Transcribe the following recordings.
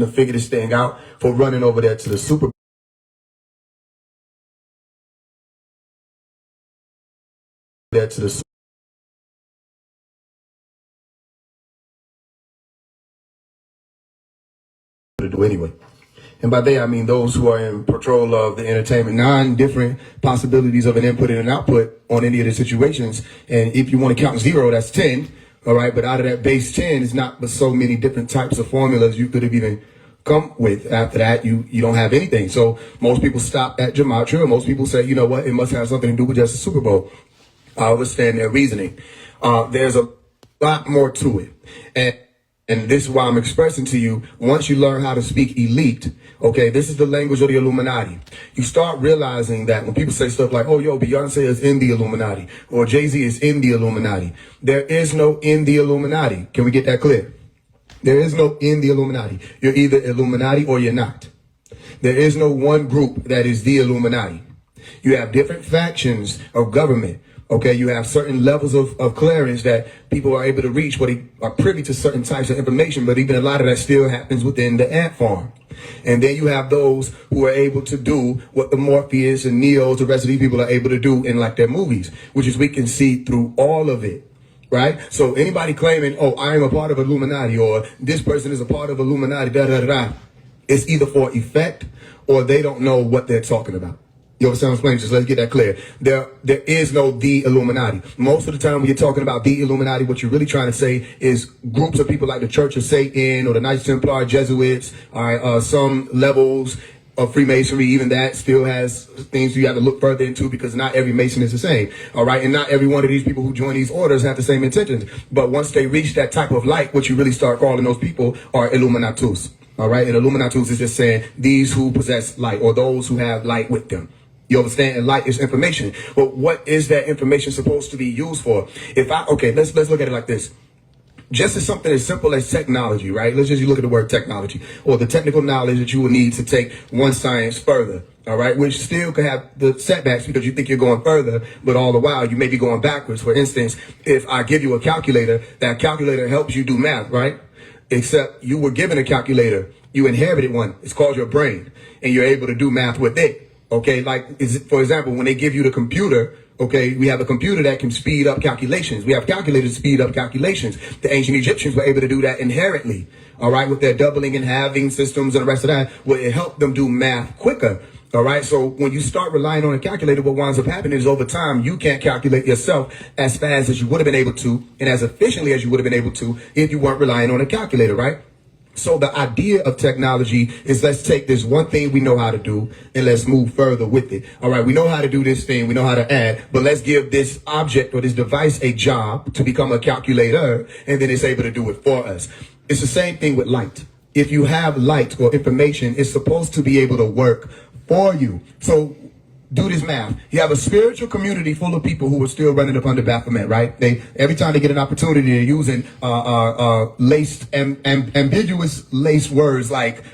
to figure this thing out for running over there to the Super there to the to do anyway. And by they, I mean those who are in control of the entertainment, 9 different possibilities of an input and an output on any of the situations. And if you want to count 0, that's 10. All right. But out of that base 10 is not but so many different types of formulas you could have even come with. After that, you don't have anything. So most people stop at gematria. Most people say, you know what, it must have something to do with just the Super Bowl. I understand their reasoning. There's a lot more to it. And this is why I'm expressing to you, once you learn how to speak elite, okay, this is the language of the Illuminati. You start realizing that when people say stuff like, oh, yo, Beyonce is in the Illuminati, or Jay-Z is in the Illuminati, there is no in the Illuminati. Can we get that clear? There is no in the Illuminati. You're either Illuminati or you're not. There is no one group that is the Illuminati. You have different factions of government. Okay, you have certain levels of clearance that people are able to reach, where they are privy to certain types of information, but even a lot of that still happens within the ant farm. And then you have those who are able to do what the Morpheus and Neos, the rest of these people are able to do in like their movies, which is we can see through all of it. Right? So anybody claiming, oh, I am a part of Illuminati, or this person is a part of Illuminati, it's either for effect or they don't know what they're talking about. You understand what I'm explaining? Just let's get that clear. There is no the Illuminati. Most of the time when you're talking about the Illuminati, what you're really trying to say is groups of people like the Church of Satan or the Knights Templar, Jesuits, some levels of Freemasonry. Even that still has things you have to look further into, because not every Mason is the same. All right. And not every one of these people who join these orders have the same intentions. But once they reach that type of light, what you really start calling those people are Illuminatus. All right. And Illuminatus is just saying these who possess light, or those who have light with them. You understand? And light is information. But what is that information supposed to be used for? Let's look at it like this. Just as something as simple as technology, right? Let's just look at the word technology, or the technical knowledge that you will need to take one science further. All right. Which still could have the setbacks because you think you're going further, but all the while you may be going backwards. For instance, if I give you a calculator, that calculator helps you do math, right? Except you were given a calculator. You inherited one. It's called your brain, and you're able to do math with it. Okay, for example, when they give you the computer, okay, we have a computer that can speed up calculations. We have calculators to speed up calculations. The ancient Egyptians were able to do that inherently, all right, with their doubling and halving systems and the rest of that, where it helped them do math quicker. All right, so when you start relying on a calculator, what winds up happening is over time, you can't calculate yourself as fast as you would have been able to and as efficiently as you would have been able to if you weren't relying on a calculator, right? So the idea of technology is, let's take this one thing we know how to do and let's move further with it. All right, we know how to do this thing, we know how to add, but let's give this object or this device a job to become a calculator, and then it's able to do it for us. It's the same thing with light. If you have light or information, it's supposed to be able to work for you. So do this math. You have a spiritual community full of people who are still running up under Baphomet, right? Every time they get an opportunity, they're using ambiguous laced words like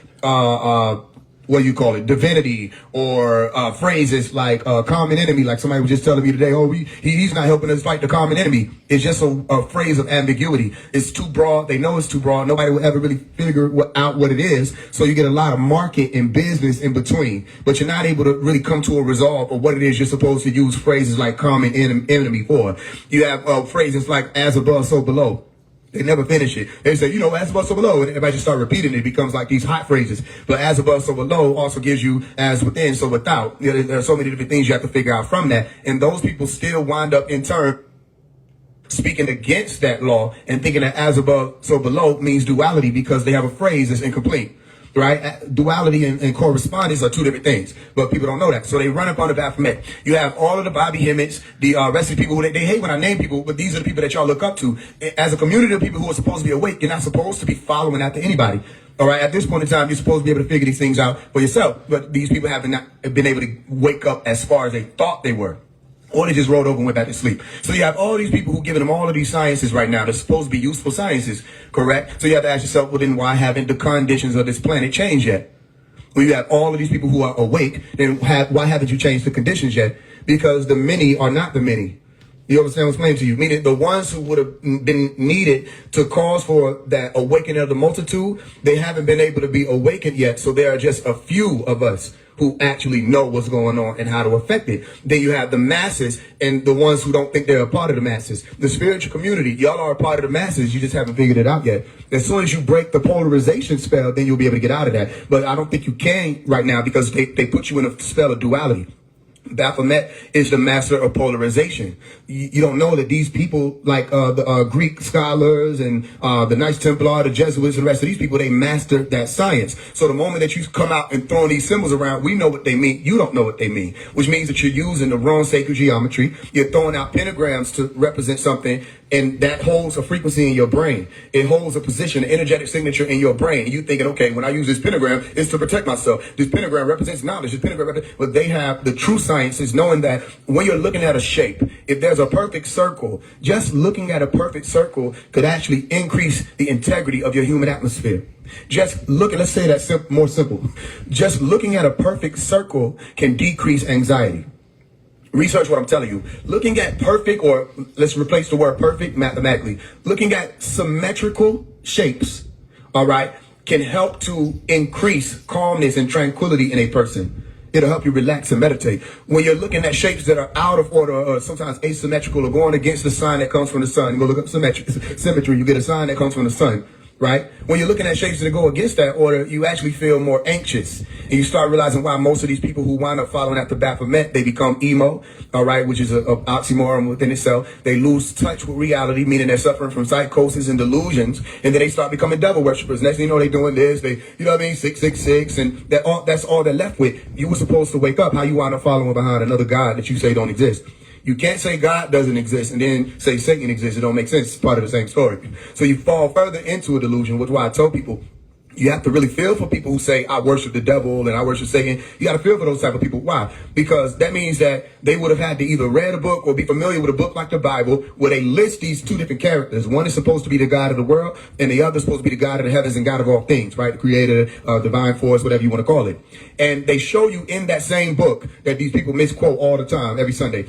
what do you call it, divinity, or phrases like common enemy, like somebody was just telling me today, oh, he's not helping us fight the common enemy. It's just a phrase of ambiguity. It's too broad. They know it's too broad. Nobody will ever really figure out what it is. So you get a lot of market and business in between, but you're not able to really come to a resolve of what it is you're supposed to use phrases like common enemy for. You have phrases like as above, so below. They never finish it. They say, as above, so below. And everybody just start repeating it. It becomes like these hot phrases. But as above, so below also gives you as within, so without. There are so many different things you have to figure out from that. And those people still wind up in turn speaking against that law and thinking that as above, so below means duality, because they have a phrase that's incomplete. Right? Duality and correspondence are two different things, but people don't know that. So they run up on the Baphomet. You have all of the Bobby Hemmitts, the rest of the people who they hate when I name people, but these are the people that y'all look up to. As a community of people who are supposed to be awake, you're not supposed to be following after anybody. All right. At this point in time, you're supposed to be able to figure these things out for yourself. But these people have not been able to wake up as far as they thought they were. Or they just rolled over and went back to sleep. So you have all these people who are giving them all of these sciences right now. They're supposed to be useful sciences, correct? So you have to ask yourself, well, then why haven't the conditions of this planet changed yet? Well, you have all of these people who are awake, then why haven't you changed the conditions yet? Because the many are not the many. You understand what's explaining to you? Meaning the ones who would have been needed to cause for that awakening of the multitude, they haven't been able to be awakened yet. So there are just a few of us who actually know what's going on and how to affect it. Then you have the masses and the ones who don't think they're a part of the masses. The spiritual community, y'all are a part of the masses. You just haven't figured it out yet. As soon as you break the polarization spell, then you'll be able to get out of that. But I don't think you can right now because they put you in a spell of duality. Baphomet is the master of polarization. You don't know that these people, like the Greek scholars and the Knights Templar, the Jesuits, and the rest of these people, they mastered that science. So the moment that you come out and throwing these symbols around, we know what they mean. You don't know what they mean, which means that you're using the wrong sacred geometry. You're throwing out pentagrams to represent something, and that holds a frequency in your brain. It holds a position, an energetic signature in your brain. And you thinking, okay, when I use this pentagram, it's to protect myself. This pentagram represents knowledge. This pentagram represents, but they have the true science is knowing that when you're looking at a shape, if there's a perfect circle, just looking at a perfect circle could actually increase the integrity of your human atmosphere. Just looking, let's say that more simple. Just looking at a perfect circle can decrease anxiety. Research what I'm telling you. Looking at perfect, or let's replace the word perfect mathematically. Looking at symmetrical shapes, all right, can help to increase calmness and tranquility in a person. It'll help you relax and meditate. When you're looking at shapes that are out of order or sometimes asymmetrical or going against the sign that comes from the sun, you go look up symmetry, you get a sign that comes from the sun. Right? When you're looking at shapes that go against that order, you actually feel more anxious. And you start realizing why most of these people who wind up following after Baphomet, they become emo, all right, which is an oxymoron within itself. They lose touch with reality, meaning they're suffering from psychosis and delusions. And then they start becoming devil worshippers. Next thing you know, they're doing this, you know what I mean? 666. And that's all they're left with. You were supposed to wake up. How you wind up following behind another God that you say don't exist? You can't say God doesn't exist and then say Satan exists. It don't make sense. It's part of the same story. So you fall further into a delusion, which is why I tell people, you have to really feel for people who say, I worship the devil and I worship Satan. You got to feel for those type of people. Why? Because that means that they would have had to either read a book or be familiar with a book like the Bible where they list these two different characters. One is supposed to be the God of the world and the other is supposed to be the God of the heavens and God of all things, right? The creator, divine force, whatever you want to call it. And they show you in that same book that these people misquote all the time, every Sunday.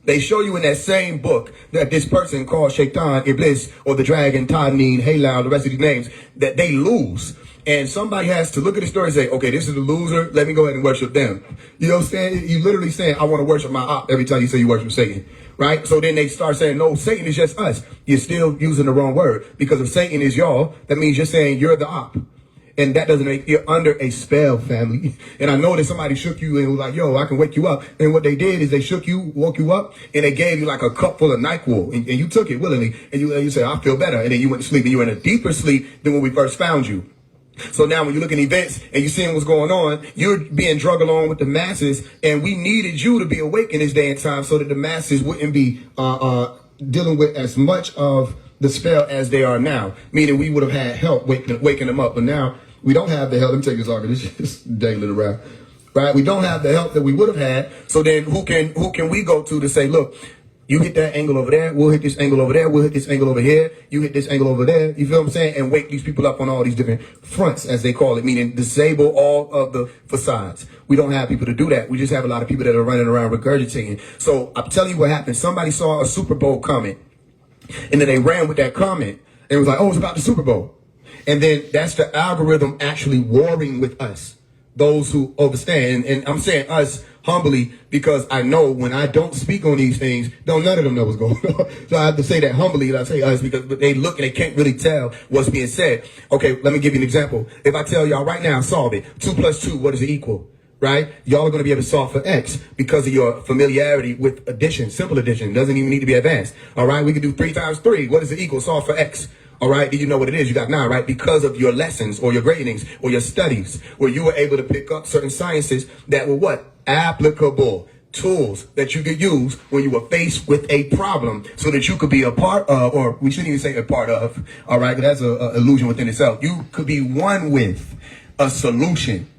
They show you in that same book that this person called Shaitan, Iblis, or the dragon, Tannin, Halal, the rest of these names, that they lose. And somebody has to look at the story and say, okay, this is the loser. Let me go ahead and worship them. You know what I'm saying? You literally saying, I want to worship my op every time you say you worship Satan. Right? So then they start saying, no, Satan is just us. You're still using the wrong word. Because if Satan is y'all, that means you're saying you're the op. And that doesn't make you're under a spell, family. And I know that somebody shook you and was like, yo, I can wake you up. And what they did is they shook you, woke you up, and they gave you like a cup full of NyQuil. And you took it willingly. And you said, I feel better. And then you went to sleep. And you were in a deeper sleep than when we first found you. So now when you look at events and you're seeing what's going on, you're being drugged along with the masses. And we needed you to be awake in this day and time so that the masses wouldn't be dealing with as much of the spell as they are now. Meaning we would have had help waking them up. But now we don't have the help. Let me take this argument. This is dangling around. Right? We don't have the help that we would have had. So then who can we go to say, look, you hit that angle over there, we'll hit this angle over there, we'll hit this angle over here, you hit this angle over there, you feel what I'm saying? And wake these people up on all these different fronts, as they call it, meaning disable all of the facades. We don't have people to do that. We just have a lot of people that are running around regurgitating. So I'm telling you what happened. Somebody saw a Super Bowl comment, and then they ran with that comment, and it was like, oh, it's about the Super Bowl. And then that's the algorithm actually warring with us, those who understand. And I'm saying us humbly because I know when I don't speak on these things, none of them know what's going on. So I have to say that humbly, and I say us because they look and they can't really tell what's being said. Okay, let me give you an example. If I tell y'all right now, solve it. 2 + 2, what is it equal? Right? Y'all are going to be able to solve for X because of your familiarity with addition, simple addition. Doesn't even need to be advanced. All right, we can do 3 × 3. What is it equal? Solve for X. All right. Do you know what it is? You got 9, right? Because of your lessons or your gradings or your studies where you were able to pick up certain sciences that were what? Applicable tools that you could use when you were faced with a problem so that you could be a part of, or we shouldn't even say a part of. All right. That's an illusion within itself. You could be one with a solution.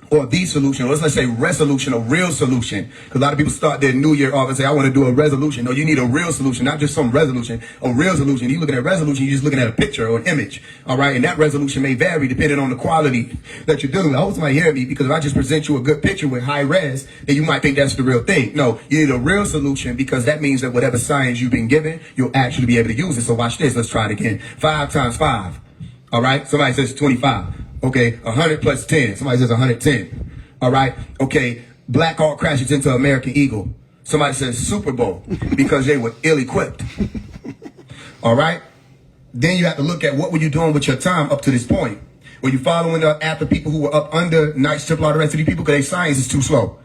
or the solution, or let's say resolution, a real solution. Because a lot of people start their new year off and say, I want to do a resolution. No, you need a real solution, not just some resolution, a real solution. You looking at resolution, you're just looking at a picture or an image. All right. And that resolution may vary depending on the quality that you're dealing with. I hope somebody hear me, because if I just present you a good picture with high res, then you might think that's the real thing. No, you need a real solution, because that means that whatever science you've been given, you'll actually be able to use it. So watch this. Let's try it again. 5 times 5. All right. Somebody says 25. Okay. 100 plus 10. Somebody says 110. All right. Okay. Black Hawk crashes into American Eagle. Somebody says Super Bowl, because they were ill-equipped. All right. Then you have to look at what were you doing with your time up to this point. Were you following after people who were up under Knights Templar, the rest of these people, because their science is too slow?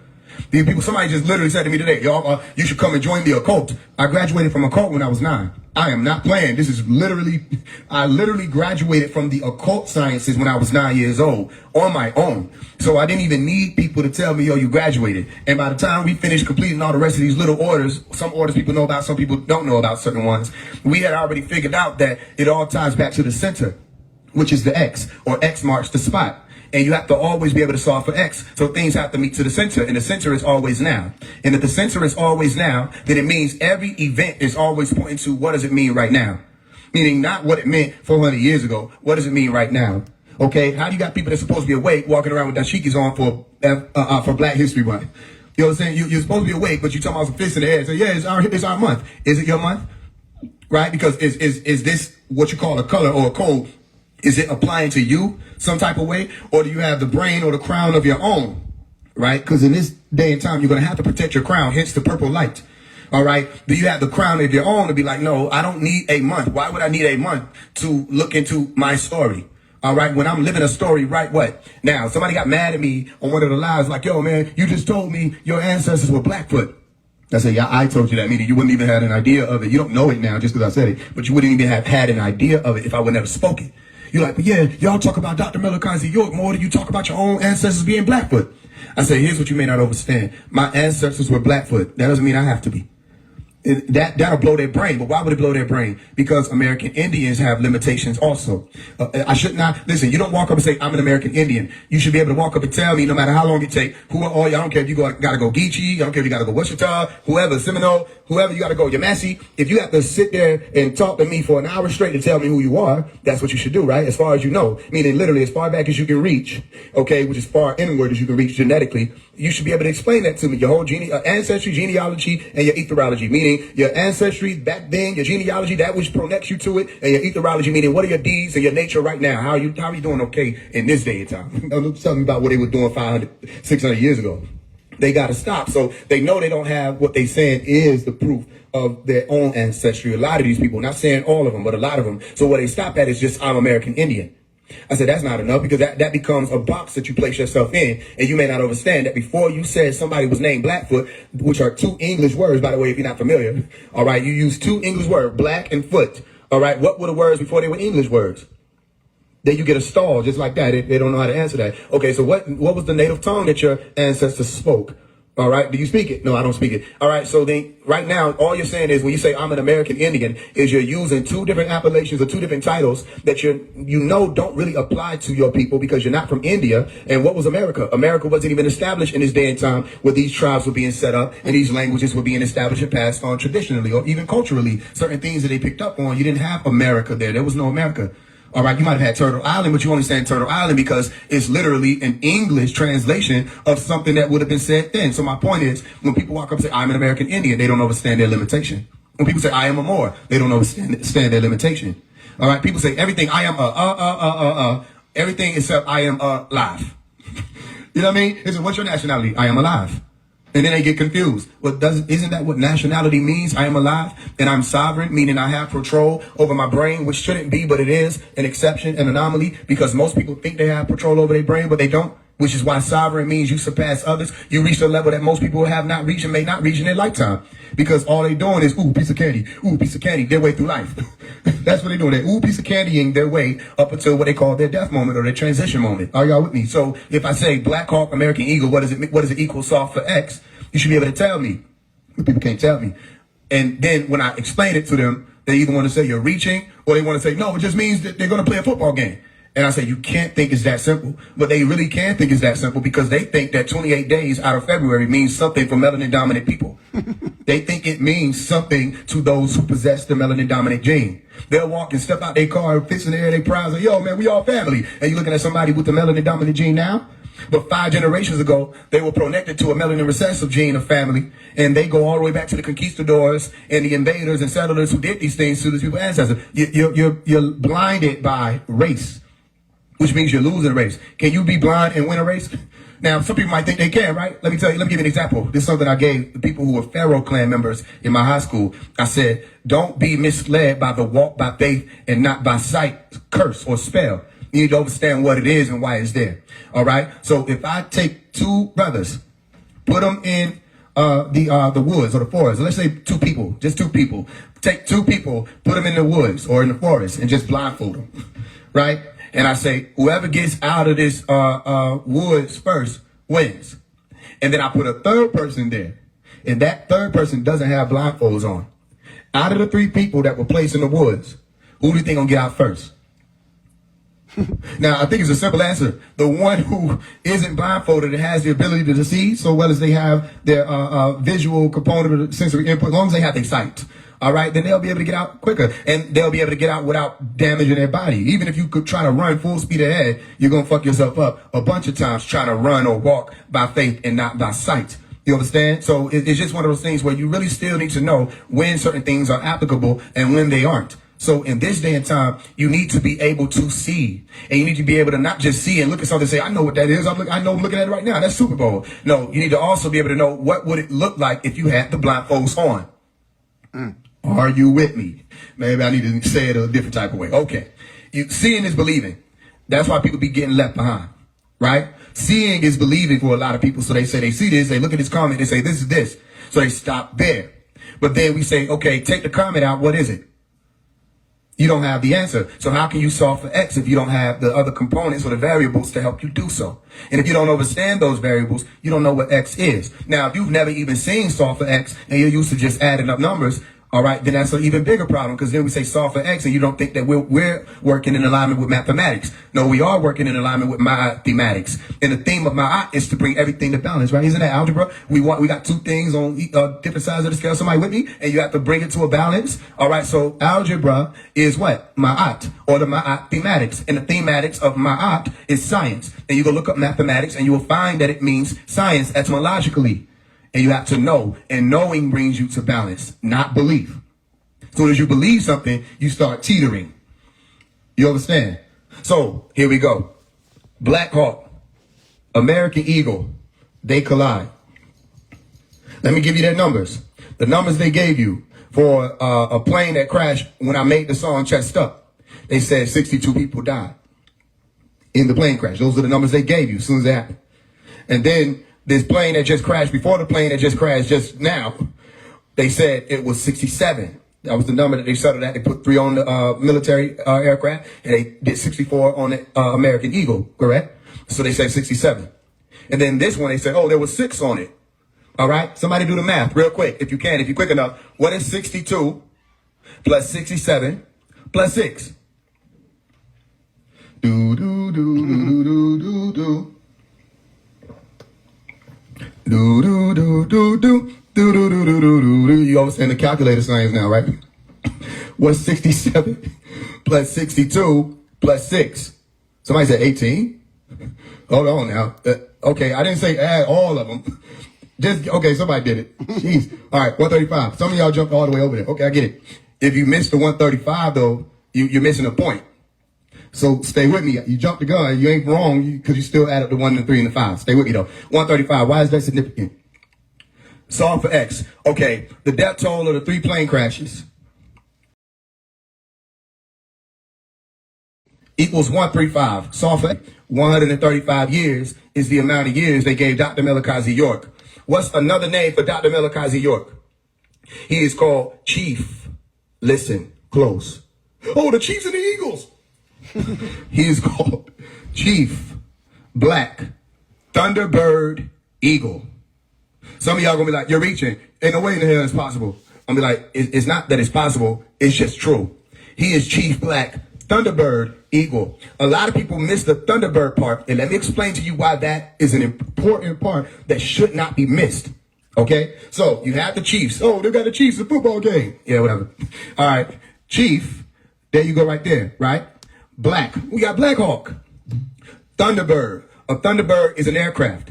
These people, somebody just literally said to me today, y'all, you should come and join the occult. I graduated from occult when I was 9. I am not playing. This is literally, I literally graduated from the occult sciences when I was 9 years old on my own. So I didn't even need people to tell me, yo, you graduated. And by the time we finished completing all the rest of these little orders, some orders people know about, some people don't know about certain ones, we had already figured out that it all ties back to the center, which is the X, or X marks the spot. And you have to always be able to solve for X. So things have to meet to the center, and the center is always now. And if the center is always now, then it means every event is always pointing to what does it mean right now? Meaning not what it meant 400 years ago. What does it mean right now? Okay, how do you got people that's supposed to be awake walking around with dashikis on for Black History Month? You know what I'm saying? You're supposed to be awake, but you talking about some fists in the air and say, yeah, it's our month. Is it your month? Right? Because is this what you call a color or a code? Is it applying to you some type of way? Or do you have the brain or the crown of your own? Right? Because in this day and time, you're going to have to protect your crown, hence the purple light. All right? Do you have the crown of your own to be like, no, I don't need a month. Why would I need a month to look into my story? All right? When I'm living a story, right what? Now, somebody got mad at me on one of the lives like, yo, man, you just told me your ancestors were Blackfoot. I said, yeah, I told you that, meaning you wouldn't even have an idea of it. You don't know it now just because I said it, but you wouldn't even have had an idea of it if I would never spoke it. You're like, but yeah, y'all talk about Dr. Malachi York more than you talk about your own ancestors being Blackfoot. I say, here's what you may not understand. My ancestors were Blackfoot. That doesn't mean I have to be. That'll blow their brain. But why would it blow their brain? Because American Indians have limitations also. I should not, listen, you don't walk up and say, I'm an American Indian. You should be able to walk up and tell me, no matter how long it takes, who are all you, I don't care if you gotta go Geechee, I don't care if you gotta go Wichita, whoever, Seminole, whoever you gotta go, Yamasee. If you have to sit there and talk to me for an hour straight to tell me who you are, that's what you should do, right? As far as you know, meaning literally as far back as you can reach, okay, which is far inward as you can reach genetically, you should be able to explain that to me, your whole ancestry, genealogy, and your ethology, meaning your ancestry back then, your genealogy, that which connects you to it, and your ethology, meaning what are your deeds and your nature right now? How are you doing okay in this day and time? Don't tell me about what they were doing 500, 600 years ago. They got to stop. So they know they don't have what they saying is the proof of their own ancestry. A lot of these people, not saying all of them, but a lot of them. So what they stop at is just, I'm American Indian. I said, that's not enough, because that becomes a box that you place yourself in, and you may not understand that before you said somebody was named Blackfoot, which are 2 English words, by the way, if you're not familiar. All right, you use 2 English words, black and foot. All right, what were the words before they were English words? Then you get a stall just like that. They don't know how to answer that. Okay, so what was the native tongue that your ancestors spoke? All right, do you speak it? No, I don't speak it. All right, so then right now, all you're saying is when you say I'm an American Indian, is you're using 2 different appellations or 2 different titles that you don't really apply to your people because you're not from India. And what was America? America wasn't even established in this day and time where these tribes were being set up and these languages were being established and passed on traditionally or even culturally. Certain things that they picked up on, you didn't have America there. There was no America. All right, you might have had Turtle Island, but you only saying Turtle Island because it's literally an English translation of something that would have been said then. So my point is, when people walk up and say, I'm an American Indian, they don't understand their limitation. When people say, I am a Moor, they don't understand their limitation. All right, people say everything, I am everything except I am alive. You know what I mean? They say, what's your nationality? I am alive. And then they get confused. Well, isn't that what nationality means? I am alive and I'm sovereign, meaning I have control over my brain, which shouldn't be, but it is an exception, an anomaly, because most people think they have control over their brain, but they don't, which is why sovereign means you surpass others. You reach the level that most people have not reached and may not reach in their lifetime, because all they doing is, ooh, piece of candy, their way through life. That's what they're doing. They're ooh, piece of candying their way up until what they call their death moment or their transition moment. Are y'all with me? So if I say Black Hawk, American Eagle, what does it equal soft for X? You should be able to tell me. People can't tell me. And then when I explain it to them, they either want to say you're reaching or they want to say, no, it just means that they're going to play a football game. And I say, you can't think it's that simple. But they really can think it's that simple because they think that 28 days out of February means something for melanin dominant people. They think it means something to those who possess the melanin dominant gene. They'll walk and step out their car, fixing their air, they proud, like, yo, man, we all family. And you're looking at somebody with the melanin dominant gene now. But 5 generations ago, they were connected to a melanin recessive gene of family. And they go all the way back to the conquistadors and the invaders and settlers who did these things to these people's ancestors. You're blinded by race, which means you're losing a race. Can you be blind and win a race? Now, some people might think they can, right? Let me give you an example. This is something I gave the people who were Pharaoh clan members in my high school. I said, don't be misled by the walk by faith and not by sight, curse, or spell. You need to understand what it is and why it's there. All right? So if I take 2 brothers, put them in the woods or the forest, let's say 2 people, just 2 people. Take 2 people, put them in the woods or in the forest and just blindfold them, right? And I say, whoever gets out of this woods first wins. And then I put a 3rd person there. And that 3rd person doesn't have blindfolds on. Out of the 3 people that were placed in the woods, who do you think gonna get out first? Now, I think it's a simple answer. The one who isn't blindfolded and has the ability to see, so well as they have their visual component of sensory input, as long as they have their sight, all right, then they'll be able to get out quicker. And they'll be able to get out without damaging their body. Even if you could try to run full speed ahead, you're going to fuck yourself up a bunch of times trying to run or walk by faith and not by sight. You understand? So it's just one of those things where you really still need to know when certain things are applicable and when they aren't. So in this day and time, you need to be able to see. And you need to be able to not just see and look at something and say, I know what that is. I know I'm looking at it right now. That's Super Bowl. No, you need to also be able to know what would it look like if you had the blindfolds on. Are you with me? Maybe I need to say it a different type of way. Okay. Seeing is believing. That's why people be getting left behind. Right? Seeing is believing for a lot of people. So they say they see this. They look at this comment. They say this is this. So they stop there. But then we say, okay, take the comment out. What is it? You don't have the answer. So how can you solve for X if you don't have the other components or the variables to help you do so? And if you don't understand those variables, you don't know what X is. Now, if you've never even seen solve for X and you're used to just adding up numbers, all right, then that's an even bigger problem because then we say solve for X and you don't think that we're working in alignment with mathematics. No, we are working in alignment with thematics. And the theme of my is to bring everything to balance, right? Isn't that algebra? We got 2 things on different sides of the scale. Somebody with me? And you have to bring it to a balance. All right, so algebra is what? Ma'at, or the Ma'at thematics. And the thematics of Ma'at is science. And you go look up mathematics and you will find that it means science etymologically. And you have to know, and knowing brings you to balance, not belief. As soon as you believe something, you start teetering. You understand? So, here we go. Black Hawk, American Eagle, they collide. Let me give you their numbers. The numbers they gave you for a plane that crashed when I made the song Chest Up. They said 62 people died in the plane crash. Those are the numbers they gave you as soon as it happened. And then this plane that just crashed, before the plane that just crashed just now, they said it was 67. That was the number that they settled at. They put 3 on the military aircraft, and they did 64 on the American Eagle, correct? So they said 67. And then this one, they said, oh, there was 6 on it. All right? Somebody do the math real quick, if you can, if you're quick enough. What is 62 plus 67 plus 6? Do, do, do, do, do, do, do. Do do do do do do do do do do do. You understand the calculator science now, right? What's 67 plus 62 plus 6? Somebody said 18. Hold on now. Okay, I didn't say add all of them. Just okay. Somebody did it. Jeez. All right, 135. Some of y'all jumped all the way over there. Okay, I get it. If you missed the 135 though, you're missing a point. So stay with me. You jumped the gun. You ain't wrong because you still add up the 1, the 3, and the 5. Stay with me though. 135. Why is that significant? Solve for X. Okay. The death toll of the 3 plane crashes equals 135. Solve for X. 135 years is the amount of years they gave Dr. Malachi York. What's another name for Dr. Malachi York? He is called Chief. Listen close. Oh, the Chiefs and the Eagles. He is called Chief Black Thunderbird Eagle. Some of y'all gonna be like, you're reaching. Ain't no way in the hell it's possible. I'm gonna be like, it's not that it's possible. It's just true. He is Chief Black Thunderbird, eagle. A lot of people miss the Thunderbird part, and let me explain to you why that is an important part that should not be missed. Okay? So, you have the Chiefs. Oh, they got the Chiefs, a football game. Yeah, whatever. All right. Chief, there you go right there, right? Black. We got Black Hawk. Thunderbird. A Thunderbird is an aircraft.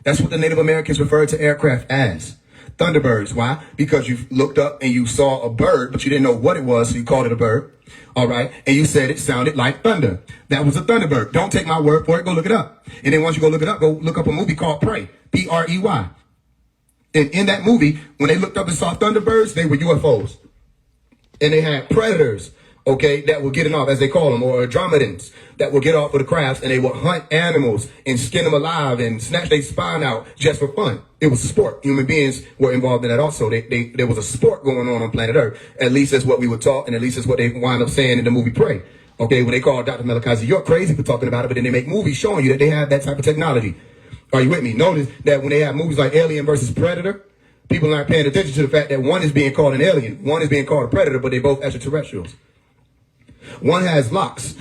That's what the Native Americans referred to aircraft as. Thunderbirds. Why? Because you looked up and you saw a bird, but you didn't know what it was, so you called it a bird. All right. And you said it sounded like thunder. That was a Thunderbird. Don't take my word for it. Go look it up. And then once you go look it up, go look up a movie called Prey. Prey. And in that movie, when they looked up and saw Thunderbirds, they were UFOs. And they had predators, okay, that were getting off, as they call them, or dromedans, that would get off of the crafts, and they would hunt animals and skin them alive and snatch their spine out just for fun. It was a sport. Human beings were involved in that also. There was a sport going on planet Earth. At least that's what we were taught, and at least that's what they wind up saying in the movie Prey. Okay, when they call Dr. Malachi, you're crazy for talking about it, but then they make movies showing you that they have that type of technology. Are you with me? Notice that when they have movies like Alien versus Predator, people aren't paying attention to the fact that one is being called an alien, one is being called a predator, but they're both extraterrestrials. One has locks.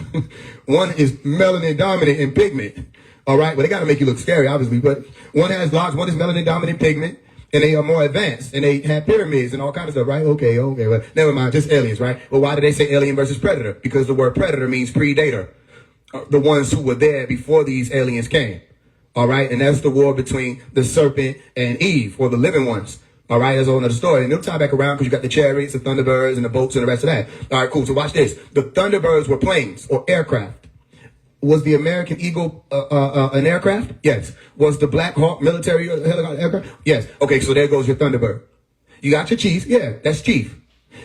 One is melanin dominant in pigment. All right. Well, they got to make you look scary, obviously, but one has locks, one is melanin dominant pigment, and they are more advanced, and they have pyramids and all kinds of stuff, right? Okay. Well, never mind. Just aliens, right? Well, why did they say alien versus predator? Because the word predator means predator. The ones who were there before these aliens came. All right. And that's the war between the serpent and Eve, or the living ones. All right, that's a whole other story. And it'll tie back around because you got the chariots, the Thunderbirds, and the boats, and the rest of that. All right, cool. So watch this. The Thunderbirds were planes or aircraft. Was the American Eagle an aircraft? Yes. Was the Black Hawk military helicopter aircraft? Yes. Okay, so there goes your Thunderbird. You got your Chief. Yeah, that's Chief.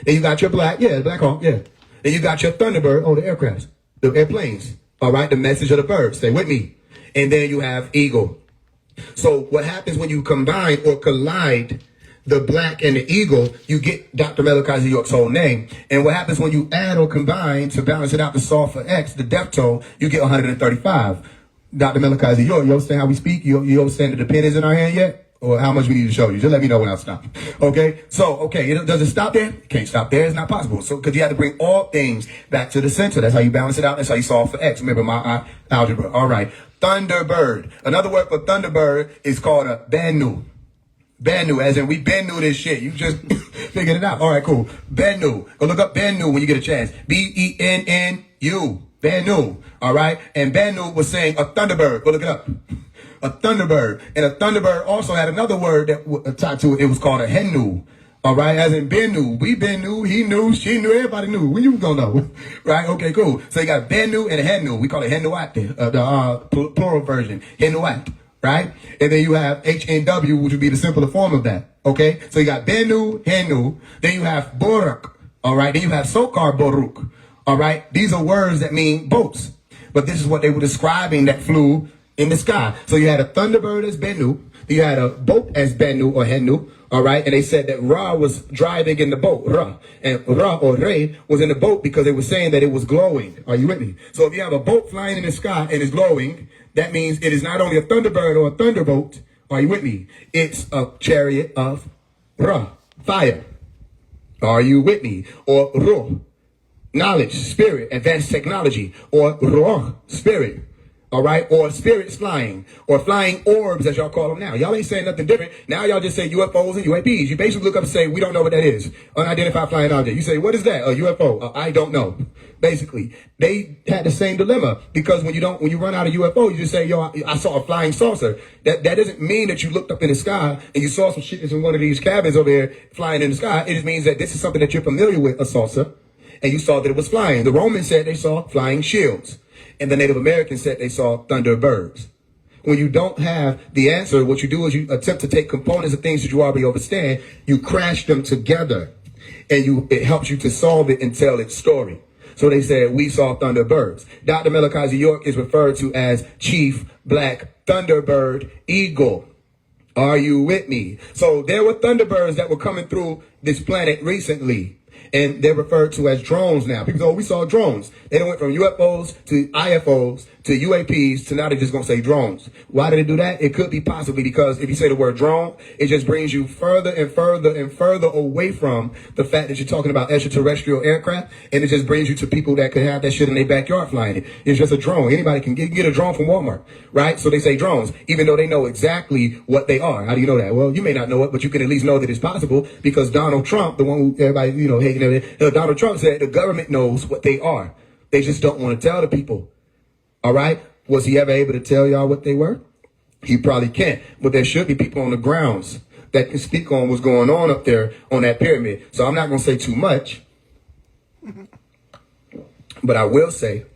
Then you got your Black Hawk. Yeah. Then you got your Thunderbird. Oh, the aircrafts, the airplanes. All right, the message of the bird. Stay with me. And then you have Eagle. So what happens when you combine or collide the black and the eagle, you get Dr. Malachi York's whole name. And what happens when you add or combine to balance it out to solve for X, the death toll, you get 135. Dr. Malachi York, you understand how we speak? You understand the pen is in our hand yet? Or how much we need to show you? Just let me know when I stop. Okay? So, okay, does it stop there? It can't stop there. It's not possible. So, because you have to bring all things back to the center. That's how you balance it out. That's how you solve for X. Remember my algebra. All right. Thunderbird. Another word for Thunderbird is called a Bennu. Bennu, as in we Bennu this shit. You just figured it out. All right, cool. Bennu. Go look up Bennu when you get a chance. Bennu. Bennu. All right. And Bennu was saying a Thunderbird. Go look it up. A Thunderbird. And a Thunderbird also had another word that tied to it. It was called a Hennu. All right. As in Bennu. We Bennu. He knew. She knew. Everybody knew. When you gonna know? Right. Okay, cool. So you got Bennu and a Hennu. We call it Hennuat, the plural version. Hennuat. Right? And then you have HNW, which would be the simpler form of that. Okay? So you got Bennu, Hennu. Then you have Boruk. All right? Then you have Sokar Boruk. All right? These are words that mean boats. But this is what they were describing that flew in the sky. So you had a Thunderbird as Bennu. You had a boat as Bennu or Hennu. All right? And they said that Ra was driving in the boat. Ra. And Ra or Re was in the boat because they were saying that it was glowing. Are you with me? So if you have a boat flying in the sky and it's glowing, that means it is not only a Thunderbird or a Thunderbolt. Are you with me? It's a chariot of Ra, fire. Are you with me? Or Ruh, knowledge, spirit, advanced technology. Or Ruh, spirit. All right? Or spirits flying. Or flying orbs, as y'all call them now. Y'all ain't saying nothing different. Now y'all just say UFOs and UAPs. You basically look up and say, we don't know what that is. Unidentified flying object. You say, what is that? A UFO. I don't know. Basically, they had the same dilemma because when you run out of UFO, you just say, yo, I saw a flying saucer. That doesn't mean that you looked up in the sky and you saw some shit in one of these cabins over there flying in the sky. It just means that this is something that you're familiar with, a saucer, and you saw that it was flying. The Romans said they saw flying shields, and the Native Americans said they saw thunderbirds. When you don't have the answer, what you do is you attempt to take components of things that you already understand, you crash them together, and it helps you to solve it and tell its story. So they said, we saw Thunderbirds. Dr. Malachi York is referred to as Chief Black Thunderbird Eagle. Are you with me? So there were Thunderbirds that were coming through this planet recently. And they're referred to as drones now. People say, oh, we saw drones. They went from UFOs to IFOs to UAPs to now they're just going to say drones. Why did they do that? It could be possibly because if you say the word drone, it just brings you further and further and further away from the fact that you're talking about extraterrestrial aircraft, and it just brings you to people that could have that shit in their backyard flying it. It's just a drone. Anybody can get a drone from Walmart, right? So they say drones, even though they know exactly what they are. How do you know that? Well, you may not know it, but you can at least know that it's possible because Donald Trump, the one who everybody, hating everything, Donald Trump said the government knows what they are. They just don't want to tell the people. All right. Was he ever able to tell y'all what they were? He probably can't. But there should be people on the grounds that can speak on what's going on up there on that pyramid. So I'm not going to say too much. But I will say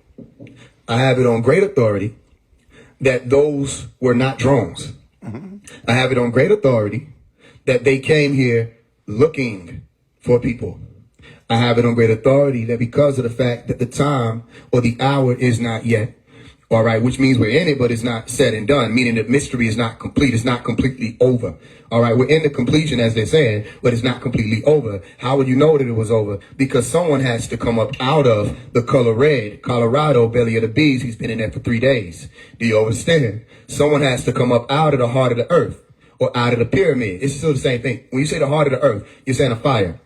I have it on great authority that those were not drones. I have it on great authority that they came here looking for people. I have it on great authority that because of the fact that the time or the hour is not yet, all right, which means we're in it, but it's not said and done, meaning the mystery is not complete. It's not completely over. All right, we're in the completion, as they're saying, but it's not completely over. How would you know that it was over? Because someone has to come up out of the color red, Colorado, belly of the beast. He's been in there for 3 days. Do you understand? Someone has to come up out of the heart of the earth or out of the pyramid. It's still the same thing. When you say the heart of the earth, you're saying a fire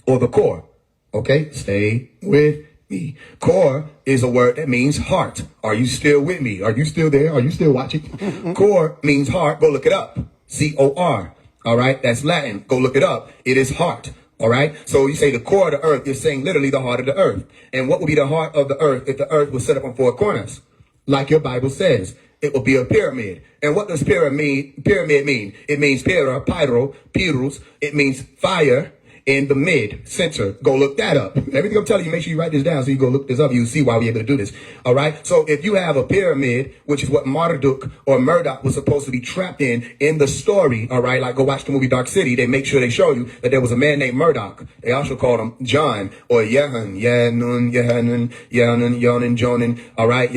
or the core. Okay, stay with me. Core is a word that means heart. Are you still with me? Are you still there? Are you still watching? Core means heart. Go look it up. C-O-R. All right, that's Latin. Go look it up. It is heart. All right, so you say the core of the earth, you're saying literally the heart of the earth. And what would be the heart of the earth if the earth was set up on 4 corners? Like your Bible says, it will be a pyramid. And what does pyramid mean? It means pyrus. It means fire. In the mid center. Go look that up. Everything I'm telling you, make sure you write this down so you go look this up. You'll see why we're able to do this. All right. So if you have a pyramid, which is what Marduk or Murdoch was supposed to be trapped in the story. All right. Like go watch the movie Dark City. They make sure they show you that there was a man named Murdoch. They also called him John or Jonan. All right.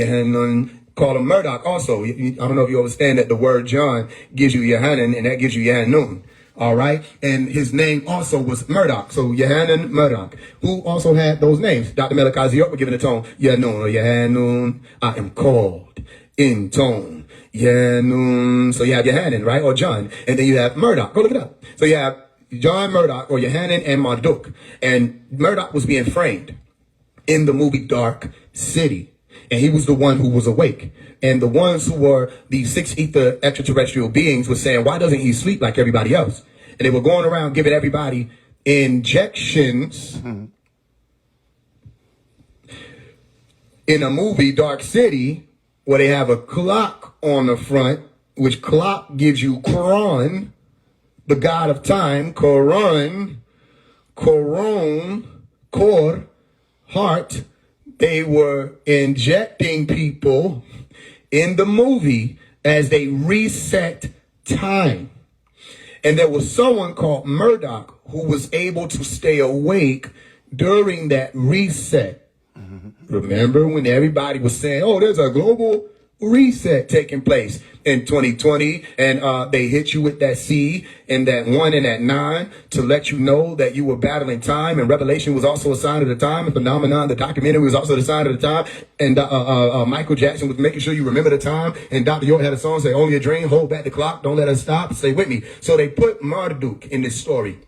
Call him Murdoch also. I don't know if you understand that the word John gives you Yohanan and that gives you Yanun. All right. And his name also was Murdoch. So Yohanan Murdoch, who also had those names. Dr. Malachi Z. York was given a tone. Yanun or Yohanan. I am called in tone. Yanun. So you have Yohanan, right? Or John. And then you have Murdoch. Go look it up. So you have John Murdoch or Yohanan and Marduk. And Murdoch was being framed in the movie Dark City. And he was the one who was awake. And the ones who were the 6 ether extraterrestrial beings were saying, why doesn't he sleep like everybody else? And they were going around giving everybody injections. In a movie, Dark City, where they have a clock on the front, which clock gives you Quran, the god of time, Quran, Kor, heart. They were injecting people in the movie as they reset time. And there was someone called Murdoch who was able to stay awake during that reset. Remember when everybody was saying, oh, there's a global reset taking place in 2020, and they hit you with that C and that 1 and that 9 to let you know that you were battling time, and Revelation was also a sign of the time, and Phenomenon, the documentary, was also the sign of the time, and Michael Jackson was making sure you remember the time, and Dr. York had a song say, only a dream, hold back the clock, don't let us stop, stay with me. So they put Marduk in this story.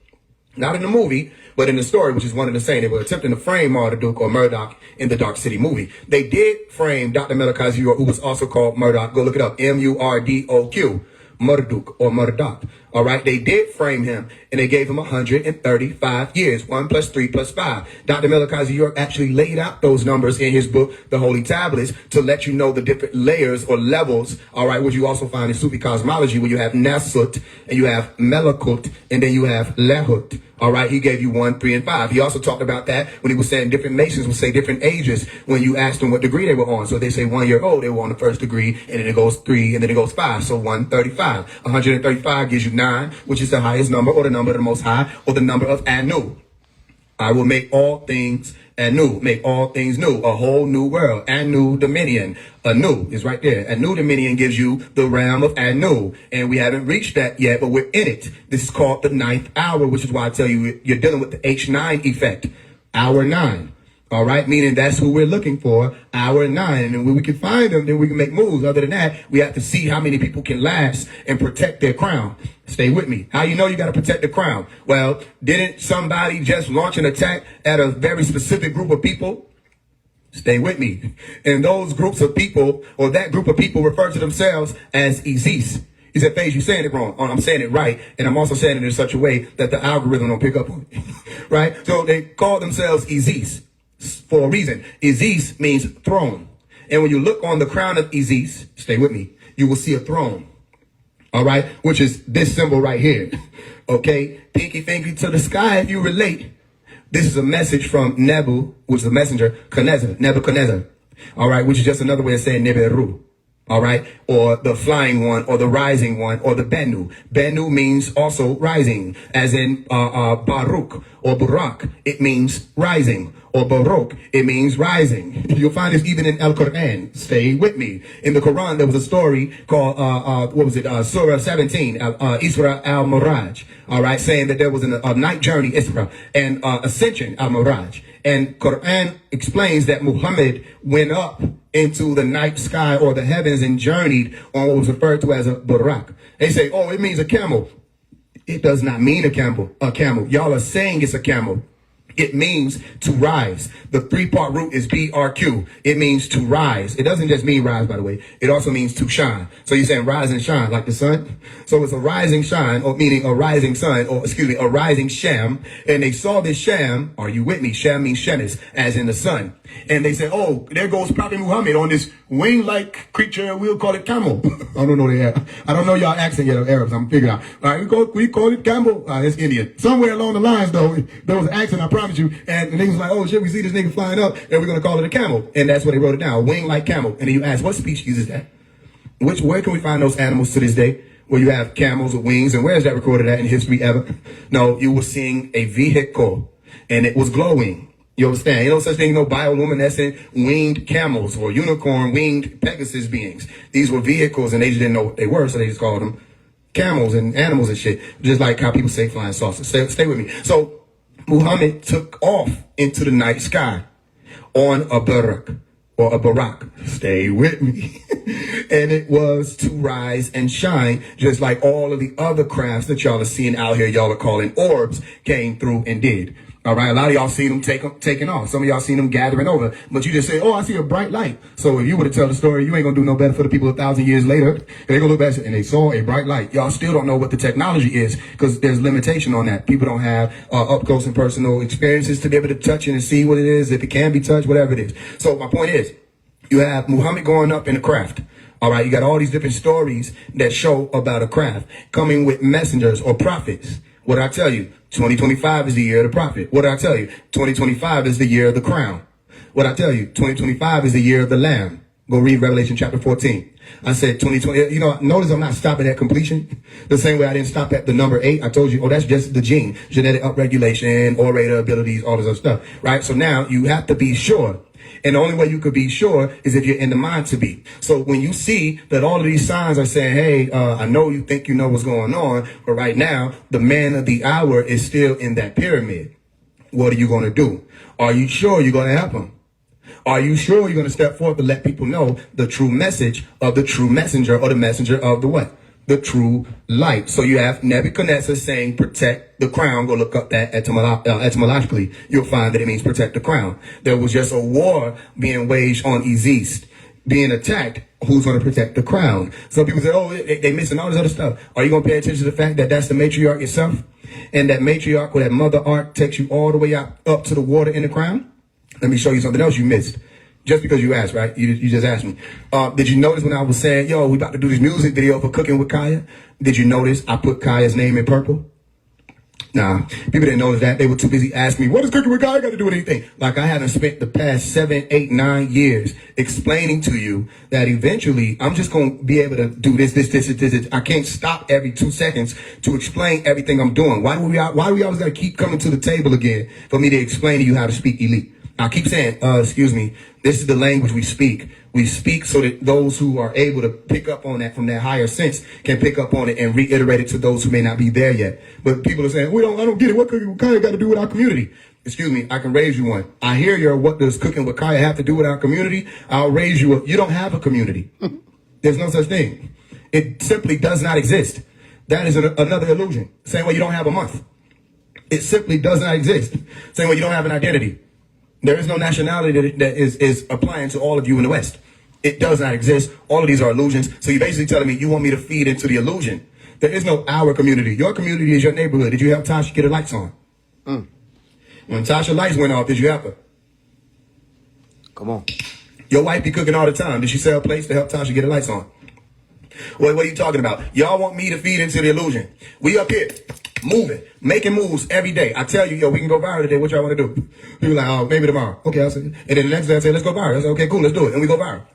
Not in the movie, but in the story, which is one and the same. They were attempting to frame Marduk or Murdoch in the Dark City movie. They did frame Dr. Malachi Z. York, who was also called Murdoch. Go look it up. M-U-R-D-O-Q. Marduk or Murdoch. All right. They did frame him and they gave him 135 years. 1 + 3 + 5. Dr. Malachi Z. York actually laid out those numbers in his book, The Holy Tablets, to let you know the different layers or levels. All right. Which you also find in Sufi cosmology, where you have Nasut and you have Melekut and then you have Lehut. All right. He gave you 1, 3, and 5. He also talked about that when he was saying different nations would say different ages when you asked them what degree they were on. So they say 1 year old, they were on the 1st degree, and then it goes 3 and then it goes 5. So 135. 135 gives you 9, which is the highest number or the number of the most high or the number of Anu. I will make all things anew, make all things new, a whole new world. Anu Dominion. Anu is right there. Anu Dominion gives you the realm of Anu. And we haven't reached that yet, but we're in it. This is called the 9th hour, which is why I tell you you're dealing with the H9 effect. Hour 9. All right, meaning that's who we're looking for, hour 9. And when we can find them, then we can make moves. Other than that, we have to see how many people can last and protect their crown. Stay with me. How you know you got to protect the crown? Well, didn't somebody just launch an attack at a very specific group of people? Stay with me. And those groups of people, or that group of people, refer to themselves as Isis. He said, Faze, you're saying it wrong. Oh, I'm saying it right. And I'm also saying it in such a way that the algorithm don't pick up on it. Right? So they call themselves Isis for a reason. Isis means throne. And when you look on the crown of Isis, stay with me, you will see a throne. All right? Which is this symbol right here. Okay? Pinky finger to the sky if you relate. This is a message from Nebu, which is a messenger, Nebuchadnezzar. All right? Which is just another way of saying Neberu. All right, or the flying one, or the rising one, or the Benu. Benu means also rising, as in Baruch or Barak. It means rising, or Baruch. It means rising. You'll find this even in Al Quran. Stay with me. In the Quran, there was a story called Surah 17, Isra al Miraj. All right, saying that there was a night journey, Isra, and ascension al Miraj. And Quran explains that Muhammad went up into the night sky or the heavens and journeyed on what was referred to as a Barak. They say, oh, it means a camel. It does not mean a camel. Y'all are saying it's a camel. It means to rise. The 3-part root is BRQ. It means to rise. It doesn't just mean rise, by the way. It also means to shine. So you're saying rise and shine like the sun. So it's a rising shine, or meaning a rising sun, or excuse me, a rising Shem. And they saw this Shem. Are you with me? Shem means Shemis, as in the sun. And they said, oh, there goes Prophet Muhammad on this wing-like creature. We'll call it camel. I don't know I don't know y'all accent yet of Arabs. I'm figuring out. All right, we call it camel. It's Indian. Somewhere along the lines, though, there was an accent, I promise you. And the niggas was like, oh, shit, we see this nigga flying up, and we're going to call it a camel. And that's what they wrote it down, wing-like camel. And then you ask, what species is that? Where can we find those animals to this day? Where you have camels with wings, and where is that recorded at in history ever? No, you were seeing a vehicle, and it was glowing. You understand? Ain't no such thing, no bioluminescent winged camels or unicorn winged Pegasus beings. These were vehicles, and they just didn't know what they were, so they just called them camels and animals and shit. Just like how people say flying saucers. Stay with me. So Muhammad took off into the night sky on a Barak or a Barak. Stay with me. And it was to rise and shine, just like all of the other crafts that y'all are seeing out here, y'all are calling orbs, came through and did. All right, a lot of y'all seen them taking off. Some of y'all seen them gathering over. But you just say, oh, I see a bright light. So if you were to tell the story, you ain't going to do no better for the people 1,000 years later. They're going to look back and they saw a bright light. Y'all still don't know what the technology is because there's limitation on that. People don't have up close and personal experiences to be able to touch it and see what it is, if it can be touched, whatever it is. So my point is, you have Muhammad going up in a craft. All right, you got all these different stories that show about a craft coming with messengers or prophets. What did I tell you? 2025 is the year of the prophet. What did I tell you? 2025 is the year of the crown. What did I tell you? 2025 is the year of the lamb. Go read Revelation chapter 14. I said 2020. You know, notice I'm not stopping at completion. The same way I didn't stop at the number 8. I told you, oh, that's just the gene. Genetic upregulation, orator abilities, all this other stuff. Right? So now you have to be sure. And the only way you could be sure is if you're in the mind to be. So when you see that all of these signs are saying, hey, I know you think you know what's going on, but right now, the man of the hour is still in that pyramid. What are you going to do? Are you sure you're going to help him? Are you sure you're going to step forth to let people know the true message of the true messenger or the messenger of the what? The true light. So you have Nebuchadnezzar saying, protect the crown. Go look up that etymologically. You'll find that it means protect the crown. There was just a war being waged on Isis, being attacked. Who's going to protect the crown? Some people say, oh, they missing all this other stuff. Are you going to pay attention to the fact that that's the matriarch itself? And that matriarch or that mother ark takes you all the way up to the water in the crown? Let me show you something else you missed. Just because you asked, right? You just asked me. Did you notice when I was saying, yo, we about to do this music video for Cooking with Kaya? Did you notice I put Kaya's name in purple? Nah, people didn't notice that. They were too busy asking me, what does Cooking with Kaya got to do with anything? Like I haven't spent the past 7, 8, 9 years explaining to you that eventually I'm just going to be able to do this. I can't stop every 2 seconds to explain everything I'm doing. Why do we always got to keep coming to the table again for me to explain to you how to speak elite? I keep saying, excuse me, this is the language we speak. We speak so that those who are able to pick up on that from that higher sense can pick up on it and reiterate it to those who may not be there yet. But people are saying, I don't get it. What Cooking with Kaya got to do with our community? Excuse me, I can raise you one. I hear your, what does Cooking with Kaya have to do with our community? I'll raise you up. You don't have a community. There's no such thing. It simply does not exist. That is another illusion. Same way you don't have a month. It simply does not exist. Same way you don't have an identity. There is no nationality that is applying to all of you in the West. It does not exist. All of these are illusions. So you're basically telling me you want me to feed into the illusion. There is no our community. Your community is your neighborhood. Did you help Tasha get her lights on? When Tasha lights went off, did you help her? Come on. Your wife be cooking all the time. Did she sell plates to help Tasha get her lights on? What are you talking about? Y'all want me to feed into the illusion. We up here, moving, making moves every day. I tell you, we can go viral today. What y'all want to do? People like, oh, maybe tomorrow. Okay, I'll say. And then the next day I say, let's go viral. I say, okay, cool, let's do it. And we go viral.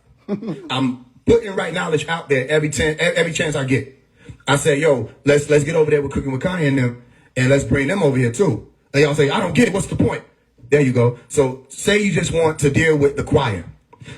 I'm putting right knowledge out there every chance I get. I say, let's get over there with Cooking with Kanye and them, and let's bring them over here too. And y'all say, I don't get it. What's the point? There you go. So say you just want to deal with the choir.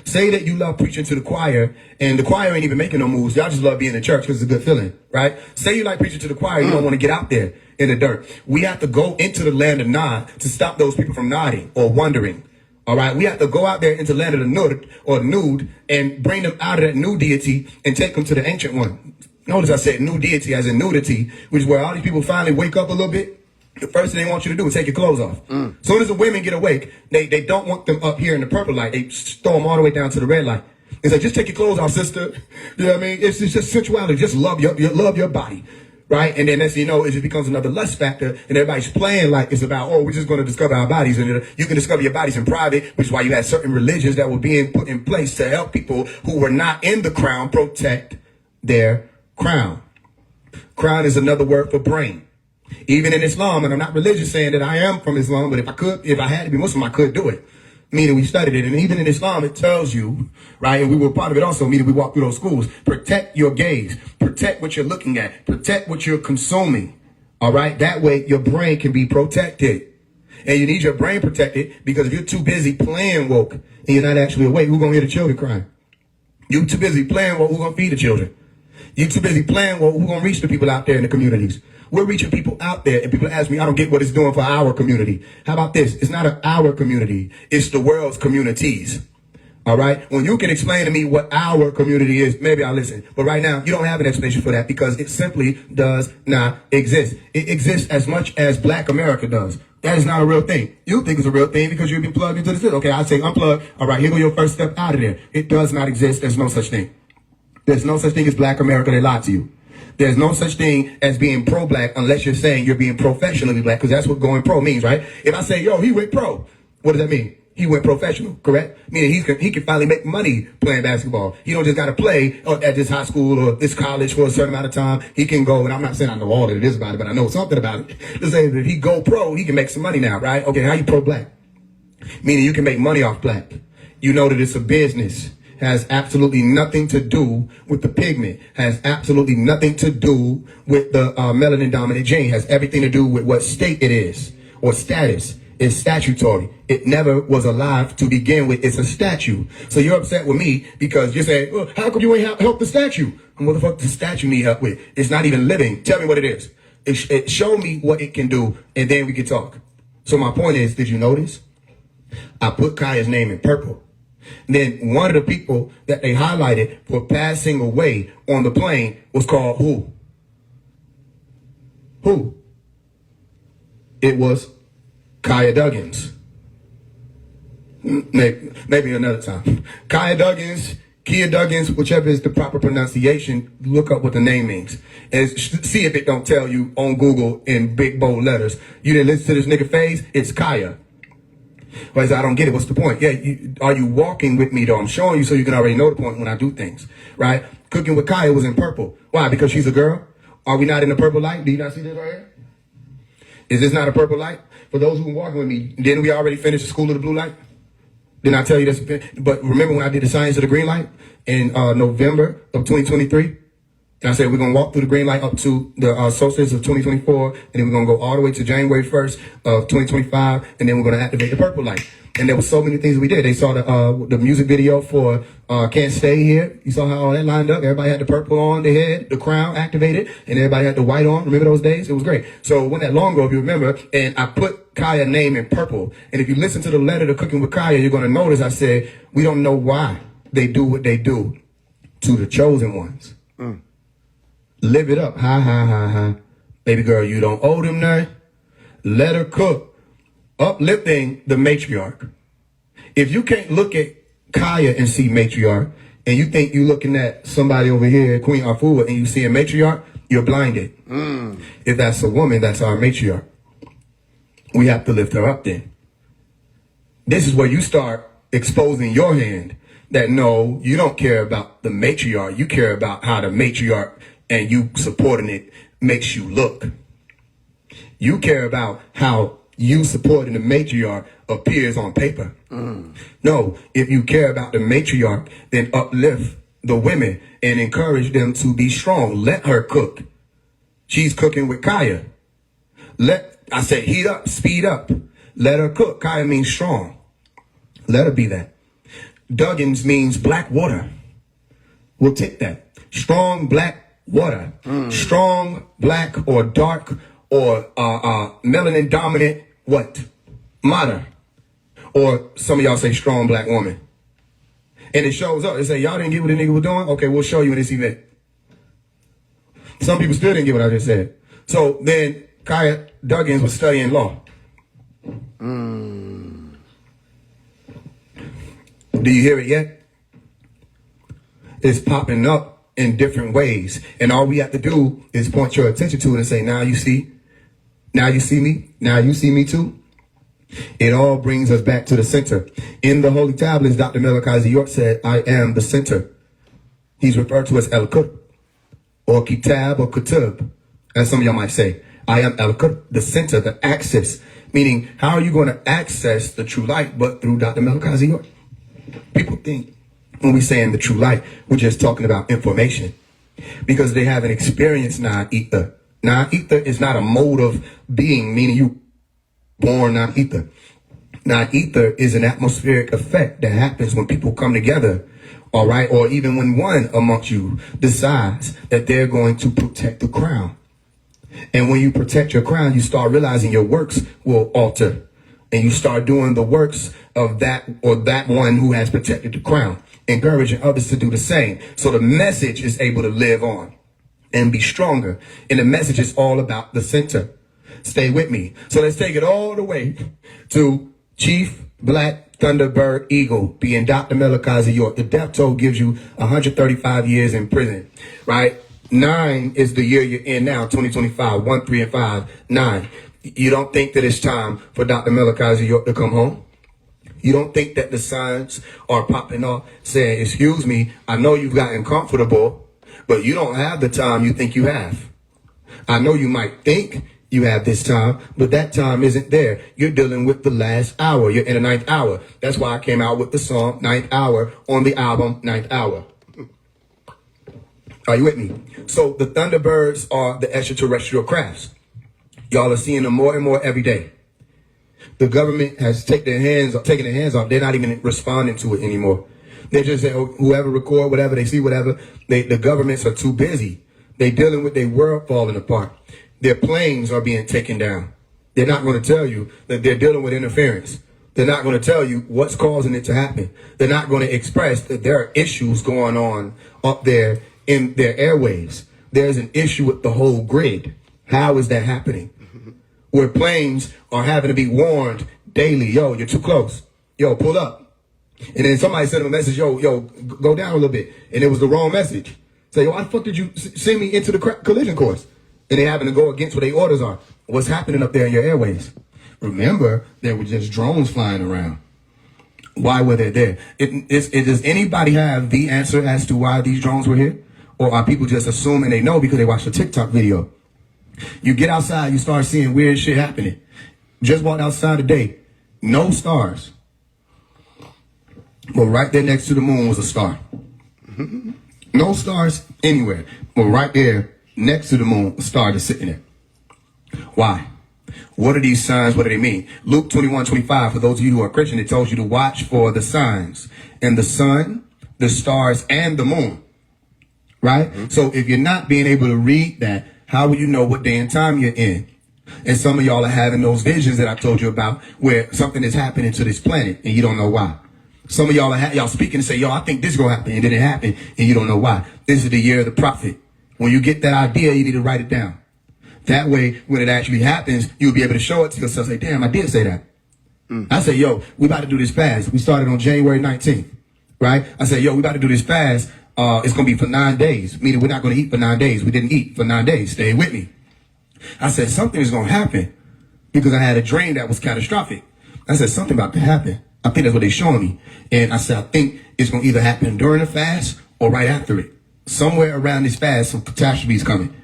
Say that you love preaching to the choir, and the choir ain't even making no moves. Y'all just love being in church because it's a good feeling, right? Say you like preaching to the choir, you don't want to get out there in the dirt. We have to go into the land of Nod to stop those people from nodding or wondering. All right, we have to go out there into the land of the nude or nude and bring them out of that new deity and take them to the ancient one. Notice I said new deity as in nudity, which is where all these people finally wake up a little bit. The first thing they want you to do is take your clothes off. Soon as the women get awake, they don't want them up here in the purple light. They throw them all the way down to the red light. It's like, just take your clothes off, sister. You know what I mean? It's just sensuality. Just love your body. Right? And then next thing you know, it just becomes another lust factor. And everybody's playing like it's about, we're just going to discover our bodies. And you can discover your bodies in private, which is why you had certain religions that were being put in place to help people who were not in the crown protect their crown. Crown is another word for brain. Even in Islam, and I'm not religious saying that I am from Islam, but if I had to be Muslim, I could do it. Meaning we studied it. And even in Islam, it tells you, right, and we were part of it also, meaning we walked through those schools, protect your gaze, protect what you're looking at, protect what you're consuming. All right, that way your brain can be protected. And you need your brain protected because if you're too busy playing woke and you're not actually awake, who's going to hear the children crying? You're too busy playing woke, who's going to feed the children? You're too busy playing woke, who's going to reach the people out there in the communities? We're reaching people out there, and people ask me, I don't get what it's doing for our community. How about this? It's not our community. It's the world's communities. All right? When you can explain to me what our community is, maybe I'll listen. But right now, you don't have an explanation for that because it simply does not exist. It exists as much as Black America does. That is not a real thing. You think it's a real thing because you've been plugged into the system. Okay, I say unplug. All right, here go your first step out of there. It does not exist. There's no such thing. There's no such thing as Black America. They lied to you. There's no such thing as being pro-Black unless you're saying you're being professionally Black, because that's what going pro means, right? If I say, he went pro, what does that mean? He went professional, correct? Meaning he can finally make money playing basketball. He don't just got to play at this high school or this college for a certain amount of time. He can go, and I'm not saying I know all that it is about it, but I know something about it. To say that if he go pro, he can make some money now, right? Okay, how you pro-Black? Meaning you can make money off Black. You know that it's a business. Has absolutely nothing to do with the pigment, has absolutely nothing to do with the melanin dominant gene, has everything to do with what state it is or status. It's statutory. It never was alive to begin with. It's a statue. So you're upset with me because you're saying, how come you ain't help the statue? And what the fuck does the statue need help with? It's not even living. Tell me what it is. It show me what it can do, and then we can talk. So my point is, did you notice? I put Kaya's name in purple. Then one of the people that they highlighted for passing away on the plane was called who? Who? It was Kaya Duggins. Maybe another time. Kaya Duggins, Kia Duggins, whichever is the proper pronunciation, look up what the name means. And see if it don't tell you on Google in big bold letters. You didn't listen to this nigga phase? It's Kaya. Well, I don't get it. What's the point? Yeah, are you walking with me, though? I'm showing you so you can already know the point when I do things, right? Cooking with Kaya was in purple. Why? Because she's a girl? Are we not in the purple light? Do you not see this right here? Is this not a purple light? For those who are walking with me, didn't we already finish the School of the Blue Light? Didn't I tell you this? But remember when I did the Science of the Green Light in November of 2023? And I said, we're going to walk through the green light up to the solstice of 2024, and then we're going to go all the way to January 1st of 2025, and then we're going to activate the purple light. And there were so many things we did. They saw the music video for Can't Stay Here. You saw how all that lined up. Everybody had the purple on their head, the crown activated, and everybody had the white on. Remember those days? It was great. So it wasn't that long ago, if you remember, and I put Kaya's name in purple. And if you listen to the letter to Cooking with Kaya, you're going to notice I said, we don't know why they do what they do to the chosen ones. Live it up. Ha, ha, ha, ha. Baby girl, you don't owe them nothing. Let her cook. Uplifting the matriarch. If you can't look at Kaya and see matriarch, and you think you're looking at somebody over here, Queen Afua, and you see a matriarch, you're blinded. If that's a woman, that's our matriarch. We have to lift her up then. This is where you start exposing your hand that no, you don't care about the matriarch. You care about how the matriarch and you supporting it makes you look. You care about how you supporting the matriarch appears on paper. No, if you care about the matriarch, then uplift the women and encourage them to be strong. Let her cook. She's cooking with Kaya. I said heat up, speed up. Let her cook. Kaya means strong. Let her be that. Duggins means black water. We'll take that. Strong black water. Strong black or dark or melanin dominant what? Matter. Or some of y'all say strong black woman. And it shows up. They say, y'all didn't get what the nigga was doing? Okay, we'll show you in this event. Some people still didn't get what I just said. So then Kaya Duggins was studying law. Do you hear it yet? It's popping up in different ways. And all we have to do is point your attention to it and say, now you see? Now you see me? Now you see me too? It all brings us back to the center. In the Holy Tablets, Dr. Malachi York said, I am the center. He's referred to as El-Qut, or Kitab, or Kutub, as some of y'all might say. I am El-Qut, the center, the axis. Meaning, how are you going to access the true light but through Dr. Malachi York? People think when we say in the true light, we're just talking about information because they haven't experienced non-ether. Non-ether is not a mode of being, meaning you born non-ether. Non-ether is an atmospheric effect that happens when people come together, all right, or even when one amongst you decides that they're going to protect the crown. And when you protect your crown, you start realizing your works will alter. And you start doing the works of that or that one who has protected the crown, encouraging others to do the same. So the message is able to live on and be stronger. And the message is all about the center. Stay with me. So let's take it all the way to Chief Black Thunderbird Eagle being Dr. Malachi York. The death toll gives you 135 years in prison, right? 9 is the year you're in now, 2025. 1, 3, and 5, 9. You don't think that it's time for Dr. Malachi York to come home? You don't think that the signs are popping up saying, excuse me, I know you've gotten comfortable, but you don't have the time you think you have. I know you might think you have this time, but that time isn't there. You're dealing with the last hour. You're in the 9th hour. That's why I came out with the song 9th Hour on the album 9th Hour. Are you with me? So the Thunderbirds are the extraterrestrial crafts. Y'all are seeing them more and more every day. The government has taken their hands off. They're not even responding to it anymore. They just say, oh, whoever record whatever, they see whatever. The governments are too busy. They're dealing with their world falling apart. Their planes are being taken down. They're not going to tell you that they're dealing with interference. They're not going to tell you what's causing it to happen. They're not going to express that there are issues going on up there in their airwaves. There's an issue with the whole grid. How is that happening? Where planes are having to be warned daily. Yo, you're too close. Yo, pull up. And then somebody sent them a message. Yo, go down a little bit. And it was the wrong message. Say, yo, why the fuck did you send me into the collision course? And they happen to go against what their orders are. What's happening up there in your airways? Remember, there were just drones flying around. Why were they there? Does anybody have the answer as to why these drones were here? Or are people just assuming they know because they watched a TikTok video? You get outside, you start seeing weird shit happening. Just walked outside today. No stars. But right there next to the moon was a star. No stars anywhere. But right there, next to the moon, a star is sitting there. Why? What are these signs? What do they mean? Luke 21:25, for those of you who are Christian, it tells you to watch for the signs and the sun, the stars, and the moon. Right? Mm-hmm. So if you're not being able to read that, how will you know what day and time you're in? And some of y'all are having those visions that I told you about where something is happening to this planet and you don't know why. Some of y'all are y'all speaking and say, yo, I think this is going to happen, and then it happened and you don't know why. This is the year of the prophet. When you get that idea, you need to write it down. That way, when it actually happens, you'll be able to show it to yourself. Say, damn, I did say that. I say, yo, we about to do this fast. We started on January 19th, right? I said, yo, we about to do this fast. It's going to be for 9 days, meaning we're not going to eat for 9 days. We didn't eat for 9 days. Stay with me. I said, something is going to happen because I had a dream that was catastrophic. I said, something about to happen. I think that's what they're showing me. And I said, I think it's going to either happen during the fast or right after it. Somewhere around this fast, some catastrophe is coming.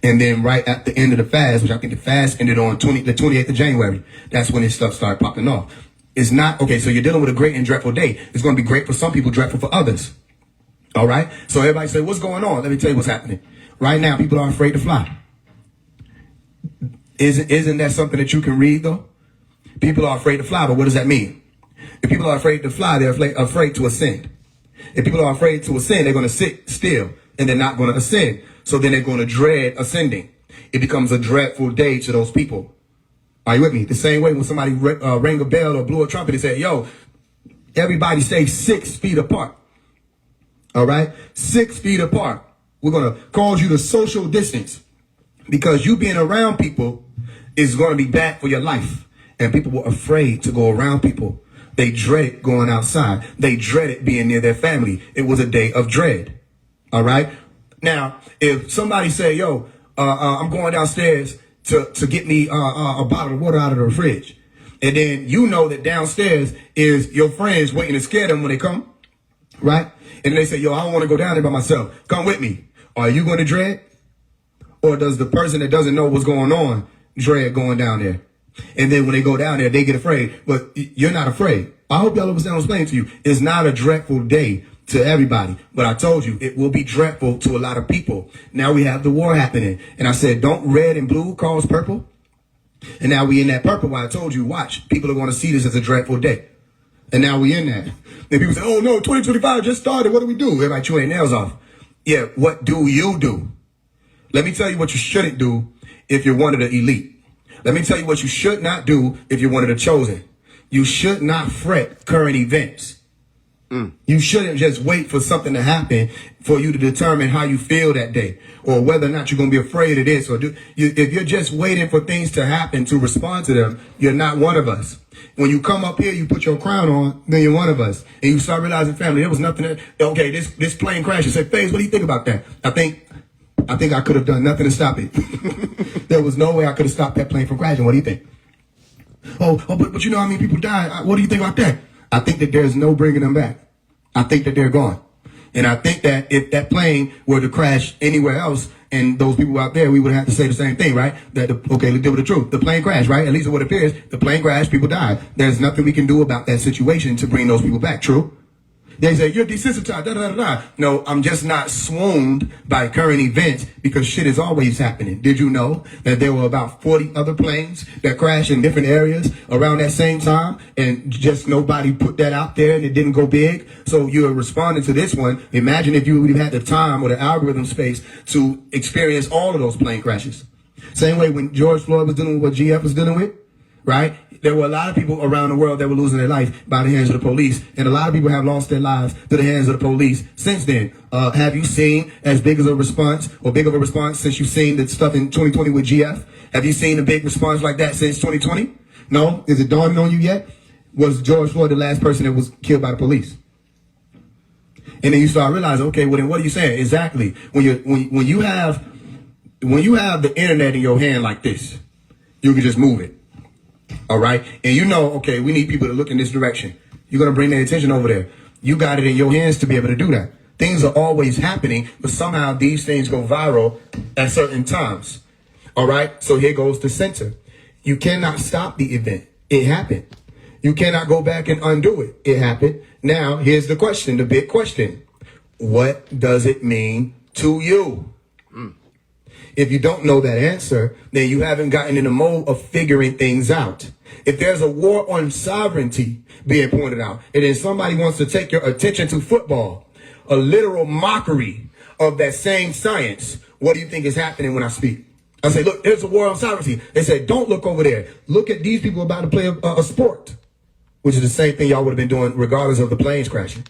And then right at the end of the fast, which I think the fast ended on the 28th of January, that's when this stuff started popping off. It's not, okay, so you're dealing with a great and dreadful day. It's going to be great for some people, dreadful for others. All right? So everybody say, what's going on? Let me tell you what's happening. Right now, people are afraid to fly. Isn't that something that you can read, though? People are afraid to fly, but what does that mean? If people are afraid to fly, they're afraid to ascend. If people are afraid to ascend, they're going to sit still, and they're not going to ascend. So then they're going to dread ascending. It becomes a dreadful day to those people. Are you with me? The same way when somebody rang a bell or blew a trumpet and said, yo, everybody stay 6 feet apart. All right? 6 feet apart. We're going to cause you to social distance because you being around people is going to be bad for your life. And people were afraid to go around people. They dreaded going outside. They dreaded being near their family. It was a day of dread. All right? Now, if somebody say, yo, I'm going downstairs to get me a bottle of water out of the fridge. And then you know that downstairs is your friends waiting to scare them when they come. Right? And they say, yo, I don't want to go down there by myself. Come with me. Are you going to dread? Or does the person that doesn't know what's going on dread going down there? And then when they go down there, they get afraid. But you're not afraid. I hope y'all understand what I'm explaining to you. It's not a dreadful day to everybody. But I told you, it will be dreadful to a lot of people. Now we have the war happening. And I said, don't red and blue cause purple? And now we in that purple. Why I told you, watch. People are going to see this as a dreadful day. And now we in that. And people say, oh no, 2025 just started. What do we do? Everybody chew their nails off. Yeah, what do you do? Let me tell you what you shouldn't do if you're one of the elite. Let me tell you what you should not do if you're one of the chosen. You should not fret current events. You shouldn't just wait for something to happen for you to determine how you feel that day or whether or not you're going to be afraid of this or do. If you're just waiting for things to happen to respond to them, you're not one of us. When you come up here, you put your crown on, then you're one of us. And you start realizing, family, there was nothing that, okay, this plane crashed. You say, FaZe, what do you think about that? I think I could have done nothing to stop it. There was no way I could have stopped that plane from crashing. What do you think? But you know how many people died? What do you think about that? I think that there's no bringing them back. I think that they're gone. And I think that if that plane were to crash anywhere else and those people out there, we would have to say the same thing, right? Okay, let's deal with the truth. The plane crashed, right? At least what it appears, the plane crashed, people died. There's nothing we can do about that situation to bring those people back, true? They say, you're desensitized, da-da-da-da. No, I'm just not swooned by current events because shit is always happening. Did you know that there were about 40 other planes that crashed in different areas around that same time and just nobody put that out there and it didn't go big? So you're responding to this one. Imagine if you would have had the time or the algorithm space to experience all of those plane crashes. Same way when George Floyd was dealing with what GF was dealing with, right? There were a lot of people around the world that were losing their life by the hands of the police. And a lot of people have lost their lives to the hands of the police since then. Have you seen as big of a response since you've seen the stuff in 2020 with GF? Have you seen a big response like that since 2020? No? Is it dawning on you yet? Was George Floyd the last person that was killed by the police? And then you start realizing, okay, well then what are you saying? Exactly. When you have the internet in your hand like this, you can just move it. All right. And you know, okay, we need people to look in this direction. You're going to bring their attention over there. You got it in your hands to be able to do that. Things are always happening, but somehow these things go viral at certain times. All right. So here goes the center. You cannot stop the event. It happened. You cannot go back and undo it. It happened. Now, here's the question, the big question. what does it mean to you? If you don't know that answer, then you haven't gotten in the mode of figuring things out. If there's a war on sovereignty being pointed out, and then somebody wants to take your attention to football, a literal mockery of that same science, what do you think is happening when I speak? I say, look, there's a war on sovereignty. They say, don't look over there. Look at these people about to play a sport, which is the same thing y'all would have been doing regardless of the planes crashing.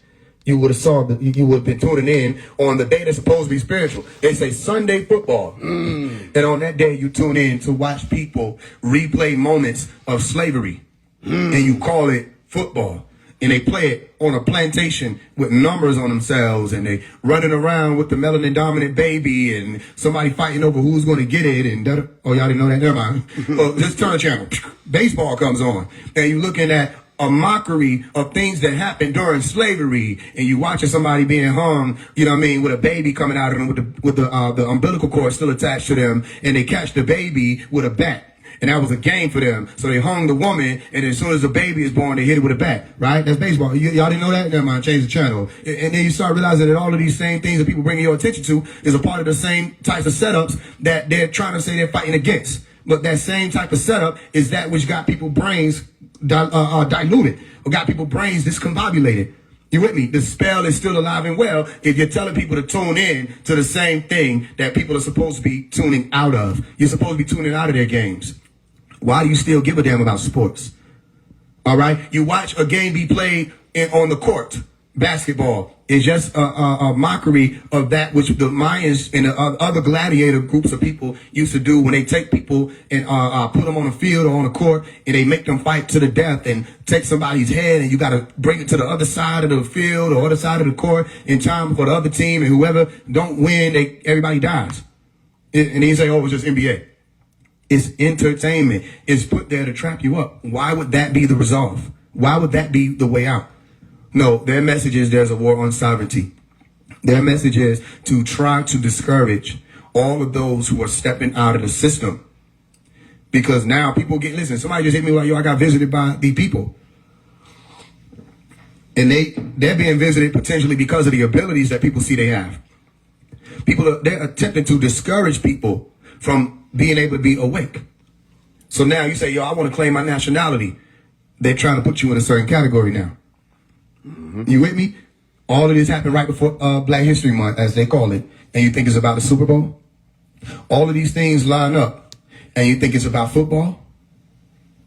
You would have saw that you would have been tuning in on the day that's supposed to be spiritual. They say Sunday football. And on that day, you tune in to watch people replay moments of slavery. And you call it football. And they play it on a plantation with numbers on themselves. And they running around with the melanin dominant baby and somebody fighting over who's going to get it. And oh, y'all didn't know that? Never mind. Well, just turn the channel. Baseball comes on. And you're looking at a mockery of things that happened during slavery, and you watching somebody being hung, you know what I mean, with a baby coming out of them with the umbilical cord still attached to them, and they catch the baby with a bat. And that was a game for them. So they hung the woman, and as soon as the baby is born, they hit it with a bat, right? That's baseball. Y'all didn't know that? Never mind, change the channel. And then you start realizing that all of these same things that people bringing your attention to is a part of the same types of setups that they're trying to say they're fighting against. But that same type of setup is that which got people's brains diluted, or got people's brains discombobulated. You with me? The spell is still alive and well if you're telling people to tune in to the same thing that people are supposed to be tuning out of. You're supposed to be tuning out of their games. Why do you still give a damn about sports? All right? You watch a game be played on the court. Basketball is just a mockery of that which the Mayans and the other gladiator groups of people used to do when they take people and put them on the field or on the court, and they make them fight to the death and take somebody's head, and you got to bring it to the other side of the field or other side of the court in time for the other team, and whoever don't win, everybody dies. And then you say, oh, it was just NBA. It's entertainment. It's put there to trap you up. Why would that be the resolve? Why would that be the way out? No, their message is there's a war on sovereignty. Their message is to try to discourage all of those who are stepping out of the system. Because now people listen, somebody just hit me like, yo, I got visited by the people. And they're being visited potentially because of the abilities that people see they have. They're attempting to discourage people from being able to be awake. So now you say, yo, I want to claim my nationality. They're trying to put you in a certain category now. You with me? All of this happened right before Black History Month, as they call it. And you think it's about the Super Bowl? All of these things line up. And you think it's about football?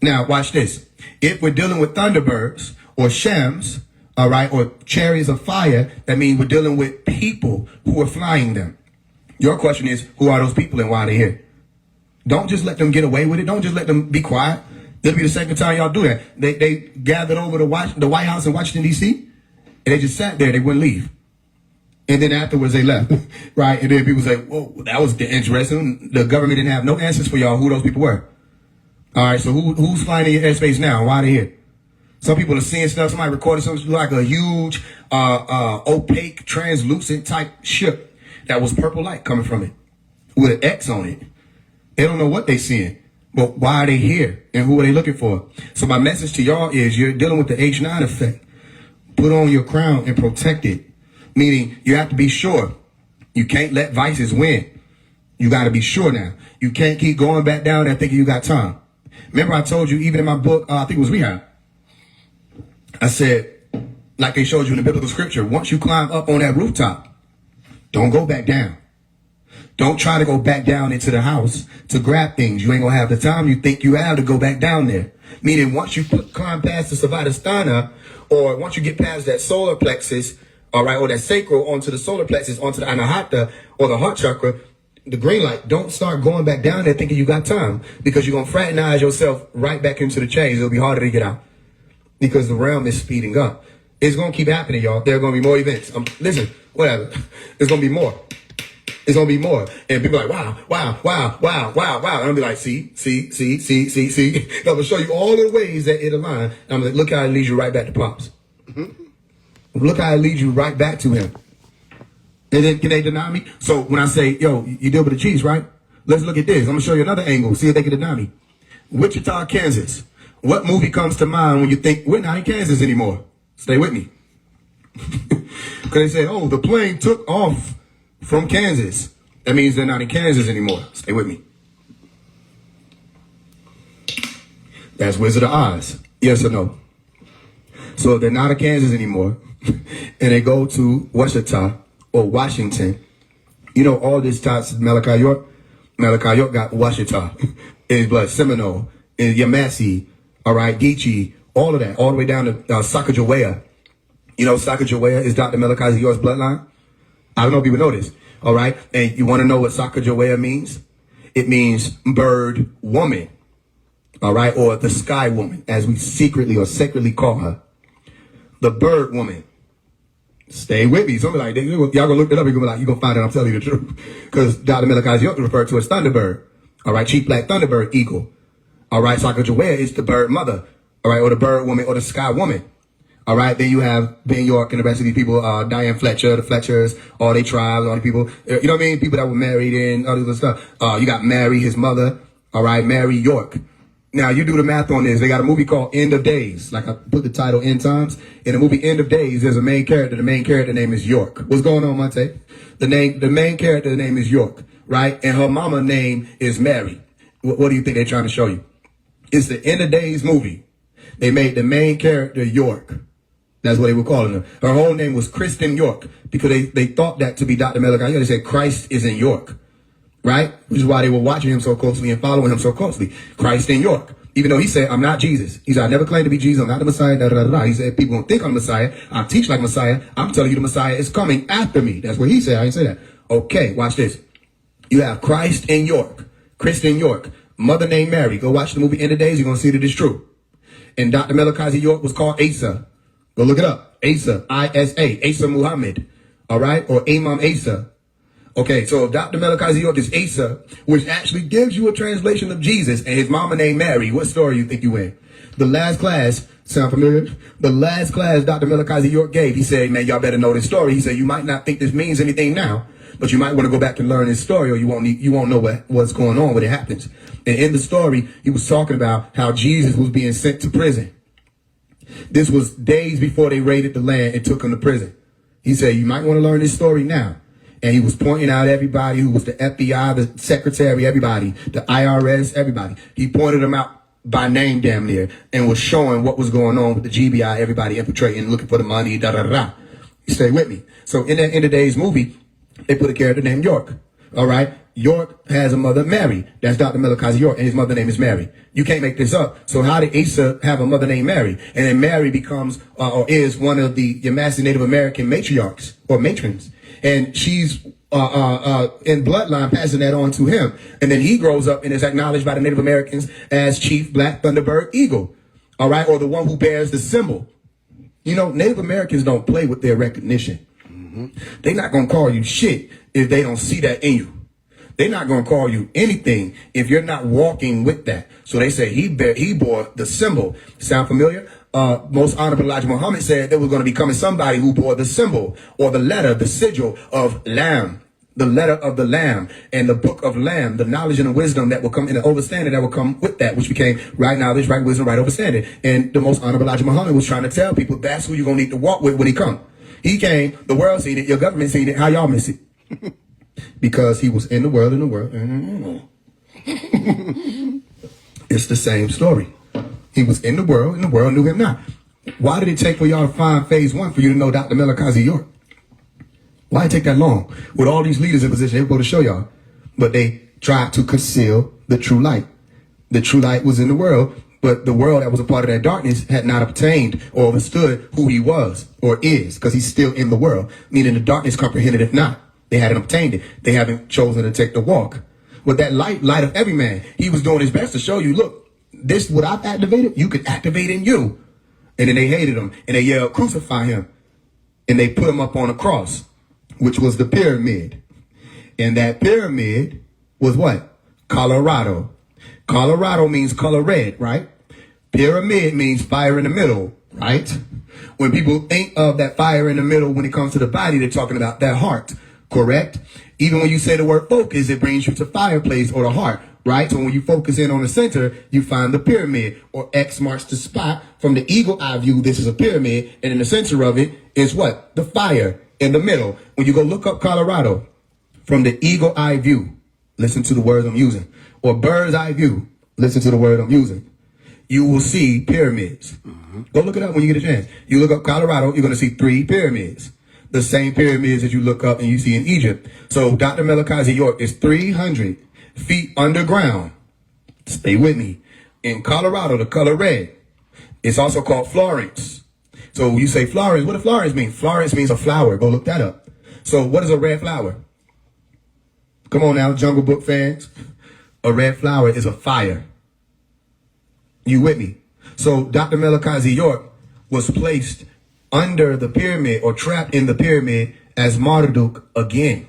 Now, watch this. If we're dealing with Thunderbirds or Shams, all right, or chariots of fire, that means we're dealing with people who are flying them. Your question is, who are those people and why are they here? Don't just let them get away with it. Don't just let them be quiet. This'll be the second time y'all do that. They gathered over the White House in Washington, D.C., and they just sat there. They wouldn't leave. And then afterwards, they left. Right? And then people say, whoa, that was interesting. The government didn't have no answers for y'all who those people were. All right, so who's flying in your airspace now? Why are they here? Some people are seeing stuff. Somebody recorded something like a huge, opaque, translucent type ship that was purple light coming from it with an X on it. They don't know what they're seeing. But why are they here? And who are they looking for? So my message to y'all is you're dealing with the H9 effect. Put on your crown and protect it. Meaning you have to be sure. You can't let vices win. You got to be sure now. You can't keep going back down there thinking you got time. Remember I told you, even in my book, I think it was Rehab, I said, like they showed you in the biblical scripture, once you climb up on that rooftop, don't go back down. Don't try to go back down into the house to grab things. You ain't going to have the time you think you have to go back down there. Meaning once you climb past the Savadasthana, or once you get past that solar plexus, all right, or that sacral onto the solar plexus, onto the anahata, or the heart chakra, the green light, don't start going back down there thinking you got time, because you're going to fraternize yourself right back into the chains. It'll be harder to get out because the realm is speeding up. It's going to keep happening, y'all. There are going to be more events. Listen, whatever. There's going to be more. It's going to be more. And people are like, wow. And I'll be like, see. I'm going to show you all the ways that it aligns. I'm like, look how it leads you right back to Pops. Look how it leads you right back to him. And then, can they deny me? So when I say, yo, you deal with the Chiefs, right? Let's look at this. I'm going to show you another angle. See if they can deny me. Wichita, Kansas. What movie comes to mind when you think we're not in Kansas anymore? Stay with me. Because they said, oh, the plane took off from Kansas. That means they're not in Kansas anymore. Stay with me. That's Wizard of Oz. Yes or no? So if they're not in Kansas anymore, and they go to Wichita or Washington, you know all this ties to Malachi York? Malachi York got Wichita in his blood, Seminole, and Yamasee, all right, Geechee, all of that, all the way down to Sacagawea. You know, Sacagawea is Dr. Malachi York's bloodline. I don't know if people know this, all right? And you want to know what Sacagawea means? It means bird woman, all right, or the sky woman, as we secretly or sacredly call her. The bird woman. Stay with me. Somebody like, y'all gonna look it up. You're gonna be like, you're gonna find out I'm telling you the truth. Because Dr. Malachi York referred to as Thunderbird. All right, chief black Thunderbird eagle. All right, Sacagawea is the bird mother. All right, or the bird woman or the sky woman. All right, then you have Ben York and the rest of these people, Diane Fletcher, the Fletchers, all they tribes, all the people, you know what I mean? People that were married and all this other stuff. You got Mary, his mother. All right, Mary York. Now, you do the math on this. They got a movie called End of Days. Like I put the title End Times. In the movie End of Days, there's a main character. The main character name is York. What's going on, Monte? The main character name is York, right? And her mama name is Mary. What do you think they're trying to show you? It's the End of Days movie. They made the main character York. That's what they were calling her. Her whole name was Kristen York because they thought that to be Dr. Malachi. They said Christ is in York. Right? Which is why they were watching him so closely and following him so closely. Christ in York. Even though he said, I'm not Jesus. He said, I never claimed to be Jesus. I'm not the Messiah. Da, da, da, da. He said, people don't think I'm Messiah. I teach like Messiah. I'm telling you the Messiah is coming after me. That's what he said. I didn't say that. Okay, watch this. You have Christ in York. Kristen York. Mother named Mary. Go watch the movie End of Days. You're going to see that it's true. And Dr. Malachi York was called Asa. Go look it up. Asa. I-S-A. Asa Muhammad. All right? Or Imam Asa. Okay, so Dr. Malachi York is Asa, which actually gives you a translation of Jesus, and his mama named Mary. What story you think you in? The last class, sound familiar? The last class Dr. Malachi York gave, he said, man, y'all better know this story. He said, you might not think this means anything now, but you might want to go back and learn this story, or you won't know what's going on when it happens. And in the story, he was talking about how Jesus was being sent to prison. This was days before they raided the land and took him to prison. He said, you might want to learn this story now. And he was pointing out everybody who was the FBI, the secretary, everybody, the IRS, everybody. He pointed them out by name damn near and was showing what was going on with the GBI, everybody infiltrating, looking for the money, da da da. You stay with me. So in that End of Days movie, they put a character named York. All right. York has a mother, Mary. That's Dr. Malachi York, and his mother name is Mary. You can't make this up. So how did Asa have a mother named Mary? And then Mary becomes or is one of the Yamasee Native American matriarchs or matrons. And she's in bloodline passing that on to him. And then he grows up and is acknowledged by the Native Americans as Chief Black Thunderbird Eagle. All right. Or the one who bears the symbol. You know, Native Americans don't play with their recognition. They're not going to call you shit if they don't see that in you. They're not going to call you anything if you're not walking with that. So they say he bore the symbol. Sound familiar? Most Honorable Elijah Muhammad said there was going to be coming somebody who bore the symbol or the letter, the sigil of Lamb, the letter of the Lamb and the book of Lamb, the knowledge and the wisdom that will come and the understanding that will come with that, which became right knowledge, right wisdom, right understanding. And the Most Honorable Elijah Muhammad was trying to tell people that's who you're going to need to walk with when he come. He came, the world seen it, your government seen it, how y'all miss it? Because he was in the world, It's the same story. He was in the world, and the world knew him not. Why did it take for y'all to find phase one for you to know Dr. Malachi York? Why did it take that long? With all these leaders in position, they were going to show y'all. But they tried to conceal the true light. The true light was in the world, but the world that was a part of that darkness had not obtained or understood who he was or is, because he's still in the world, meaning the darkness comprehended it not. They hadn't obtained it. They haven't chosen to take the walk. With that light of every man, he was doing his best to show you, look, this what I've activated, you could activate in you. And then they hated him and they yelled, crucify him. And they put him up on a cross, which was the pyramid. And that pyramid was what? Colorado. Colorado means color red, right? Pyramid means fire in the middle, right? When people think of that fire in the middle, when it comes to the body, they're talking about that heart, correct? Even when you say the word focus, it brings you to fireplace or the heart, right? So when you focus in on the center, you find the pyramid, or X marks the spot. From the eagle eye view, this is a pyramid, and in the center of it is what? The fire. in the middle, when you go look up Colorado from the eagle eye view, listen to the words I'm using, or bird's eye view, listen to the word I'm using, you will see pyramids. Go look it up when you get a chance. You look up Colorado, you're going to see 3 pyramids. The same pyramids that you look up and you see in Egypt. So Dr. Malachi York is 300 feet underground. Stay with me. In Colorado, the color red. It's also called Florence. So you say Florence, what does Florence mean? Florence means a flower. Go look that up. So what is a red flower? Come on now, Jungle Book fans. A red flower is a fire. You with me? So Dr. Malachi York was placed under the pyramid or trapped in the pyramid as Marduk again.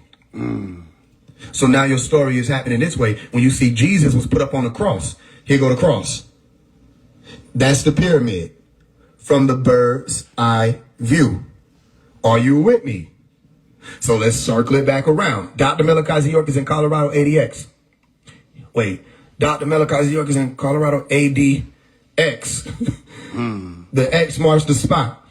So now your story is happening this way. When you see Jesus was put up on the cross, here go the cross. That's the pyramid from the bird's eye view. Are you with me? So let's circle it back around. Dr. Malachi York is in Colorado ADX. Wait, Dr. Malachi York is in Colorado ADX. The X marks the spot.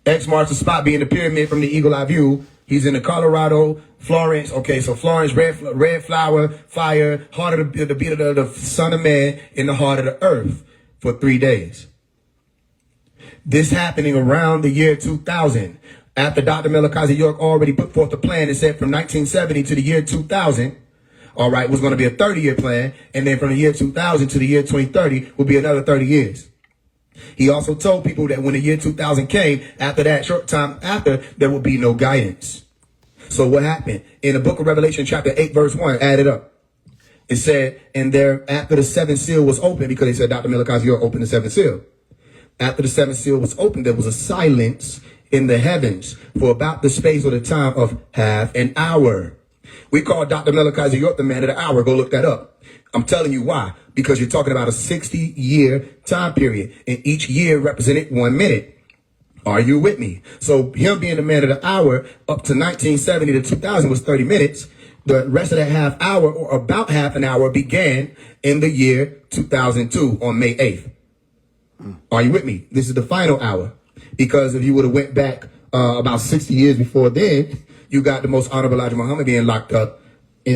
X marks the spot being the pyramid from the eagle eye view. He's in the Colorado, Florence. Okay, so Florence, red flower, fire, heart of the beat of the Son of Man in the heart of the earth for 3 days. This happening around the year 2000. After Dr. Malachi York already put forth a plan that said from 1970 to the year 2000, all right, was going to be a 30-year plan. And then from the year 2000 to the year 2030 will be another 30 years. He also told people that when the year 2000 came, after that short time after, there would be no guidance. So what happened? In the book of Revelation, chapter 8, verse 1, add it up. It said, and there, after the 7th seal was opened, because they said Dr. Malachi York opened the 7th seal. After the 7th seal was opened, there was a silence in the heavens for about the space or the time of half an hour. We call Dr. Malachi York the man of the hour. Go look that up. I'm telling you why. Because you're talking about a 60-year time period, and each year represented 1 minute. Are you with me? So him being the man of the hour up to 1970 to 2000 was 30 minutes. The rest of that half hour, or about half an hour, began in the year 2002 on May 8th. Are you with me? This is the final hour. Because if you would have went back about 60 years before then, you got the most honorable Elijah Muhammad being locked up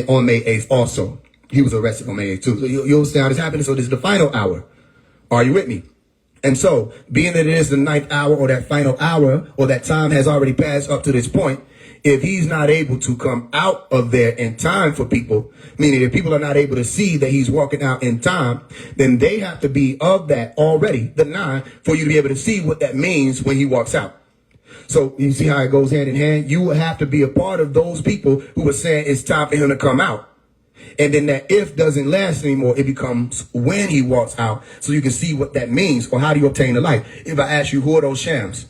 on May 8th also. He was arrested on May 8th too. So you understand how this happened? So this is the final hour. Are you with me? And so, being that it is the 9th hour or that final hour or that time has already passed up to this point, if he's not able to come out of there in time for people, meaning if people are not able to see that he's walking out in time, then they have to be of that already, the 9, for you to be able to see what that means when he walks out. So you see how it goes hand in hand? You will have to be a part of those people who are saying it's time for him to come out. And then that if doesn't last anymore, it becomes when he walks out, so you can see what that means, or how do you obtain the light. If I ask you, who are those shams?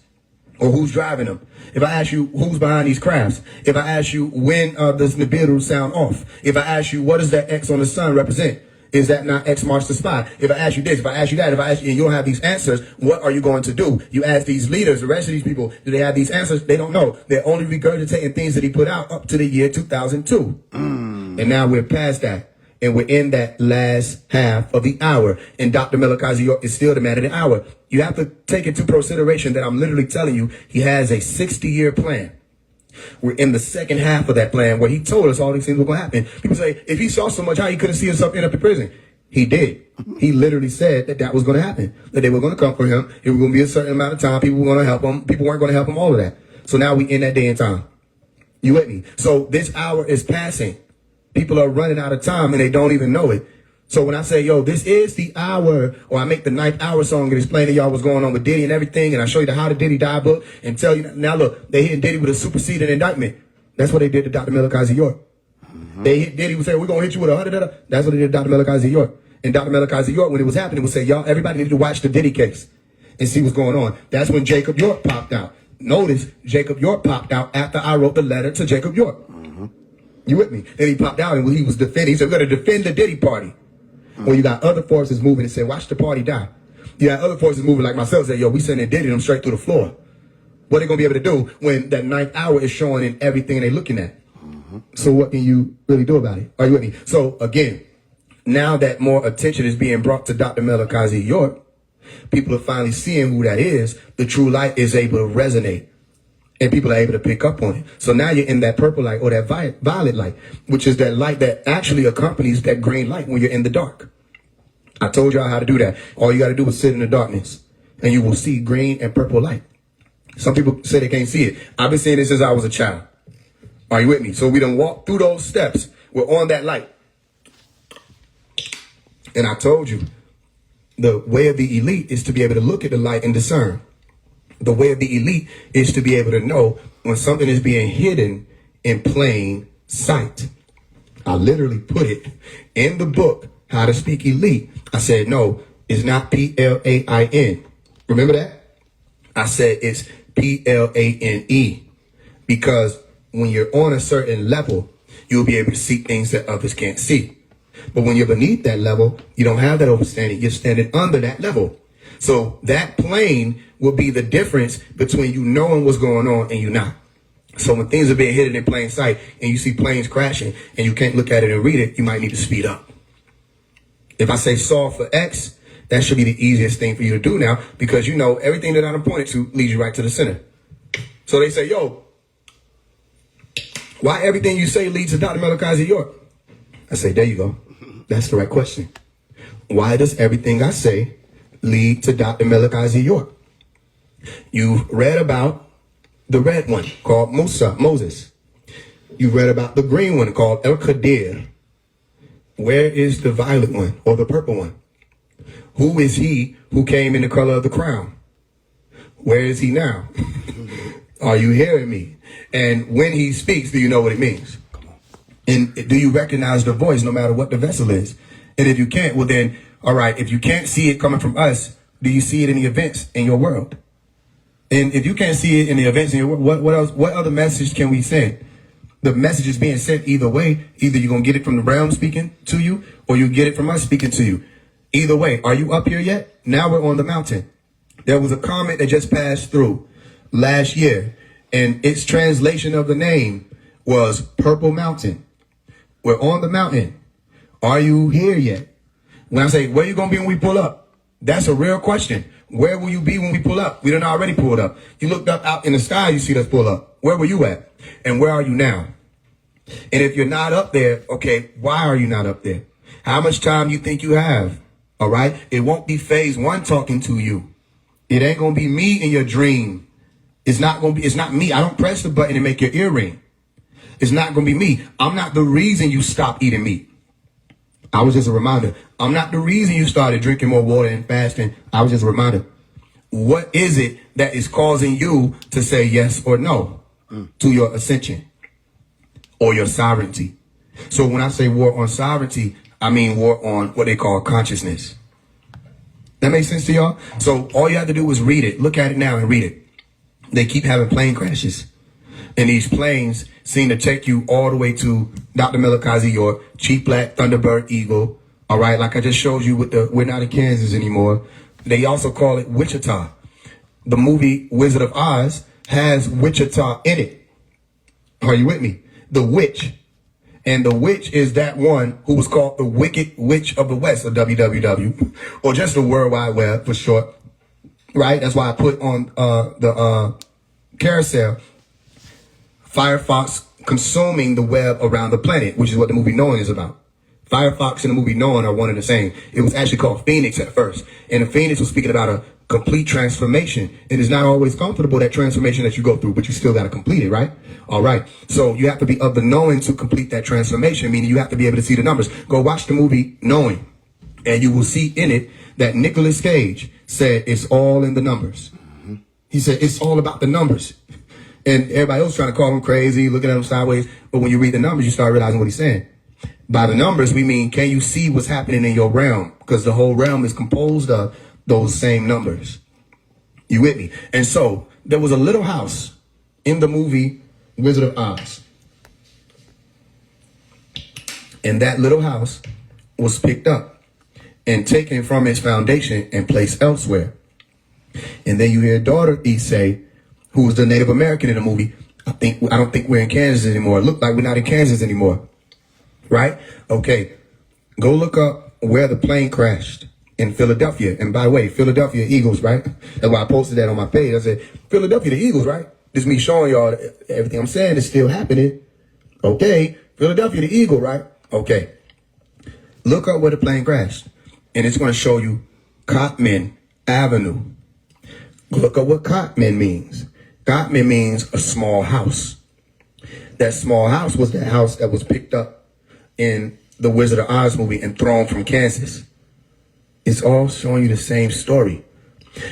Or who's driving them? If I ask you, who's behind these crafts? If I ask you, when does Nibiru sound off? If I ask you, what does that X on the sun represent? Is that not X marks the spot? If I ask you this, if I ask you that, if I ask you, and you don't have these answers, what are you going to do? You ask these leaders, the rest of these people, do they have these answers? They don't know. They're only regurgitating things that he put out up to the year 2002. And now we're past that. And we're in that last half of the hour. And Dr. Malachi York is still the man of the hour. You have to take into consideration that I'm literally telling you, he has a 60-year plan. We're in the second half of that plan where he told us all these things were going to happen. People say, if he saw so much, how he couldn't see himself end up in prison? He did. He literally said that that was going to happen, that they were going to come for him. It was going to be a certain amount of time. People were going to help him. People weren't going to help him, all of that. So now we in that day and time. You with me? So this hour is passing. People are running out of time and they don't even know it. So when I say, yo, this is the hour, or I make the 9th hour song and explain to y'all what's going on with Diddy and everything, and I show you the How Did Diddy Die book and tell you, now look, they hit Diddy with a superseding indictment. That's what they did to Dr. Malachi York. They hit Diddy and said, we're going to hit you with 100. That's what they did to Dr. Malachi York. And Dr. Malachi York, when it was happening, would say, y'all, everybody need to watch the Diddy case and see what's going on. That's when Jacob York popped out. Notice, Jacob York popped out after I wrote the letter to Jacob York. You with me? And he popped out and he was defending. He said, we're going to defend the Diddy party. When you got other forces moving and say, watch the party die. You got other forces moving like myself, say, yo, we sending Diddy them straight through the floor. What are they going to be able to do when that 9th hour is showing in everything they're looking at? So what can you really do about it? Are you with me? So again, now that more attention is being brought to Dr. Malachi York, people are finally seeing who that is. The true light is able to resonate. And people are able to pick up on it. So now you're in that purple light or that violet light, which is that light that actually accompanies that green light when you're in the dark. I told y'all how to do that. All you got to do is sit in the darkness and you will see green and purple light. Some people say they can't see it. I've been seeing this since I was a child. Are you with me? So we done walk through those steps. We're on that light. And I told you, the way of the elite is to be able to look at the light and discern. The way of the elite is to be able to know when something is being hidden in plain sight. I literally put it in the book, How to Speak Elite. I said, no, it's not Plain. Remember that? I said it's Plane. Because when you're on a certain level, you'll be able to see things that others can't see. But when you're beneath that level, you don't have that understanding. You're standing under that level. So that plane will be the difference between you knowing what's going on and you not. So when things are being hidden in plain sight and you see planes crashing and you can't look at it and read it, you might need to speed up. If I say solve for X, that should be the easiest thing for you to do now, because you know everything that I'm pointing to leads you right to the center. So they say, yo, why everything you say leads to Dr. Malachi Z. York? I say, there you go. That's the right question. Why does everything I say lead to Dr. Malachi Z. York? You've read about the red one called Moses. You've read about the green one called El Qadir. Where is the violet one or the purple one? Who is he who came in the color of the crown? Where is he now? Are you hearing me? And when he speaks, do you know what it means? And do you recognize the voice no matter what the vessel is? And if you can't, well then, all right, if you can't see it coming from us, do you see it in the events in your world? And if you can't see it in the events in your world, what else? What other message can we send? The message is being sent either way. Either you're going to get it from the realm speaking to you, or you get it from us speaking to you. Either way, are you up here yet? Now we're on the mountain. There was a comet that just passed through last year, and its translation of the name was Purple Mountain. We're on the mountain. Are you here yet? When I say, where you going to be when we pull up? That's a real question. Where will you be when we pull up? We done already pulled up. You looked up out in the sky, you see us pull up. Where were you at? And where are you now? And if you're not up there, okay, why are you not up there? How much time you think you have? All right. It won't be phase one talking to you. It ain't going to be me in your dream. It's not me. I don't press the button and make your ear ring. It's not going to be me. I'm not the reason you stopped eating meat. I was just a reminder. I'm not the reason you started drinking more water and fasting. I was just a reminder. What is it that is causing you to say yes or no to your ascension or your sovereignty? So when I say war on sovereignty, I mean war on what they call consciousness. That makes sense to y'all? So all you have to do is read it. Look at it now and read it. They keep having plane crashes. And these planes seem to take you all the way to Dr. Malachi Z. York, Chief Black Thunderbird Eagle. All right, like I just showed you with the We're Not in Kansas Anymore. They also call it Wichita. The movie Wizard of Oz has Wichita in it. Are you with me? The witch. And the witch is that one who was called the Wicked Witch of the West, or WWW, or just the World Wide Web for short. Right? That's why I put on the carousel Firefox consuming the web around the planet, which is what the movie Knowing is about. Firefox and the movie Knowing are one and the same. It was actually called Phoenix at first. And the Phoenix was speaking about a complete transformation. It is not always comfortable, that transformation that you go through, but you still got to complete it, right? All right. So you have to be of the knowing to complete that transformation, meaning you have to be able to see the numbers. Go watch the movie Knowing, and you will see in it that Nicolas Cage said it's all in the numbers. He said it's all about the numbers. And everybody else trying to call him crazy, looking at him sideways. But when you read the numbers, you start realizing what he's saying. By the numbers, we mean, can you see what's happening in your realm? Because the whole realm is composed of those same numbers. You with me? And so there was a little house in the movie Wizard of Oz. And that little house was picked up and taken from its foundation and placed elsewhere. And then you hear Dorothy say, who was the Native American in the movie, I don't think we're in Kansas anymore. It looked like we're not in Kansas anymore. Right? Okay. Go look up where the plane crashed in Philadelphia. And by the way, Philadelphia Eagles, right? That's why I posted that on my page. I said, Philadelphia, the Eagles, right? This is me showing y'all that everything I'm saying is still happening. Okay. Philadelphia, the Eagle, right? Okay. Look up where the plane crashed. And it's going to show you Cottman Avenue. Look up what Cottman means. Cottman means a small house. That small house was the house that was picked up in the Wizard of Oz movie and thrown from Kansas. It's all showing you the same story.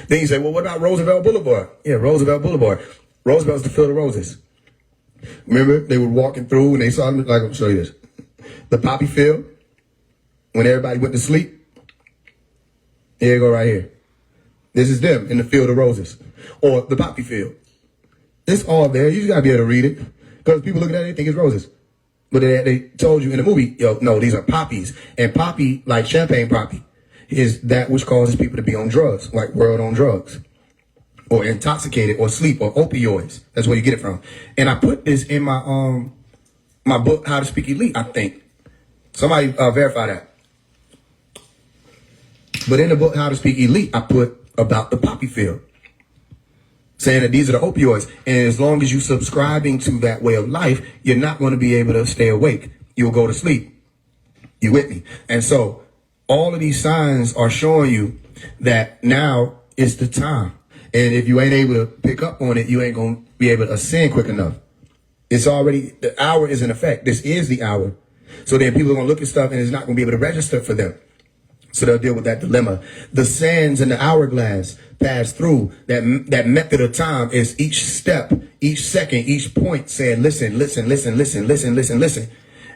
Then you say, well, what about Roosevelt Boulevard? Yeah, Roosevelt Boulevard. Roosevelt's the field of roses. Remember, they were walking through and they saw, like, I'll show you this. The poppy field, when everybody went to sleep. Here you go right here. This is them in the field of roses. Or the poppy field. It's all there. You just got to be able to read it. Because people looking at it, they think it's roses. But they told you in the movie, yo, no, these are poppies. And poppy, like champagne poppy, is that which causes people to be on drugs, like world on drugs. Or intoxicated, or sleep, or opioids. That's where you get it from. And I put this in my my book, How to Speak Elite, I think. Somebody verify that. But in the book, How to Speak Elite, I put about the poppy field. Saying that these are the opioids. And as long as you're subscribing to that way of life, you're not going to be able to stay awake. You'll go to sleep. You with me? And so all of these signs are showing you that now is the time. And if you ain't able to pick up on it, you ain't going to be able to ascend quick enough. It's already, the hour is in effect. This is the hour. So then people are going to look at stuff and it's not going to be able to register for them. So they'll deal with that dilemma. The sands in the hourglass pass through. That method of time is each step, each second, each point saying, listen, listen, listen, listen, listen, listen, listen.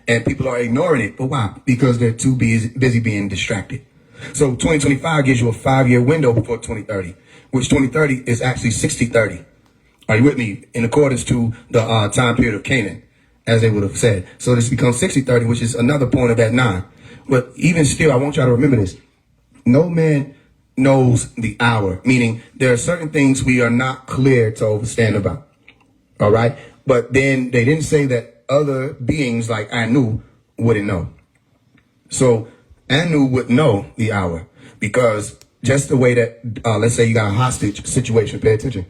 And people are ignoring it. But why? Because they're too busy being distracted. So 2025 gives you a 5-year window before 2030, which 2030 is actually 60-30. Are you with me? In accordance to the time period of Canaan, as they would have said. So this becomes 60-30, which is another point of that 9. But even still, I want y'all to remember this. No man knows the hour, meaning there are certain things we are not clear to understand about. All right. But then they didn't say that other beings like Anu wouldn't know. So Anu would know the hour because just the way that, let's say you got a hostage situation, pay attention.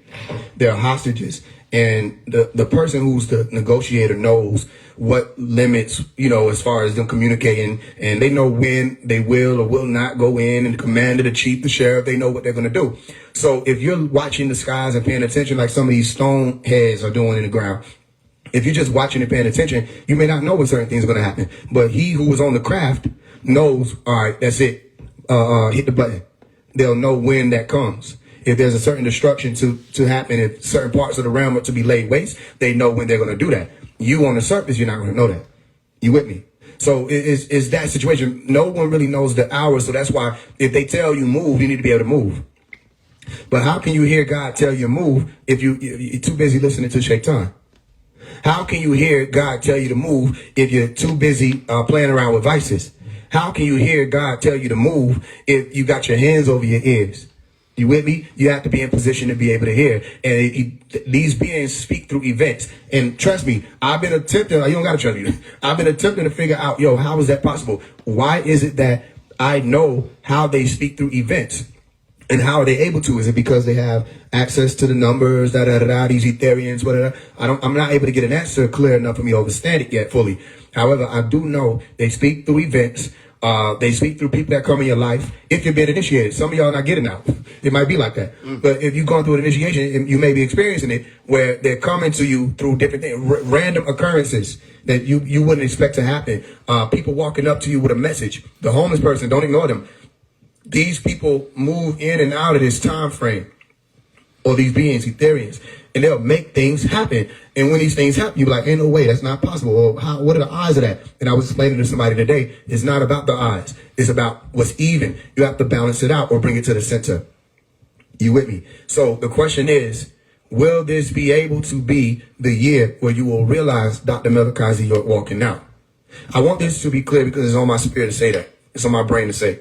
There are hostages and the person who's the negotiator knows what limits, as far as them communicating, and they know when they will or will not go in, and the commander, the chief, the sheriff, they know what they're going to do. So if you're watching the skies and paying attention like some of these stone heads are doing in the ground, if you're just watching and paying attention, you may not know when certain things are going to happen. But he who was on the craft knows, all right, that's it. Hit the button. They'll know when that comes. If there's a certain destruction to happen, if certain parts of the realm are to be laid waste, they know when they're going to do that. You on the surface, you're not going to know that. You with me? So it's that situation. No one really knows the hour. So that's why if they tell you move, you need to be able to move. But how can you hear God tell you move if you're too busy listening to Shaitan? How can you hear God tell you to move if you're too busy playing around with vices? How can you hear God tell you to move if you got your hands over your ears? You with me? You have to be in position to be able to hear. And these beings speak through events. And trust me, I've been attempting, you don't got to trust me. I've been attempting to figure out, how is that possible? Why is it that I know how they speak through events? And how are they able to? Is it because they have access to the numbers, these Ethereans, whatever? I'm not able to get an answer clear enough for me to understand it yet fully. However, I do know they speak through events. They speak through people that come in your life. If you've been initiated, some of y'all not getting out. It might be like that. But if you've gone through an initiation, you may be experiencing it where they're coming to you through different things, random occurrences that you wouldn't expect to happen. People walking up to you with a message. The homeless person, don't ignore them. These people move in and out of this time frame, or these beings, Ethereans, and they'll make things happen. And when these things happen, you're like, ain't no way, that's not possible. Or what are the odds of that? And I was explaining to somebody today, it's not about the odds. It's about what's even. You have to balance it out or bring it to the center. You with me? So the question is, will this be able to be the year where you will realize Dr. Malachi York walking out? I want this to be clear because it's on my spirit to say that. It's on my brain to say.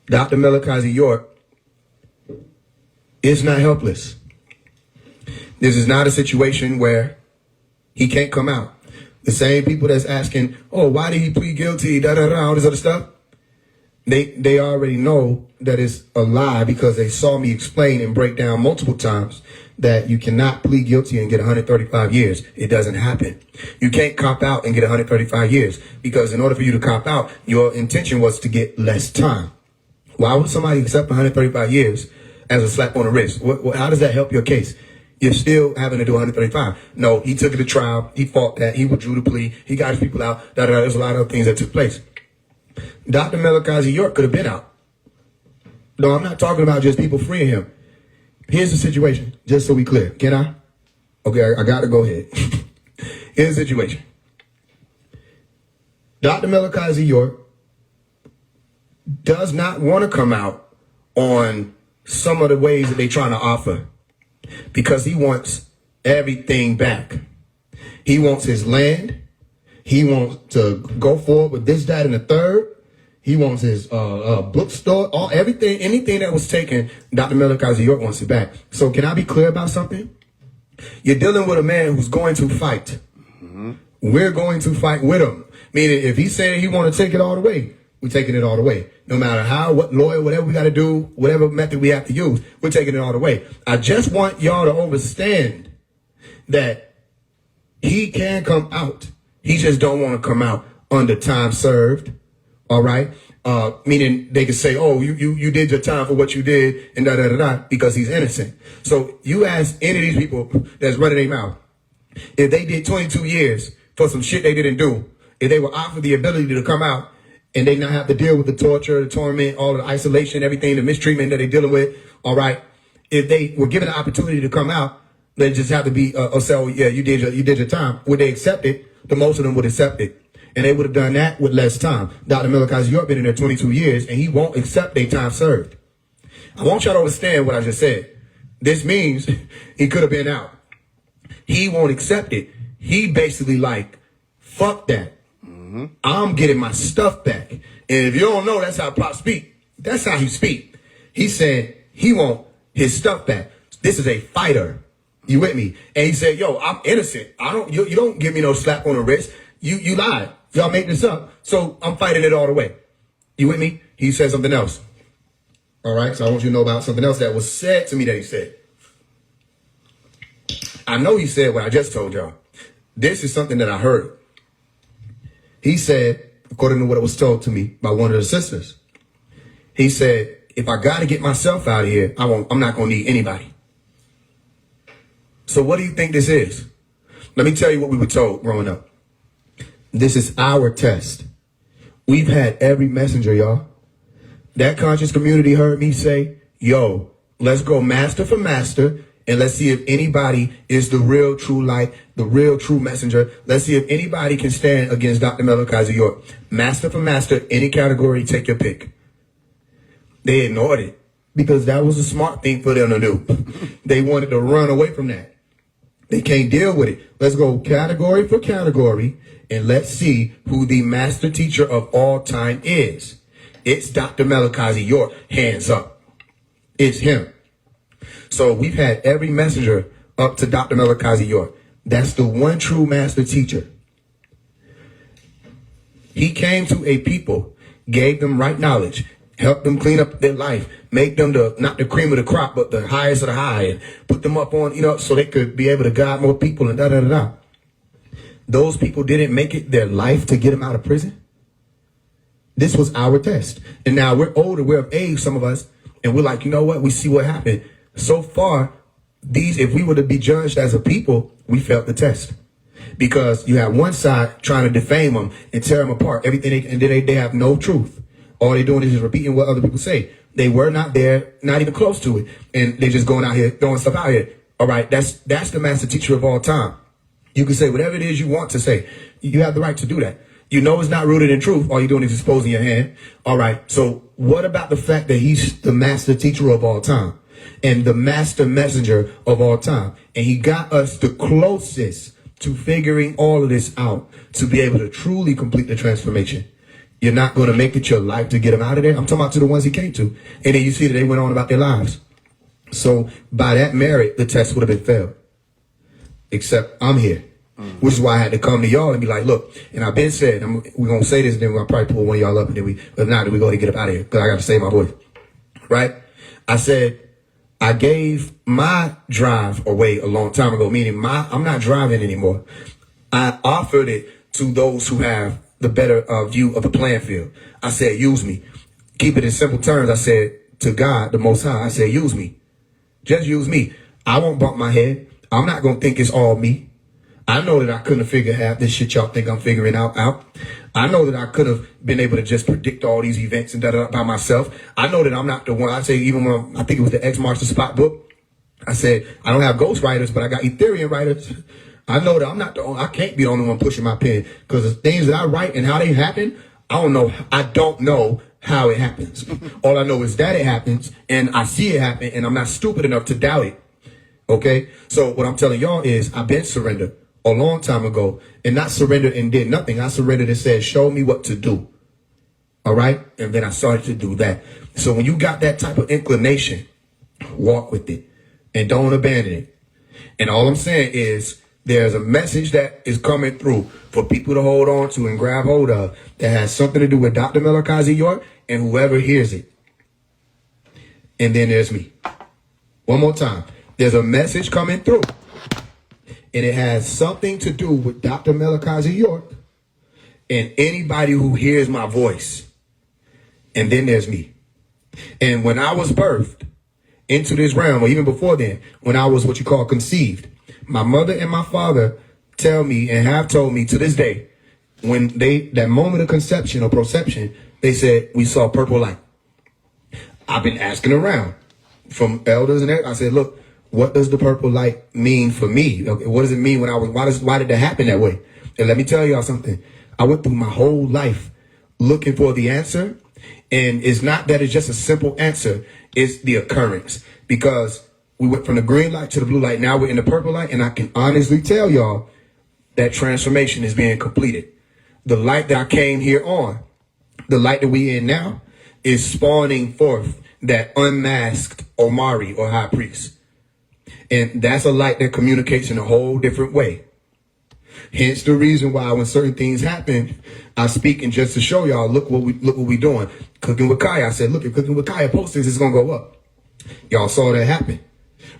Dr. Malachi York is not helpless. This is not a situation where he can't come out. The same people that's asking, oh, why did he plead guilty, all this other stuff? They already know that it's a lie because they saw me explain and break down multiple times that you cannot plead guilty and get 135 years. It doesn't happen. You can't cop out and get 135 years because in order for you to cop out, your intention was to get less time. Why would somebody accept 135 years as a slap on the wrist? How does that help your case? You're still having to do 135. No, he took it to trial. He fought that. He withdrew the plea. He got his people out. There's a lot of other things that took place. Dr. Melakazi York could have been out. No, I'm not talking about just people freeing him. Here's the situation, just so we clear. Can I? Okay, I got to go ahead. Here's the situation. Dr. Melakazi York does not want to come out on some of the ways that they're trying to offer because he wants everything back. He wants his land. He wants to go forward with this, that, and the third. He wants his bookstore, anything that was taken. Dr. Melakazi York wants it back. So can I be clear about something? You're dealing with a man who's going to fight. Mm-hmm. We're going to fight with him. Meaning, if he said he want to take it all the way, we're taking it all the way. No matter how, what lawyer, whatever we got to do, whatever method we have to use, we're taking it all the way. I just want y'all to understand that he can come out. He just don't want to come out under time served. All right. Meaning they could say, oh, you did your time for what you did and da because he's innocent. So you ask any of these people that's running their mouth, if they did 22 years for some shit they didn't do, if they were offered the ability to come out and they not have to deal with the torture, the torment, all the isolation, everything, the mistreatment that they're dealing with. All right. If they were given the opportunity to come out, they just have to be, say, oh, yeah, you did your time. Would they accept it? The most of them would accept it. And they would have done that with less time. Dr. Melakazi York been in there 22 years, and he won't accept their time served. I want y'all to understand what I just said. This means he could have been out. He won't accept it. He basically like, fuck that. Mm-hmm. I'm getting my stuff back. And if you don't know, that's how Pop speak. That's how he speak. He said he want his stuff back. This is a fighter. You with me? And he said, yo, I'm innocent. You don't give me no slap on the wrist. You lied. Y'all made this up. So I'm fighting it all the way. You with me? He said something else. All right. So I want you to know about something else that was said to me that he said. I know he said what I just told y'all. This is something that I heard. He said, according to what it was told to me by one of the sisters, he said, if I got to get myself out of here, I'm not going to need anybody. So what do you think this is? Let me tell you what we were told growing up. This is our test. We've had every messenger, y'all. That conscious community heard me say, yo, let's go master for master, and let's see if anybody is the real true light, the real true messenger. Let's see if anybody can stand against Dr. Melakazi York. Master for master, any category, take your pick. They ignored it because that was a smart thing for them to do. They wanted to run away from that. They can't deal with it. Let's go category for category, and let's see who the master teacher of all time is. It's Dr. Melakazi York. Hands up. It's him. So we've had every messenger up to Dr. Melakazi York. That's the one true master teacher. He came to a people, gave them right knowledge, helped them clean up their life, make them not the cream of the crop, but the highest of the high, and put them up on, so they could be able to guide more people and da-da-da-da. Those people didn't make it their life to get them out of prison. This was our test. And now we're older, we're of age, some of us, and we're like, you know what? We see what happened. So far, if we were to be judged as a people, we failed the test. Because you have one side trying to defame them and tear them apart, everything, and then they have no truth. All they're doing is just repeating what other people say. They were not there, not even close to it. And they're just going out here, throwing stuff out here. All right, that's the master teacher of all time. You can say whatever it is you want to say. You have the right to do that. You know it's not rooted in truth. All you're doing is exposing your hand. All right, so what about the fact that he's the master teacher of all time and the master messenger of all time? And he got us the closest to figuring all of this out to be able to truly complete the transformation. You're not going to make it your life to get them out of there. I'm talking about to the ones he came to. And then you see that they went on about their lives. So by that merit, the test would have been failed. Except I'm here. Which is why I had to come to y'all and be like, look, and I've been said, we're going to say this, and then we'll probably pull one of y'all up, and then if not, then we go ahead and get up out of here, because I got to save my voice. Right? I said, I gave my drive away a long time ago, meaning I'm not driving anymore. I offered it to those who have the better view of the playing field. I said, use me. Keep it in simple terms. I said to God, the Most High, I said, use me. Just use me. I won't bump my head. I'm not going to think it's all me. I know that I couldn't have figured half this shit y'all think I'm figuring out. I know that I could have been able to just predict all these events and da-da by myself. I know that I'm not the one. I say, even when I think it was the X Marks the Spot book, I said, I don't have ghost writers, but I got Ethereum writers. I know that I'm not the only, I can't be the only one pushing my pen, because the things that I write and how they happen, I don't know how it happens. All I know is that it happens, and I see it happen, and I'm not stupid enough to doubt it. Okay? So what I'm telling y'all is, I've been surrendered a long time ago, and not surrendered and did nothing. I surrendered and said, show me what to do. All right? And then I started to do that. So when you got that type of inclination, walk with it and don't abandon it. And all I'm saying is, there's a message that is coming through for people to hold on to and grab hold of that has something to do with Dr. Malachi York and whoever hears it. And then there's me. One more time. There's a message coming through, and it has something to do with Dr. Malachi York and anybody who hears my voice. And then there's me. And when I was birthed into this realm, or even before then, when I was what you call conceived, my mother and my father tell me and have told me to this day, when that moment of conception or proception, they said, we saw purple light. I've been asking around from elders and I said, look, what does the purple light mean for me? Okay, what does it mean when why did that happen that way? And let me tell y'all something. I went through my whole life looking for the answer. And it's not that it's just a simple answer. It's the occurrence, because we went from the green light to the blue light. Now we're in the purple light. And I can honestly tell y'all that transformation is being completed. The light that I came here on, the light that we in now, is spawning forth that unmasked Omari or high priest. And that's a light that communicates in a whole different way. Hence the reason why when certain things happen, I speak, and just to show y'all, look what we doing. Cooking with Kaya. I said, look, if Cooking with Kaya postings, it's going to go up. Y'all saw that happen.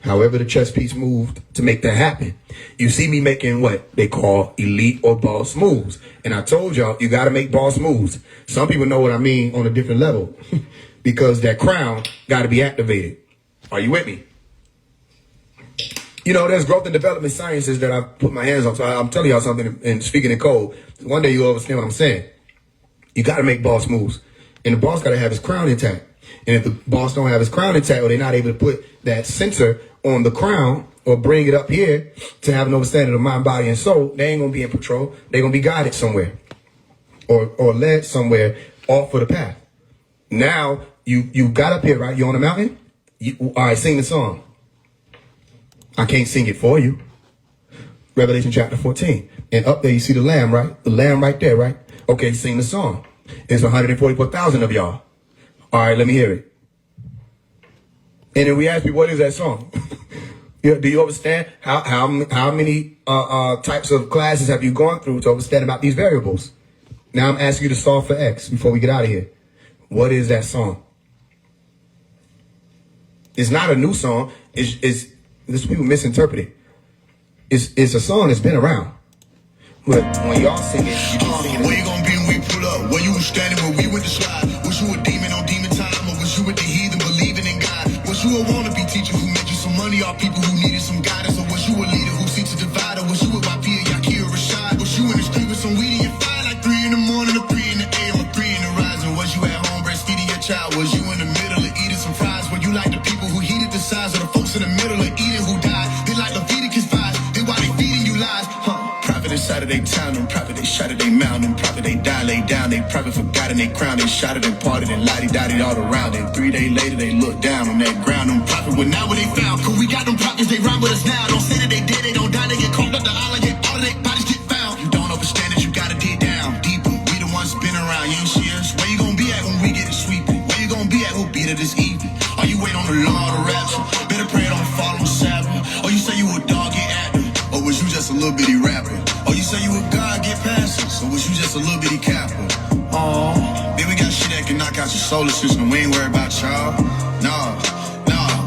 However, the chess piece moved to make that happen. You see me making what they call elite or boss moves. And I told y'all, you got to make boss moves. Some people know what I mean on a different level because that crown got to be activated. Are you with me? You know, there's growth and development sciences that I put my hands on. So I'm telling y'all something and speaking in code. One day you'll understand what I'm saying. You got to make boss moves. And the boss got to have his crown intact. And if the boss don't have his crown intact, or they're not able to put that center on the crown or bring it up here to have an understanding of mind, body, and soul, they ain't going to be in patrol. They're going to be guided somewhere or led somewhere off of the path. Now, you got up here, right? You on the mountain? All right, sing the song. I can't sing it for you. Revelation chapter 14. And up there you see the lamb, right? The lamb right there, right? Okay, sing the song. There's 144,000 of y'all. All right, let me hear it. And then we ask you, what is that song? Do you understand how many types of classes have you gone through to understand about these variables? Now I'm asking you to solve for X before we get out of here. What is that song? It's not a new song. This people misinterpret it. It's a song that's been around. But when y'all sing it, you just sing it. Where you gonna be when we pull up? Where you was standing when we went to slide? Was you a demon on demon time? Or was you with the heathen believing in God? Was you a wannabe teacher who made you some money off people who needed some guidance? Or was you a leader who seeks to divide? Or was you with YP and Yakira Rashad? Was you in the street with some weed in your fire like 3 in the morning or 3 in the AM or 3 in the rising? Was you at home breastfeeding your child? Was you in the middle of eating some fries? Were you like the people who heated the size of the folks in the middle of eating who died? They like Leviticus vibes. They why they feeding you lies? Private inside of they town, them private they shot at they mountain, private they die, lay down, they private forgot and they crown, they shot it and parted and lottie-dotted all around it. 3 days later they looked down on that ground, them private were not what they found. Cause we got them prophets, they rhyme with us now. Don't say that they did, they don't die, they get called up the island, yet all of their bodies get found. You don't understand it, you gotta dig down deeper. We the ones spin around, you ain't see us. Where you gonna be at when we get it sweeping? Where you gonna be at who beat it this evening? Are you waiting on the law or the rapture? Better pray it don't fall on Sabbath. Or you say you a dog, get active. Or was you just a little bitty rapper? can knock out your solar system. We ain't worried about y'all. Nah.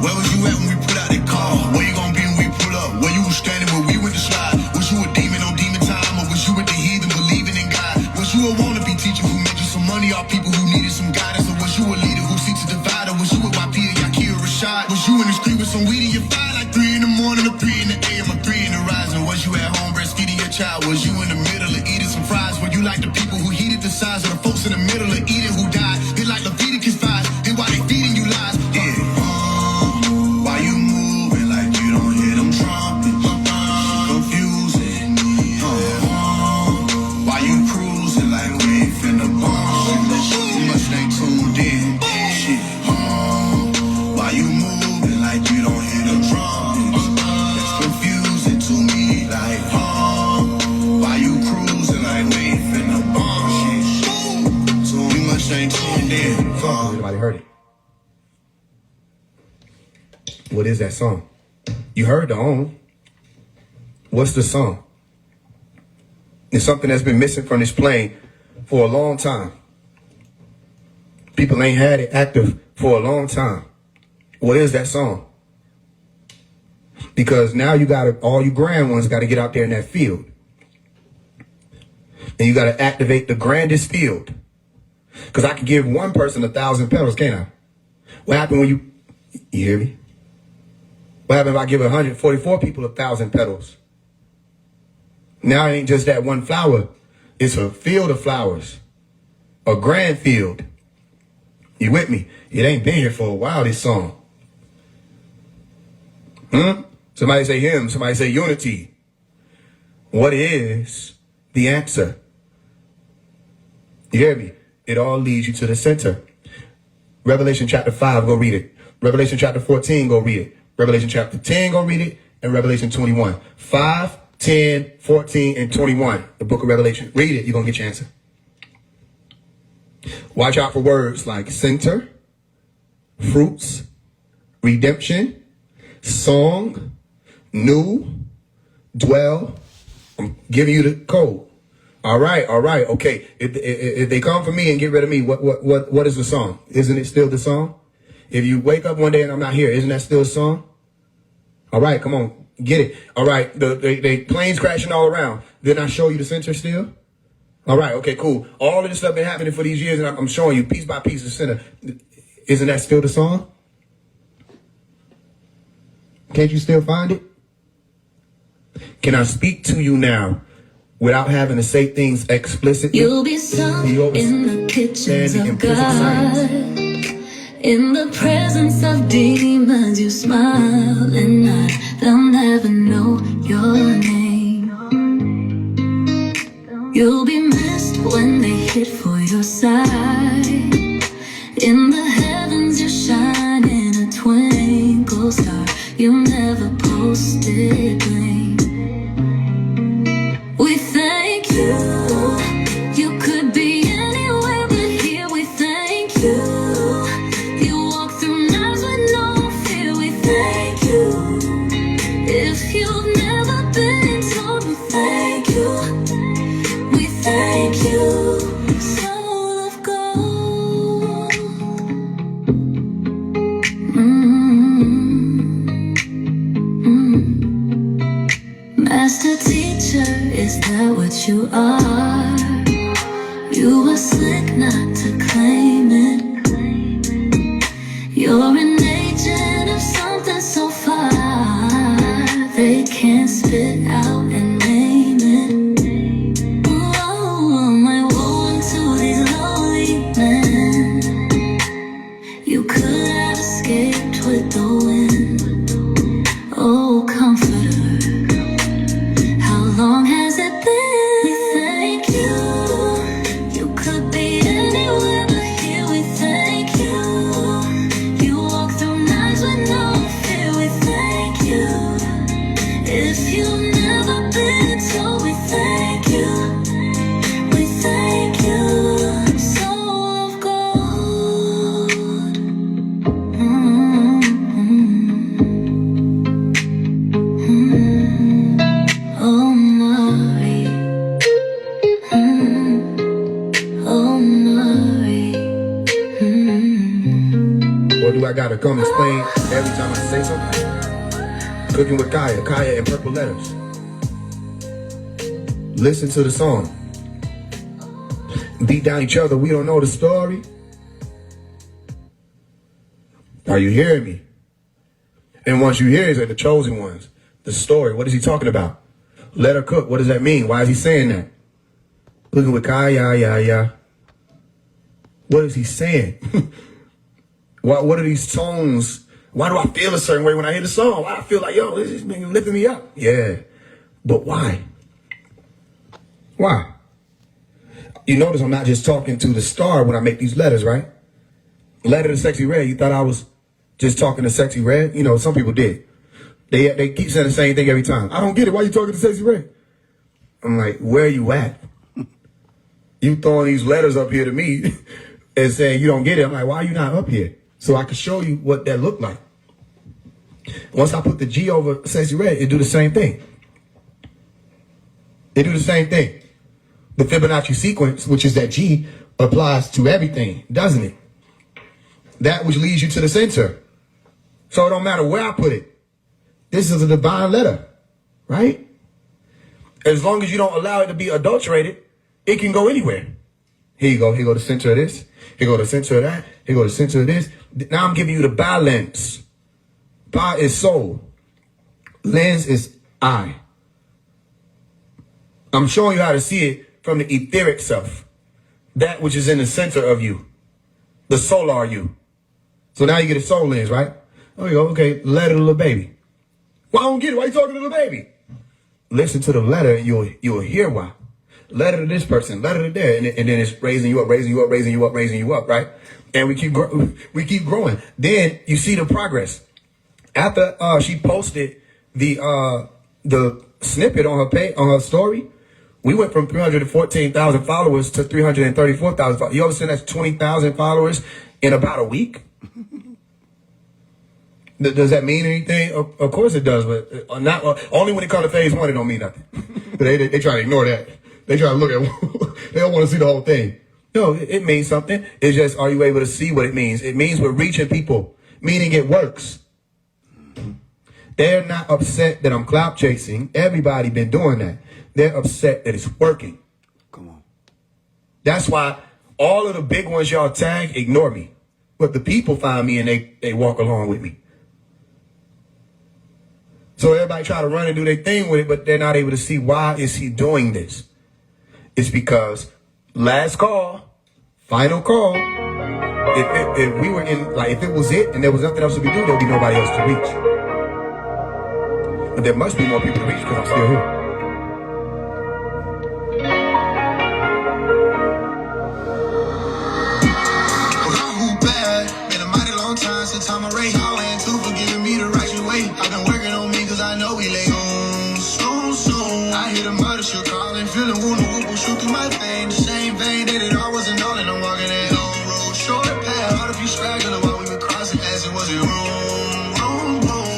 Where was you at when we put out that call? Where you gonna be when we pull up? Where you was standing when we went to slide? Was you a demon on demon time? Or was you with the heathen believing in God? Was you a wannabe teacher who made you some money off people who needed some guidance? Or was you a leader who seeks to divide? Or was you with YP or Yakir Rashad? Was you in the street with some weed in your fire like 3 in the morning or 3 in the AM or 3 in the rising? Was you at home breastfeeding your child? Was you in the middle of eating some fries? Were you like the people who heated the size of the folks in the middle of eating who died? They like Leviticus 5, then why they feeding you lies? Yeah. Why you moving like you don't hear them trumpets? Confusing. Why you cruising like we ain't finna bomb? You must stay tuned in. Shit. Why you moving like you don't hear them trumpets? That's confusing to me. Like, why you cruising like we ain't finna bomb? Shit. So you must stay tuned in. Everybody heard it. What is that song? You heard the own. What's the song? It's something that's been missing from this plane for a long time. People ain't had it active for a long time. What is that song? Because now you got all you grand ones got to get out there in that field. And you got to activate the grandest field. Because I can give one person 1,000 petals, can't I? What happened when you hear me? What happened if I give 144 people 1,000 petals? Now it ain't just that one flower. It's a field of flowers. A grand field. You with me? It ain't been here for a while, this song. Somebody say hymn. Somebody say unity. What is the answer? You hear me? It all leads you to the center. Revelation chapter 5, go read it. Revelation chapter 14, go read it. Revelation chapter 10, go read it. And Revelation 21. 5, 10, 14, and 21. The book of Revelation. Read it. You're going to get your answer. Watch out for words like center, fruits, redemption, song, new, dwell. I'm giving you the code. All right. Okay. If they come for me and get rid of me, what is the song? Isn't it still the song? If you wake up one day and I'm not here, isn't that still a song? All right, come on, get it. All right, the planes crashing all around. Didn't I show you the center still? All right, okay, cool. All of this stuff been happening for these years, and I'm showing you piece by piece the center. Isn't that still the song? Can't you still find it? Can I speak to you now without having to say things explicitly? You'll be sung in the kitchens of God. In the presence of demons, you smile and they'll never know your name. You'll be missed when they hit for your side. In the heavens, you shine in a twinkle star. You never posted blame. We thank you. You could be anywhere, but here we thank you. If you've never been told, we thank you. We thank you. Soul of gold. Master teacher, is that what you are? You were slick not to claim it. You're an agent of something so far they can't spit out and name it. Oh, my woe unto these lonely men. You could have escaped with the wind. Oh, comforter, how long has it been? We thank you. You could be anywhere, but here we thank you. You walk through nights Or do I gotta come explain every time I say something? Cooking with Kaya in purple letters. Listen to the song. Beat down each other, we don't know the story. Are you hearing me? And once you hear it, it's like the chosen ones. The story, what is he talking about? Let her cook, what does that mean? Why is he saying that? Cooking with Kaya. What is he saying? What are these songs? Why do I feel a certain way when I hear the song? Why I feel like, yo, this is lifting me up. Yeah. But why? Why? You notice I'm not just talking to the star when I make these letters, right? Letter to Sexy Red, you thought I was just talking to Sexy Red? You know, some people did. They keep saying the same thing every time. I don't get it. Why you talking to Sexy Red? I'm like, where you at? You throwing these letters up here to me and saying you don't get it. I'm like, why are you not up here? So I can show you what that looked like. Once I put the G over Sexy Red, it do the same thing. It do the same thing. The Fibonacci sequence, which is that G, applies to everything, doesn't it? That which leads you to the center. So it don't matter where I put it. This is a divine letter, right? As long as you don't allow it to be adulterated, it can go anywhere. Here you go. Here go the center of this. Here go the center of that. Here go the center of this. Now I'm giving you the balance. Ba is soul. Lens is I. I'm showing you how to see it from the etheric self. That which is in the center of you. The solar you. So now you get a soul lens, right? Oh, you go, okay, letter to the baby. Well, I don't get it. Why you talking to the baby? Listen to the letter and you'll hear why. Letter to this person, letter to there. And then it's raising you up, raising you up, raising you up, raising you up, right? And we keep growing. Then you see the progress. After she posted the snippet on her page, on her story, we went from 314,000 followers to 334,000 followers. You understand that's 20,000 followers in about a week? Does that mean anything? Of course it does, but not only when it comes to phase one, it don't mean nothing. They try to ignore that. They try to look at, they don't want to see the whole thing. No, it means something. It's just, are you able to see what it means? It means we're reaching people, meaning it works. They're not upset that I'm clout chasing. Everybody been doing that. They're upset that it's working. Come on. That's why all of the big ones y'all tag ignore me. But the people find me and they walk along with me. So everybody try to run and do their thing with it, but they're not able to see why is he doing this. It's because last call, final call. If we were in, like, if it was it and there was nothing else to be doing, there would be nobody else to reach. But there must be more people to reach because I'm still here. Time I race, I went to forgiving me the righteous way. I've been working on me cause I know we lay on soon. I hear the murder shit calling, feeling wounded, whoop will shoot through my vein. The same vein that it all wasn't all, and I'm walking that long road. Short path, hard to be straggling while we were crossing as it wasn't room.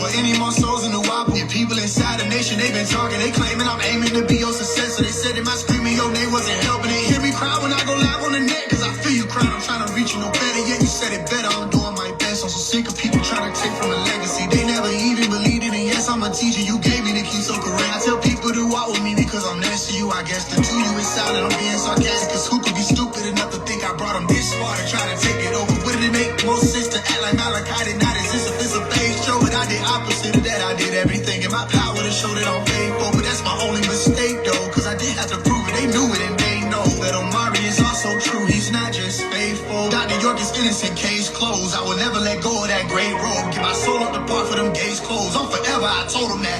For any more souls in the wobble, and people inside the nation, they've been talking, they claiming I'm aiming to be your successor. They said that my screaming your name wasn't helping. They hear me cry when I go live on the net, cause I feel you crying, I'm trying to reach you no better. Yet you said it better, I'm doing my best. I'm so sick of people trying to take from a legacy. They never even believed it, and yes, I'm a teacher. You gave me the key, so correct. I tell people to walk with me because I'm next to you. I guess the two you is silent, I'm being sarcastic. Cause who could be stupid enough to think I brought them this far to try to take it over? Wouldn't it make most sense to act like Malachi did not exist if it's a page show? But I did opposite of that. I did everything in my power to show that I'm faithful. But that's my only mistake though, cause I did have to prove it. They knew it and they know that Omari is also true. He's not just faithful. Dr. York is innocent, case closed. I will never let go of that great robe. Get my soul up the bar for them gates closed. I'm forever, I told them that.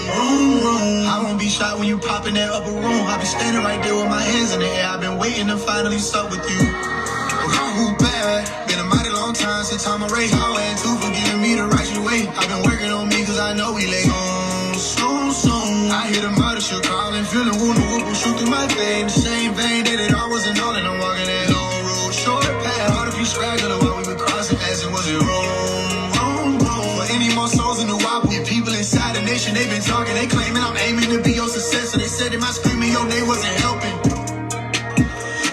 I won't be shot when you pop in that upper room. I've been standing right there with my hands in the air. I've been waiting to finally sup with you. Been a mighty long time since time I raised. I went to forgiving me the righteous way. I've been working on me cause I know we lay on soon. I hear the murder shit calling, feeling wounded, whoop will shoot through my vein. The same vein that it all wasn't all, and I'm walking that long road. Short path, hard to be straggling while we were crossing as it wasn't wrong. For any more souls in the wobble, and people inside the nation, they've been talking, they claiming I'm aiming to be your successor. They said that my screaming your name wasn't helping.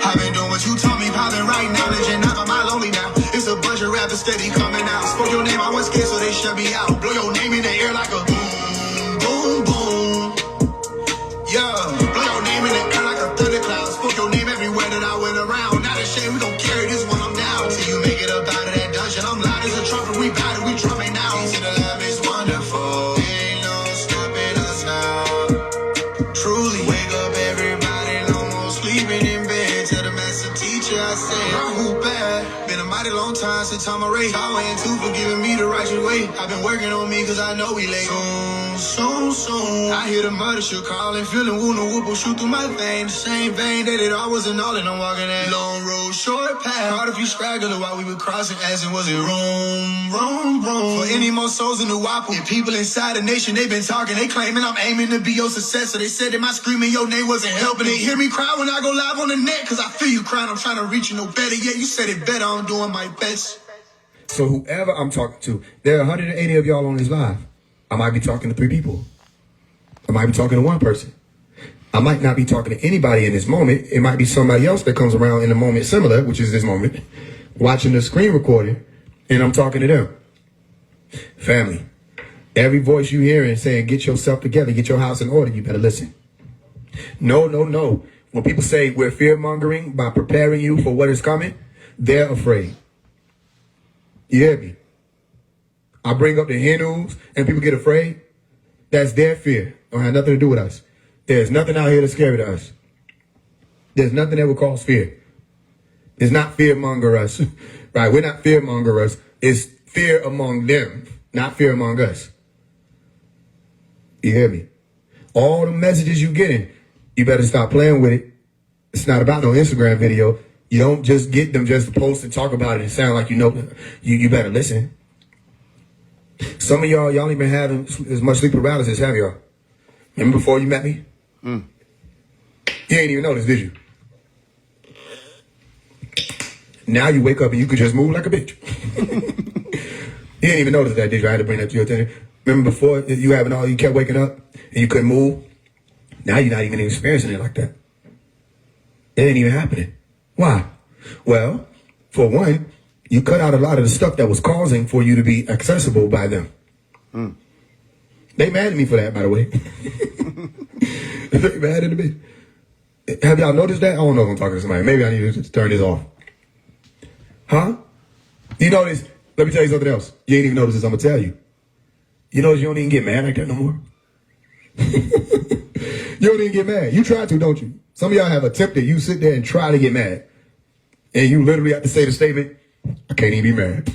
I've been doing what you told me, popping right now, legend not on my lonely now. It's a bunch of rappers steady coming out. Spoke your name, I was scared, so they shut me out. Blow your name in the air like a boom, boom, boom. Yeah, blow your name in the air like a thundercloud. Spoke your name everywhere that I went around. Not ashamed, we gon' carry this when I'm down. Till you make it up out of that dungeon. I'm loud as a trumpet, we bout it, we drumming now. To the lab is wonderful. Ain't no stopping us now. Truly, wake up everybody, no more sleeping in bed. Tell the master teacher I said, Rahu bad. Been a mighty long time since I'm a race. I went too for giving me the righteous way. I've been working on me cause I know we late. Soon. I hear the murder shit calling, feeling wounded, whoop will shoot through my vein. The same vein that it all wasn't all and I'm walking that long road, short path. Hard if you straggler while we were crossing, asking was it wrong? For any more souls in the WAPO, and people inside the nation, they been talking, they claiming I'm aiming to be your successor. They said that my screaming your name wasn't helping. They hear me cry when I go live on the net, cause I feel you crying, I'm trying to reach you no better. Yeah, you said it better, I'm doing my best. So whoever I'm talking to, there are 180 of y'all on this live. I might be talking to 3 people. I might be talking to 1 person. I might not be talking to anybody in this moment. It might be somebody else that comes around in a moment similar, which is this moment, watching the screen recording, and I'm talking to them. Family, every voice you hear and saying, get yourself together, get your house in order, you better listen. No. When people say we're fear-mongering by preparing you for what is coming, they're afraid. You hear me? I bring up the Hindus and people get afraid. That's their fear. Don't have nothing to do with us. There's nothing out here that's scary to us. There's nothing that would cause fear. It's not fear-monger us. Right? We're not fear-monger us. It's fear among them, not fear among us. You hear me? All the messages you getting, you better stop playing with it. It's not about no Instagram video. You don't just get them just to post and talk about it and sound like you know. You better listen. Some of y'all ain't been having as much sleep paralysis, have y'all? Remember before you met me? You ain't even notice, did you? Now you wake up and you can just move like a bitch. You didn't even notice that, did you? I had to bring that to your attention. Remember before you kept waking up and you couldn't move? Now you're not even experiencing it like that. It ain't even happening. Why? Well, for one, you cut out a lot of the stuff that was causing for you to be accessible by them. They mad at me for that, by the way. They mad at me. Have y'all noticed that? I don't know if I'm talking to somebody. Maybe I need to turn this off. Huh? You notice? Let me tell you something else. You ain't even noticed this. I'm going to tell you. You notice you don't even get mad like that no more? You don't even get mad. You try to, don't you? Some of y'all have attempted. You sit there and try to get mad. And you literally have to say the statement, I can't even be mad.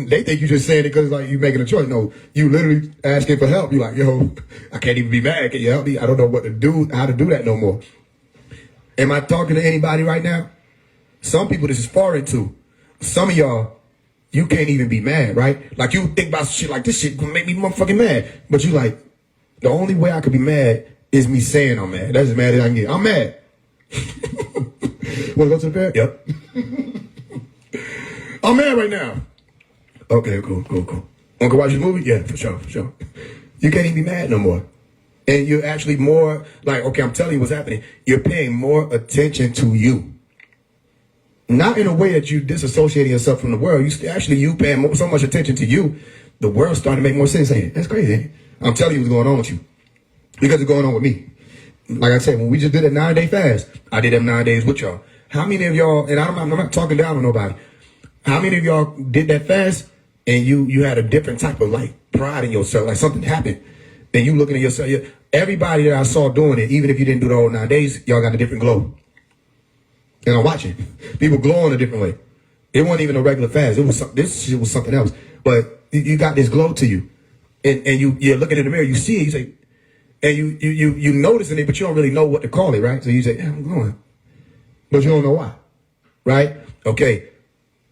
They think you're just saying it because like you making a choice. No, you literally asking for help. You like, yo, I can't even be mad. Can you help me? I don't know what to do, how to do that no more. Am I talking to anybody right now? Some people this is foreign to. Some of y'all, you can't even be mad, right? Like you think about shit like this shit gonna make me motherfucking mad. But you like, the only way I could be mad is me saying I'm mad. That's as mad as I can get. I'm mad. Wanna go to the bed? Yep. I'm mad right now. Okay, cool. Wanna go watch a movie? Yeah, for sure. You can't even be mad no more. And you're actually more like, okay, I'm telling you what's happening. You're paying more attention to you. Not in a way that you disassociating yourself from the world. You paying so much attention to you, the world's starting to make more sense. Ain't it? That's crazy. Ain't it? I'm telling you what's going on with you. Because it's going on with me. Like I said, when we just did a 9-day fast, I did them 9 days with y'all. How many of y'all, and I'm not talking down on nobody. How many of y'all did that fast and you had a different type of like pride in yourself, like something happened and you looking at yourself, everybody that I saw doing it, even if you didn't do the whole 9 days, y'all got a different glow. And I'm watching. People glow in a different way. It wasn't even a regular fast. This shit was something else. But you got this glow to you. And you're looking in the mirror, you see it, you say, and you noticing it, but you don't really know what to call it, right? So you say, yeah, I'm glowing. But you don't know why. Right? Okay.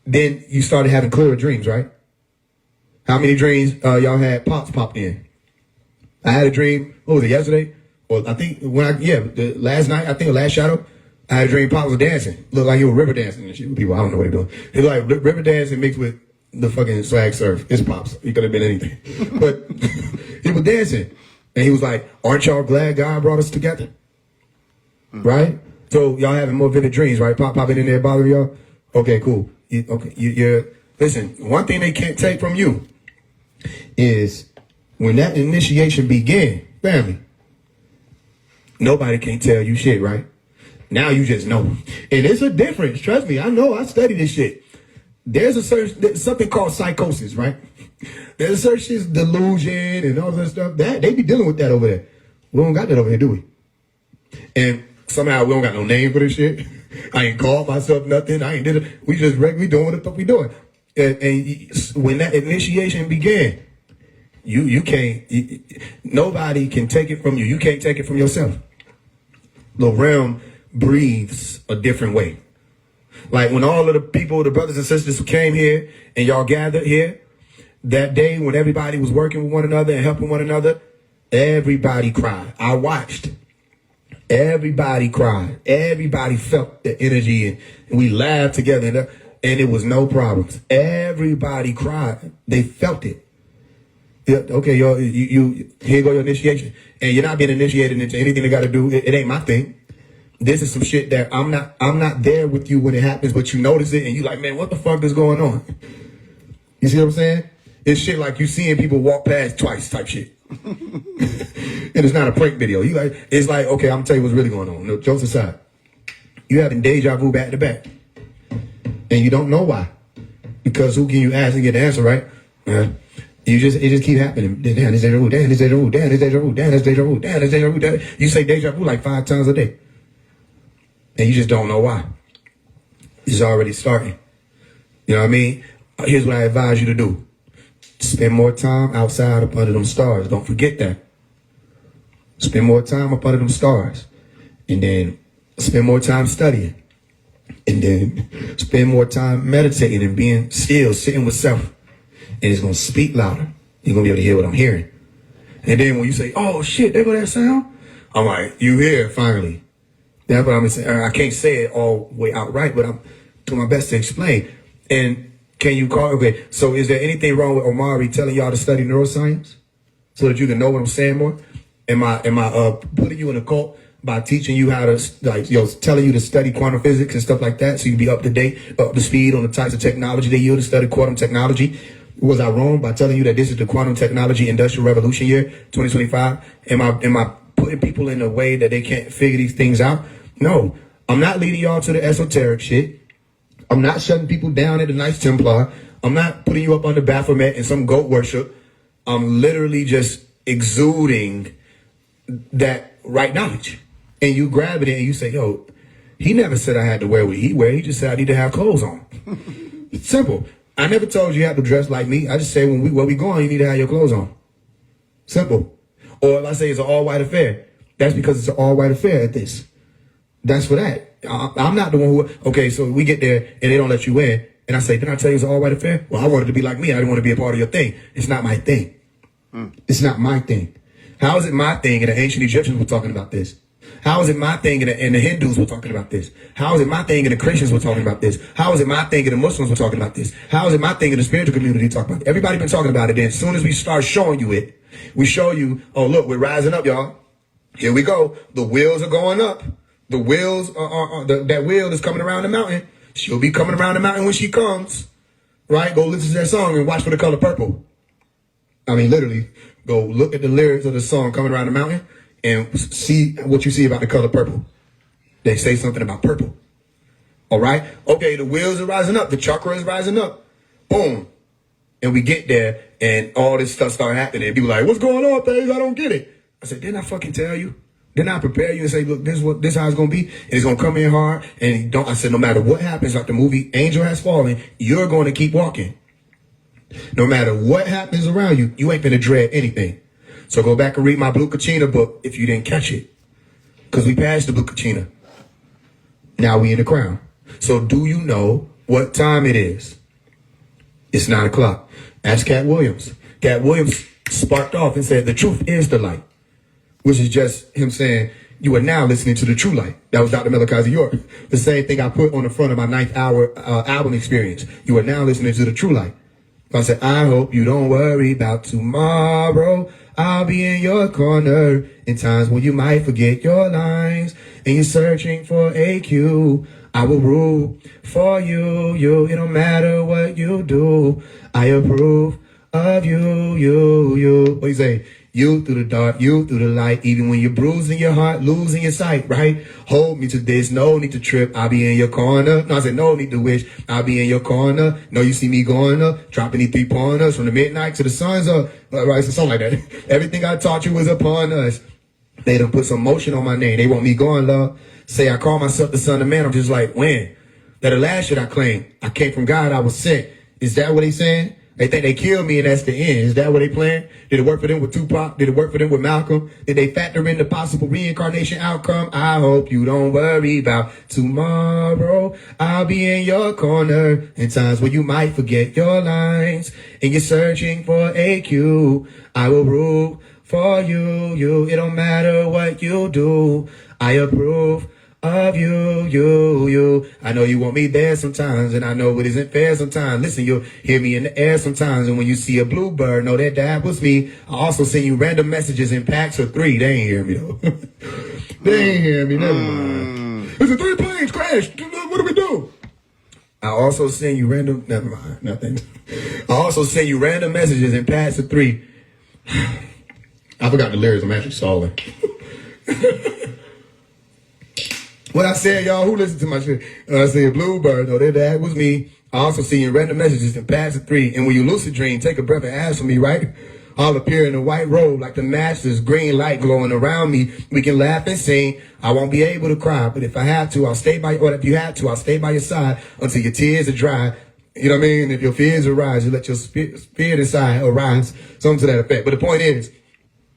Then you started having clearer dreams, right? How many dreams y'all had popped in? I had a dream, what was it, yesterday? Well, I think last night, I think last shadow, I had a dream Pops was dancing. Looked like he was river dancing and shit with people. I don't know what they're doing. It's like river dancing mixed with the fucking swag surf. It's Pops. He could have been anything. But he was dancing. And he was like, aren't y'all glad God brought us together? Right? So y'all having more vivid dreams, right? Popping in there bothering y'all? Okay, cool. You're Listen, one thing they can't take from you is when that initiation began, family, nobody can tell you shit, right? Now you just know. And it's a difference. Trust me, I know. I study this shit. There's something called psychosis, right? There's a certain delusion and all that stuff. That they be dealing with that over there. We don't got that over here, do we? And somehow we don't got no name for this shit. I ain't called myself nothing. I ain't did it. We just regularly doing what the fuck we doing. And when that initiation began, you can't. Nobody can take it from you. You can't take it from yourself. The realm breathes a different way. Like when all of the people, the brothers and sisters who came here and y'all gathered here that day when everybody was working with one another and helping one another, everybody cried. I watched. Everybody cried. Everybody felt the energy and we laughed together and it was no problems. Everybody cried. They felt it. Yeah, okay, yo, you here go your initiation. And you're not being initiated into anything that got to do, it ain't my thing. This is some shit that I'm not there with you when it happens, but you notice it and you like, man, what the fuck is going on? You see what I'm saying? It's shit like you seeing people walk past twice type shit. And it's not a prank video. It's like, okay, I'm gonna tell you what's really going on. No, jokes aside. You having deja vu back to back. And you don't know why. Because who can you ask and get the answer, right? It just keep happening. Damn, it's deja vu, damn, it's deja vu, damn, it's deja vu, damn, it's deja vu, damn, it's deja vu, damn. You say deja vu like 5 times a day. And you just don't know why. It's already starting. You know what I mean? Here's what I advise you to do. Spend more time outside up under them stars. Don't forget that. Spend more time up under them stars. And then spend more time studying. And then spend more time meditating and being still, sitting with self. And it's going to speak louder. You're going to be able to hear what I'm hearing. And then when you say, oh shit, there go that sound. I'm like, you hear finally. That's what I'm saying. I can't say it all the way outright, but I'm doing my best to explain. And can you call? Okay, so is there anything wrong with Omari telling y'all to study neuroscience so that you can know what I'm saying more? Am I putting you in a cult by teaching you how to, like, telling you to study quantum physics and stuff like that so you can be up to date, up to speed on the types of technology they use to study quantum technology? Was I wrong by telling you that this is the quantum technology industrial revolution year, 2025? Am I putting people in a way that they can't figure these things out? No, I'm not leading y'all to the esoteric shit. I'm not shutting people down at the Knights Templar. I'm not putting you up under Baphomet and some goat worship. I'm literally just exuding that right knowledge. And you grab it and you say, yo, he never said I had to wear what he wear. He just said I need to have clothes on. It's simple. I never told you have to dress like me. I just say where we going, you need to have your clothes on. Simple. Or if I say it's an all-white affair, that's because it's an all-white affair at this. That's for that. I'm not the one who, okay, so we get there and they don't let you in. And I say, didn't I tell you it's an all-white affair? Well, I wanted to be like me. I didn't want to be a part of your thing. It's not my thing. It's not my thing. How is it my thing and the ancient Egyptians were talking about this? How is it my thing and the Hindus were talking about this? How is it my thing and the Christians were talking about this? How is it my thing and the Muslims were talking about this? How is it my thing and the spiritual community talking about it? Everybody been talking about it. Then as soon as we start showing you it, we show you, oh, look, we're rising up, y'all. Here we go. The wheels are going up. The wheels that wheel is coming around the mountain. She'll be coming around the mountain when she comes. Right? Go listen to that song and watch for the color purple. I mean, literally, go look at the lyrics of the song Coming Around the Mountain and see what you see about the color purple. They say something about purple. All right? Okay, the wheels are rising up. The chakra is rising up. Boom. And we get there and all this stuff start happening. And people are like, what's going on, Paige? I don't get it. I said, didn't I fucking tell you? Didn't I prepare you and say, look, this how it's going to be? And it's going to come in hard. And I said, no matter what happens, like the movie Angel Has Fallen, you're going to keep walking. No matter what happens around you, you ain't going to dread anything. So go back and read my Blue Kachina book if you didn't catch it. Because we passed the Blue Kachina. Now we in the crown. So do you know what time it is? It's 9 o'clock. Ask Cat Williams. Cat Williams sparked off and said, the truth is the light. Which is just him saying, you are now listening to the true light. That was Dr. Malachi York. The same thing I put on the front of my 9th hour album experience. You are now listening to the true light. I said, I hope you don't worry about tomorrow. I'll be in your corner in times when you might forget your lines and you're searching for a cue. I will rule for you. You, it don't matter what you do. I approve of you. What do you say? You through the dark, you through the light, even when you're bruising your heart, losing your sight, right? Hold me to this, no need to trip, I'll be in your corner. No, I said no need to wish, I'll be in your corner. No, you see me going up, dropping these 3-pointers from the midnight to the sun's up. Right, so something like that. Everything I taught you is upon us. They done put some motion on my name. They want me going, love. Say I call myself the son of man. I'm just like, when? That the last shit I claimed. I came from God, I was sent. Is that what they saying? They think they killed me and that's the end. Is that what they playing? Did it work for them with Tupac? Did it work for them with Malcolm? Did they factor in the possible reincarnation outcome? I hope you don't worry about tomorrow. I'll be in your corner in times where you might forget your lines and you're searching for a cue. I will rule for you. It don't matter what you do. I approve of you. I know you want me there sometimes, and I know it isn't fair sometimes. Listen, you'll hear me in the air sometimes, and when you see a bluebird, know that was me. I also send you random messages in packs of 3. They ain't hear me though. They ain't hear me. Never mind. It's a 3 planes crashed. What do we do? I also send you random. Never mind. Nothing. I also send you random messages in packs of 3. I forgot the lyrics. I'm actually stalling. What I said, y'all, who listened to my shit? I said, Bluebird, no, that was me. I also see you in random messages in packs of 3. And when you lucid dream, take a breath and ask for me, right? I'll appear in a white robe like the master's green light glowing around me. We can laugh and sing. I won't be able to cry, but if I have to, I'll stay by, or if you have to, I'll stay by your side until your tears are dry. You know what I mean? If your fears arise, you let your spirit inside arise. Something to that effect. But the point is,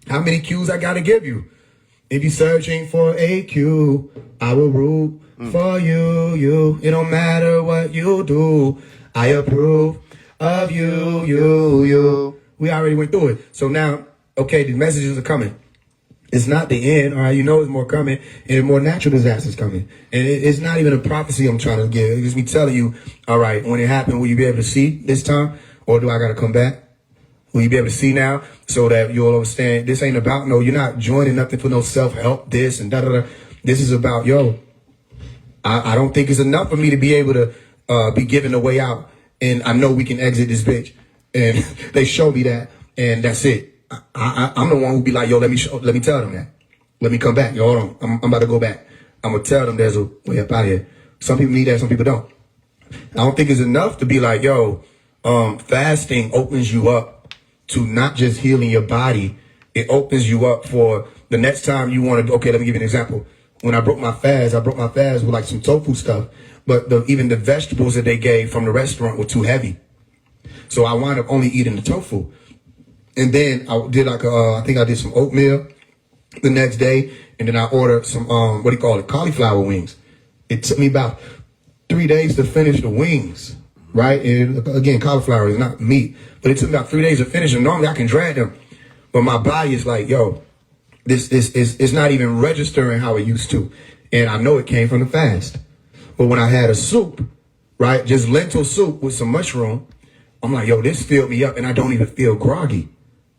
how many cues I got to give you? If you're searching for a cue, I will root for you. It don't matter what you do. I approve of you. We already went through it. So now, okay, the messages are coming. It's not the end, all right? You know there's more coming, and more natural disasters coming. And it's not even a prophecy I'm trying to give. It's just me telling you, all right, when it happened, will you be able to see this time? Or do I got to come back? Will you be able to see now so that you'll understand this ain't about, no, you're not joining nothing for no self-help, this and da-da-da. This is about, I don't think it's enough for me to be able to be given a way out. And I know we can exit this bitch. And they show me that, and that's it. I'm the one who be like, let me tell them that. Let me come back. Hold on. I'm about to go back. I'm going to tell them there's a way up out here. Some people need that, some people don't. I don't think it's enough to be like, fasting opens you up to not just healing your body. It opens you up for the next time you want to, okay, let me give you an example. When I broke my fast with like some tofu stuff, but even the vegetables that they gave from the restaurant were too heavy. So I wound up only eating the tofu. And then I did I think I did some oatmeal the next day. And then I ordered some, cauliflower wings. It took me about 3 days to finish the wings, right? And again, cauliflower is not meat, but it took me about 3 days to finish them. Normally I can drag them, but my body is like, this is not even registering how it used to. And I know it came from the fast. But when I had a soup, right, just lentil soup with some mushroom, I'm like, this filled me up and I don't even feel groggy.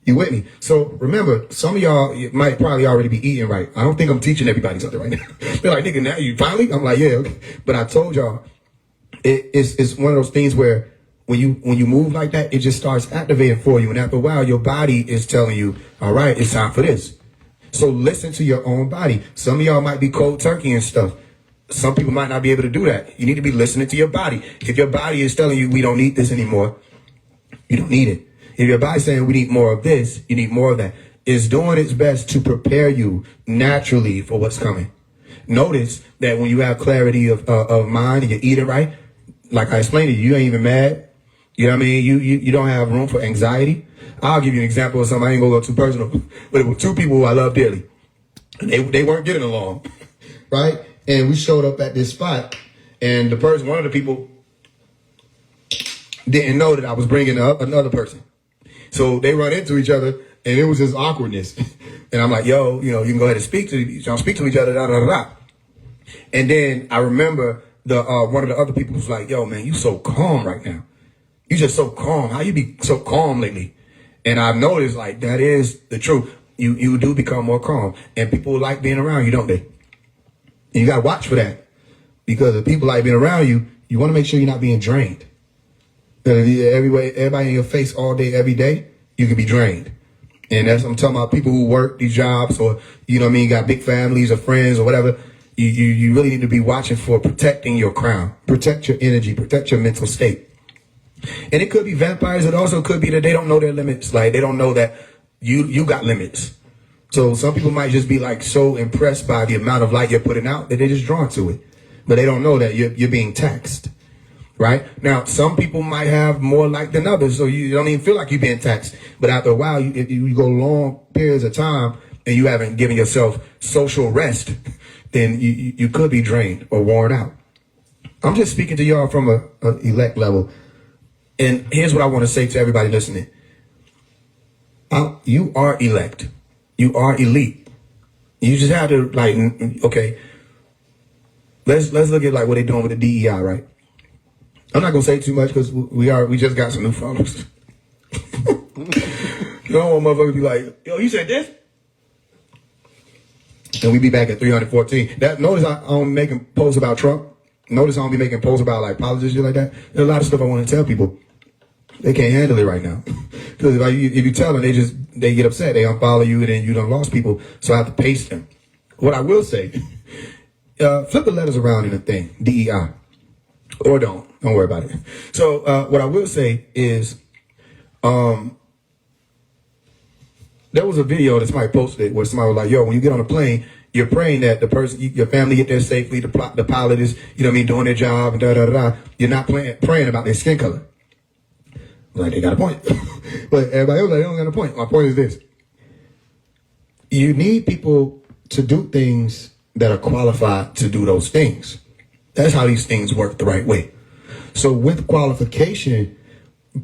You with me? So remember, some of y'all might probably already be eating right. I don't think I'm teaching everybody something right now. They're like, nigga, now you finally? I'm like, yeah, okay. But I told y'all, it's one of those things where when you move like that, it just starts activating for you. And after a while, your body is telling you, all right, it's time for this. So listen to your own body. Some of y'all might be cold turkey and stuff. Some people might not be able to do that. You need to be listening to your body. If your body is telling you we don't need this anymore, you don't need it. If your body's saying we need more of this, you need more of that. It's doing its best to prepare you naturally for what's coming. Notice that when you have clarity of mind and you're eating right, like I explained to you, you ain't even mad. You know what I mean? You don't have room for anxiety. I'll give you an example of something. I ain't gonna go too personal, but it was 2 people who I love dearly. And they weren't getting along, right? And we showed up at this spot, and one of the people didn't know that I was bringing up another person. So they run into each other, and it was just awkwardness. And I'm like, you can go ahead and speak to each other, da, da, da, da. And then I remember one of the other people was like, man, you so calm right now. You just so calm. How you be so calm lately? And I've noticed, like, that is the truth. You do become more calm. And people like being around you, don't they? And you got to watch for that. because the people like being around you, you want to make sure you're not being drained. Everybody in your face all day, every day, you can be drained. And that's, I'm talking about people who work these jobs or, you know what I mean, got big families or friends or whatever. You really need to be watching for protecting your crown, protect your energy, protect your mental state. And it could be vampires. It also could be that they don't know their limits. Like they don't know that you got limits. So some people might just be like so impressed by the amount of light you're putting out that they're just drawn to it. But they don't know that you're being taxed. Right? Now, some people might have more light than others, so you don't even feel like you're being taxed. But after a while, if you go long periods of time and you haven't given yourself social rest, then you could be drained or worn out. I'm just speaking to y'all from a elect level. And here's what I want to say to everybody listening. You are elect. You are elite. You just have to, like, okay, let's look at like what they're doing with the DEI, right? I'm not gonna say too much because we just got some new followers. You don't want motherfuckers to be like, yo, you said this? And we be back at 314. Notice I don't making posts about Trump. Notice I don't be making posts about like politics, shit like that. There's a lot of stuff I want to tell people. They can't handle it right now. Because if you tell them, they get upset. They unfollow you and then you done lost people. So I have to pace them. What I will say, flip the letters around in a thing, DEI. Or don't worry about it. So what I will say is, there was a video that somebody posted where somebody was like, yo, when you get on a plane, you're praying that the person, your family get there safely, the pilot is, you know what I mean, doing their job and da-da-da-da. You're not praying about their skin color. Like, they got a point. But everybody else, like, they don't got a point. My point is this. You need people to do things that are qualified to do those things. That's how these things work the right way. So with qualification,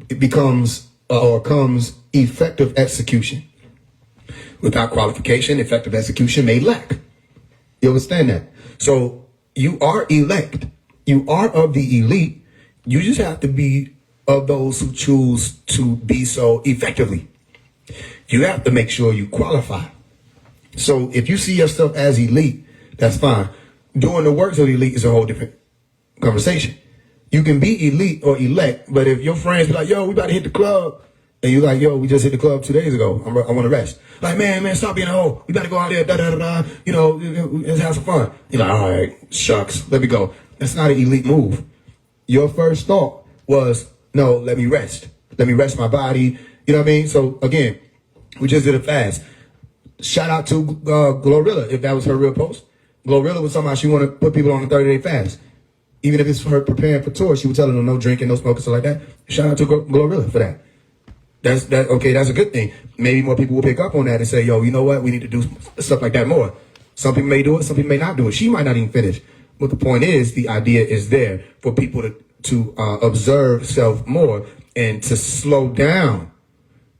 it becomes or comes effective execution. Without qualification, effective execution may lack. You understand that? So you are elect. You are of the elite. You just have to be of those who choose to be so effectively. You have to make sure you qualify. So if you see yourself as elite, that's fine. Doing the works of the elite is a whole different conversation. You can be elite or elect, but if your friends be like, yo, we about to hit the club, and you like, yo, we just hit the club 2 days ago, I want to rest. Like, man, stop being a hoe. We about to go out there, da-da-da-da, you know, let's have some fun. You're like, all right, shucks, let me go. That's not an elite move. Your first thought was, no, let me rest. Let me rest my body. You know what I mean? So, again, we just did a fast. Shout out to Glorilla, if that was her real post. Glorilla was talking about she wanted to put people on a 30-day fast. Even if it's for her preparing for tour, she was telling them no drinking, no smoking, stuff like that. Shout out to Glorilla for that. That's a good thing. Maybe more people will pick up on that and say, yo, you know what? We need to do stuff like that more. Some people may do it, some people may not do it. She might not even finish. But the point is, the idea is there for people to observe self more and to slow down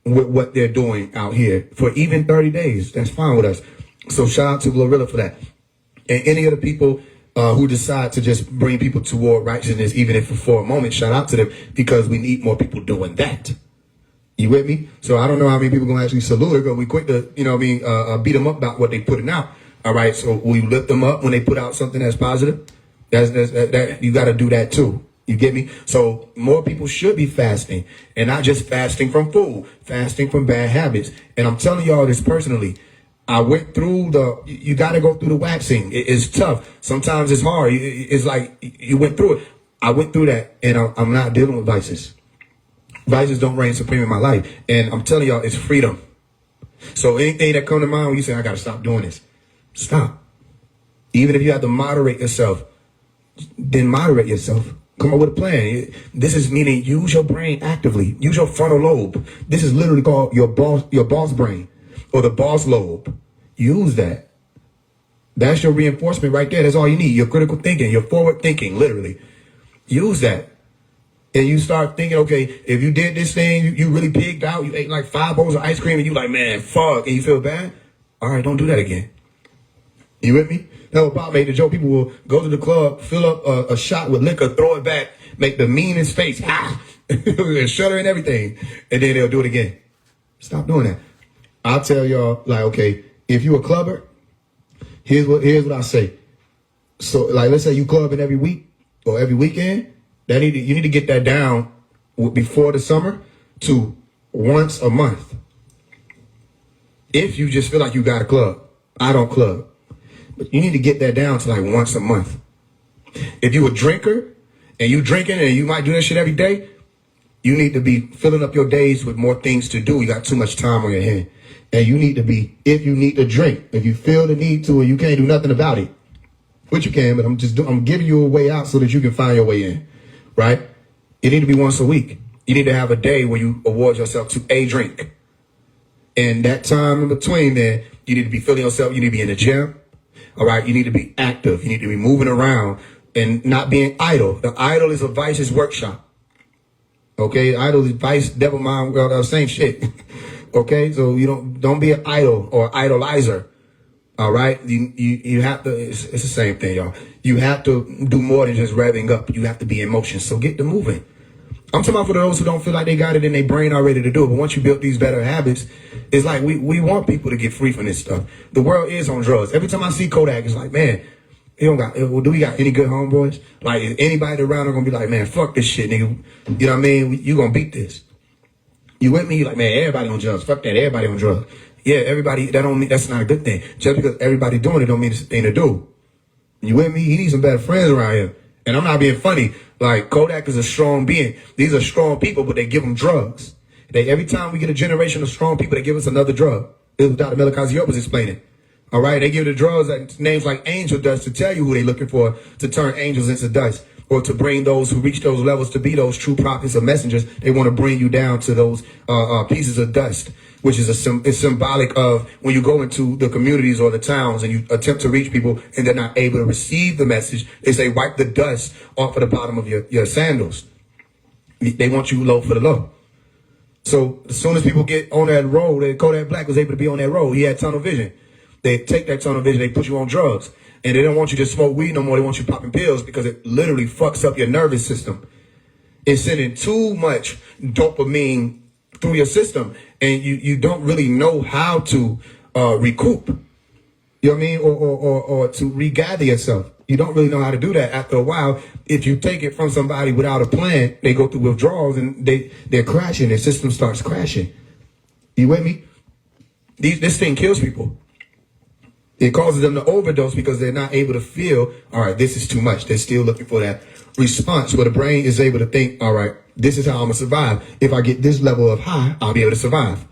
with what they're doing out here for even 30 days. That's fine with us. So shout out to Glorilla for that. And any of the people who decide to just bring people toward righteousness, even if for a moment, shout out to them, because we need more people doing that. You with me? So I don't know how many people going to actually salute her, but we quick to, you know what I mean, beat them up about what they putting out. All right, so we lift them up when they put out something that's positive. That you got to do that too. You get me? So more people should be fasting, and not just fasting from food, fasting from bad habits. And I'm telling y'all this personally. I went through you got to go through the waxing. It's tough. Sometimes it's hard. It's like you went through it. I went through that, and I'm not dealing with vices. Vices don't reign supreme in my life. And I'm telling y'all, it's freedom. So anything that come to mind when you say, I got to stop doing this, stop. Even if you have to moderate yourself, then moderate yourself. Come up with a plan. This is meaning use your brain actively. Use your frontal lobe. This is literally called your boss brain or the boss lobe. Use that. That's your reinforcement right there. That's all you need. Your critical thinking, your forward thinking, literally. Use that. And you start thinking, okay, if you did this thing, you really pigged out, you ate like 5 bowls of ice cream, and you like, man, fuck, and you feel bad? All right, don't do that again. You with me? That's what Bob made the joke. People will go to the club, fill up a shot with liquor, throw it back, make the meanest face, shudder and everything, and then they'll do it again. Stop doing that. I'll tell y'all, like, okay, if you a clubber, here's what I say. So like, let's say you clubbing every week or every weekend, you need to get that down before the summer to once a month. If you just feel like you got a club, I don't club, but you need to get that down to like once a month. If you a drinker and you drinking and you might do that shit every day, you need to be filling up your days with more things to do. You got too much time on your hand. And you need to be, if you need to drink, if you feel the need to and you can't do nothing about it, which you can, but I'm giving you a way out so that you can find your way in, right? It need to be once a week. You need to have a day where you award yourself to a drink. And that time in between there, you need to be feeling yourself. You need to be in the gym. All right. You need to be active. You need to be moving around and not being idle. The idle is a vice's workshop. Okay. Idle is vice, devil mind, well, same shit. Okay. So you don't be an idol or idolizer. All right. You have to, it's the same thing, y'all. You have to do more than just revving up. You have to be in motion. So get to moving. I'm talking about for those who don't feel like they got it in their brain already to do it. But once you build these better habits, it's like we want people to get free from this stuff. The world is on drugs. Every time I see Kodak, it's like, man, do we got any good homeboys? Like, is anybody around are going to be like, man, fuck this shit, nigga. You know what I mean? You going to beat this. You with me? You like, man, everybody on drugs. Fuck that. Everybody on drugs. Yeah, everybody, that's not a good thing. Just because everybody doing it don't mean it's a thing to do. You with me? He needs some better friends around here. And I'm not being funny. Like, Kodak is a strong being. These are strong people, but they give them drugs. Every time we get a generation of strong people, they give us another drug. This is what Dr. Melikaziot was explaining. All right, they give the drugs like names like angel dust to tell you who they're looking for to turn angels into dust, or to bring those who reach those levels to be those true prophets or messengers. They want to bring you down to those pieces of dust, which is it's symbolic of when you go into the communities or the towns and you attempt to reach people and they're not able to receive the message. They say wipe the dust off of the bottom of your sandals. They want you low for the low. So as soon as people get on that road, Kodak Black was able to be on that road. He had tunnel vision. They take that tunnel vision, they put you on drugs. And they don't want you to smoke weed no more. They want you popping pills because it literally fucks up your nervous system. It's sending too much dopamine through your system. And you don't really know how to recoup. You know what I mean? Or to regather yourself. You don't really know how to do that after a while. If you take it from somebody without a plan, they go through withdrawals and they're crashing. Their system starts crashing. You with me? This thing kills people. It causes them to overdose because they're not able to feel, all right, this is too much. They're still looking for that response where the brain is able to think, all right, this is how I'm going to survive. If I get this level of high, I'll be able to survive.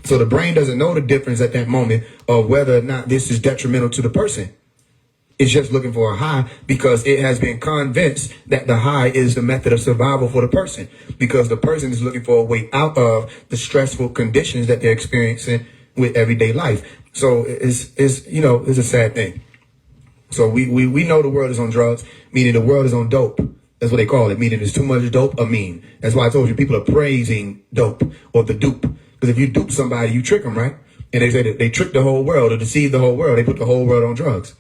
So the brain doesn't know the difference at that moment of whether or not this is detrimental to the person. It's just looking for a high because it has been convinced that the high is the method of survival for the person, because the person is looking for a way out of the stressful conditions that they're experiencing with everyday life. So it's a sad thing. So we know the world is on drugs, meaning the world is on dope. That's what they call it, meaning there's too much dopamine. That's why I told you people are praising dope or the dupe. Because if you dupe somebody, you trick them, right? And they say that they trick the whole world or deceive the whole world. They put the whole world on drugs.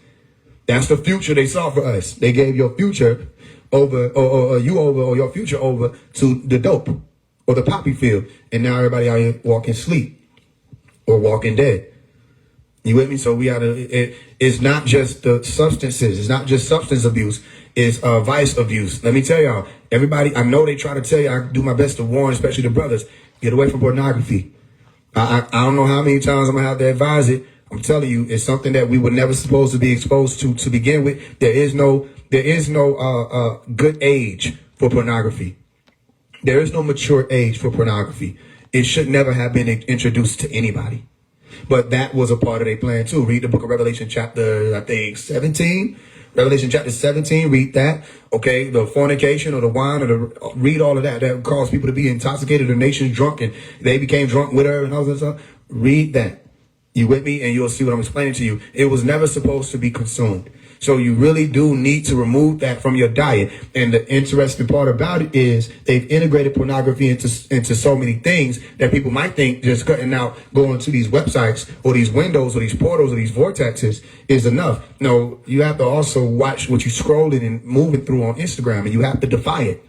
That's the future they saw for us. They gave your future over, or your future over to the dope or the poppy field. And now everybody out here walking sleep or walking dead. You with me? So it's not just the substances. It's not just substance abuse. It's vice abuse. Let me tell y'all, everybody, I know they try to tell you, I do my best to warn, especially the brothers, get away from pornography. I don't know how many times I'm going to have to advise it. I'm telling you, it's something that we were never supposed to be exposed to begin with. There is no good age for pornography. There is no mature age for pornography. It should never have been introduced to anybody. But that was a part of their plan too. Read the book of Revelation chapter, I think, 17. Revelation chapter 17, read that. Okay, the fornication or the wine or read all of that. That caused people to be intoxicated, the nations drunk, and they became drunk with her and all that stuff. Read that. You with me? And you'll see what I'm explaining to you. It was never supposed to be consumed. So you really do need to remove that from your diet. And the interesting part about it is they've integrated pornography into so many things that people might think just cutting out, going to these websites or these windows or these portals or these vortexes is enough. No, you have to also watch what you're scrolling and moving through on Instagram, and you have to defy it.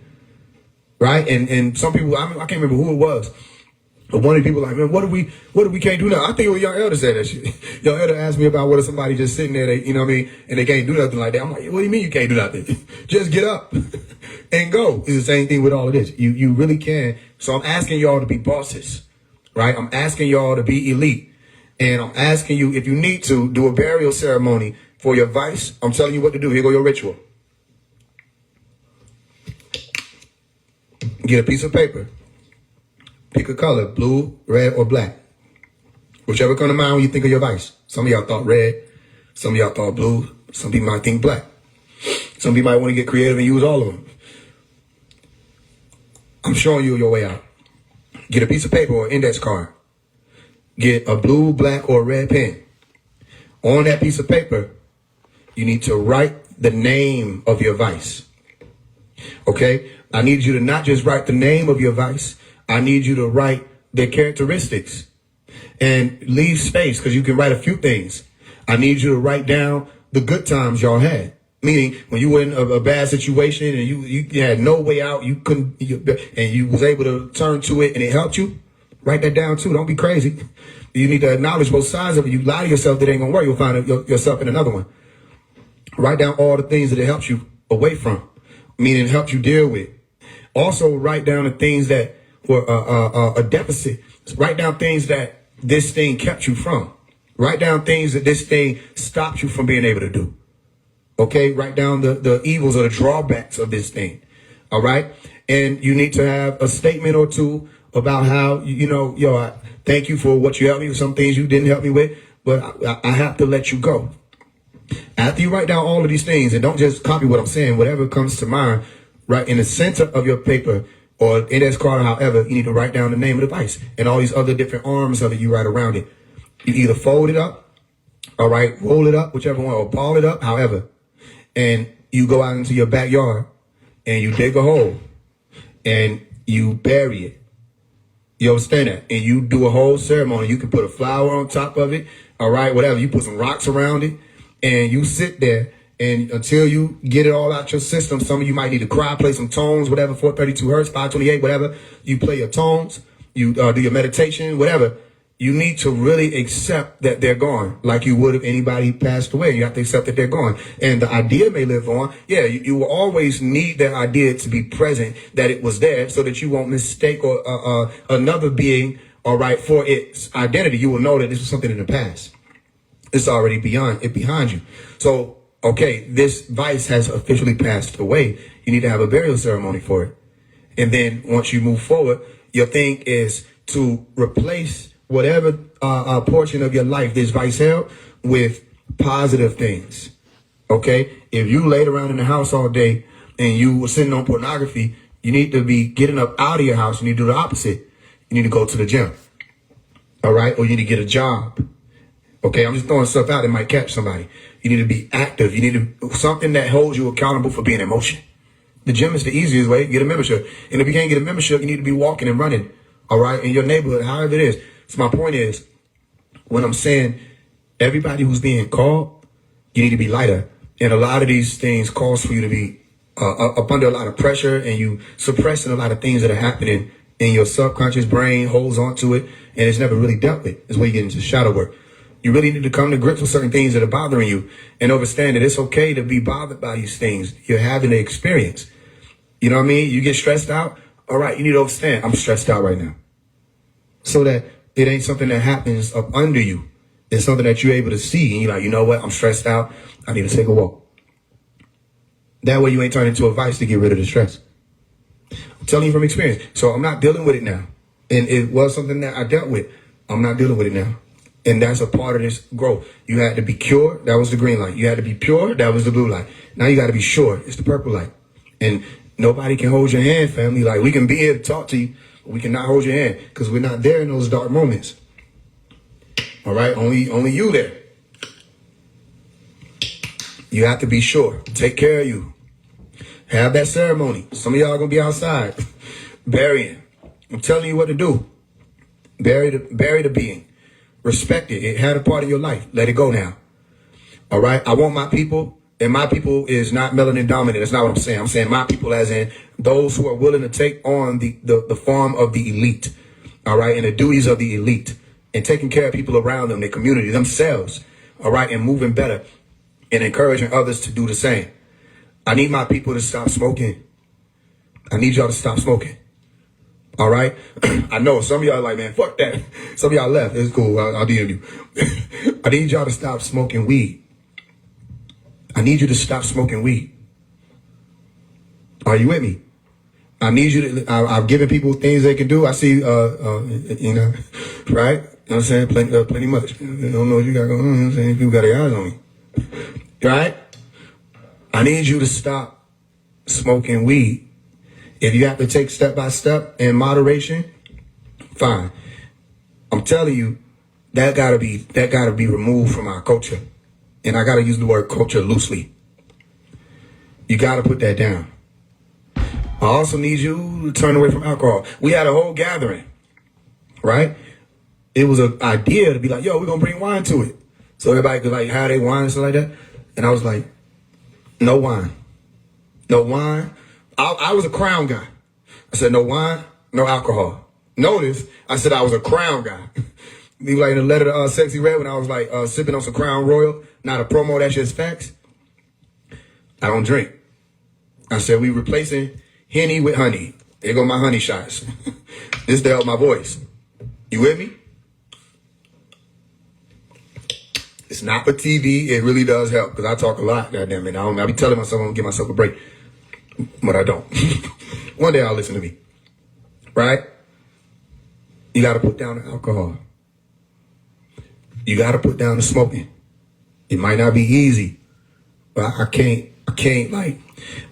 Right? And some people, I can't remember who it was. But one of the people like, man, what do we can't do now? I think it was young elder said that shit. Young elder asked me about what if somebody just sitting there, you know what I mean, and they can't do nothing like that. I'm like, what do you mean you can't do nothing? Just get up and go. It's the same thing with all of this. You really can. So I'm asking y'all to be bosses, right? I'm asking y'all to be elite. And I'm asking you, if you need to, do a burial ceremony for your vice. I'm telling you what to do. Here go your ritual. Get a piece of paper. Pick a color, blue, red, or black. Whichever come to mind when you think of your vice. Some of y'all thought red. Some of y'all thought blue. Some people might think black. Some people might want to get creative and use all of them. I'm showing you your way out. Get a piece of paper or index card. Get a blue, black, or red pen. On that piece of paper, you need to write the name of your vice. Okay? I need you to not just write the name of your vice. I need you to write their characteristics and leave space because you can write a few things. I need you to write down the good times y'all had. Meaning when you were in a bad situation and you had no way out, you couldn't, and you was able to turn to it and it helped you. Write that down too. Don't be crazy. You need to acknowledge both sides of it. You lie to yourself that ain't gonna work. You'll find yourself in another one. Write down all the things that it helps you away from, meaning it helps you deal with. Also write down the things that were a deficit. Write down things that this thing kept you from. Write down things that this thing stopped you from being able to do. Okay, write down the evils or the drawbacks of this thing. All right. And you need to have a statement or two about how, I thank you for what you helped me with, some things you didn't help me with, but I have to let you go. After you write down all of these things, and don't just copy what I'm saying, whatever comes to mind, right in the center of your paper or index card, however, you need to write down the name of the vice and all these other different arms of it you write around it. You either fold it up, all right, roll it up, whichever one, or ball it up, however. And you go out into your backyard and you dig a hole and you bury it. You understand that? And you do a whole ceremony. You can put a flower on top of it, all right, whatever. You put some rocks around it and you sit there. And until you get it all out your system, some of you might need to cry, play some tones, whatever, 432 hertz, 528, whatever. You play your tones, you do your meditation, whatever. You need to really accept that they're gone, like you would if anybody passed away. You have to accept that they're gone. And the idea may live on. Yeah, you will always need that idea to be present, that it was there, so that you won't mistake or another being, all right, for its identity. You will know that this was something in the past. It's already behind you. So, okay, this vice has officially passed away. You need to have a burial ceremony for it. And then once you move forward, your thing is to replace whatever portion of your life this vice held with positive things. Okay? If you laid around in the house all day and you were sitting on pornography, you need to be getting up out of your house. You need to do the opposite. You need to go to the gym. All right? Or you need to get a job. Okay, I'm just throwing stuff out that might catch somebody. You need to be active. You need to something that holds you accountable for being in motion. The gym is the easiest way. Get a membership. And if you can't get a membership, you need to be walking and running. All right, in your neighborhood, however it is. So my point is, when I'm saying everybody who's being called, you need to be lighter. And a lot of these things calls for you to be up under a lot of pressure, and you suppressing a lot of things that are happening in your subconscious brain, holds onto it, and it's never really dealt with. It's where you get into shadow work. You really need to come to grips with certain things that are bothering you and understand that it's okay to be bothered by these things. You're having an experience. You know what I mean? You get stressed out. All right, you need to understand, I'm stressed out right now. So that it ain't something that happens up under you. It's something that you're able to see. And you're like, you know what? I'm stressed out. I need to take a walk. That way you ain't turning into a vice to get rid of the stress. I'm telling you from experience. So I'm not dealing with it now. And it was something that I dealt with. I'm not dealing with it now. And that's a part of this growth. You had to be pure. That was the green light. You had to be pure. That was the blue light. Now you got to be sure. It's the purple light. And nobody can hold your hand, family. Like, we can be here to talk to you, but we cannot hold your hand because we're not there in those dark moments. All right? Only you there. You have to be sure. Take care of you. Have that ceremony. Some of y'all are going to be outside burying. I'm telling you what to do. Bury the being. Respect it. It had a part of your life. Let it go now. All right? I want my people, and my people is not melanin dominant. That's not what I'm saying. I'm saying my people as in those who are willing to take on the form of the elite. all right, and the duties of the elite, and taking care of people around them, their community, themselves, all right, and moving better and encouraging others to do the same. I need my people to stop smoking. I need y'all to stop smoking. All right? I know some of y'all are like, man, fuck that. Some of y'all left. It's cool. I'll DM you. I need y'all to stop smoking weed. I need you to stop smoking weed. Are you with me? I need you to, I've given people things they can do. I see, you know, right? You know what I'm saying? Plenty much. You don't know what you got going on. You know what I'm saying? People got their eyes on me. Right? I need you to stop smoking weed. If you have to take step by step in moderation, fine. I'm telling you, that gotta be removed from our culture. And I gotta use the word culture loosely. You gotta put that down. I also need you to turn away from alcohol. We had a whole gathering, right? It was an idea to be like, yo, we're gonna bring wine to it. So everybody could like have their wine and stuff like that. And I was like, no wine. No wine. I was a Crown guy. I said, no wine, no alcohol. Notice, I said I was a Crown guy. Be like in the letter to Sexy Red when I was like sipping on some Crown Royal, not a promo, that shit's facts. I don't drink. I said, we replacing Henny with honey. There go my honey shots. This to help my voice. You with me? It's not for TV. It really does help because I talk a lot, goddamn it. I be telling myself I'm gonna give myself a break. But I don't. One day I'll listen to me. Right? You got to put down the alcohol. You got to put down the smoking. It might not be easy, but I can't like,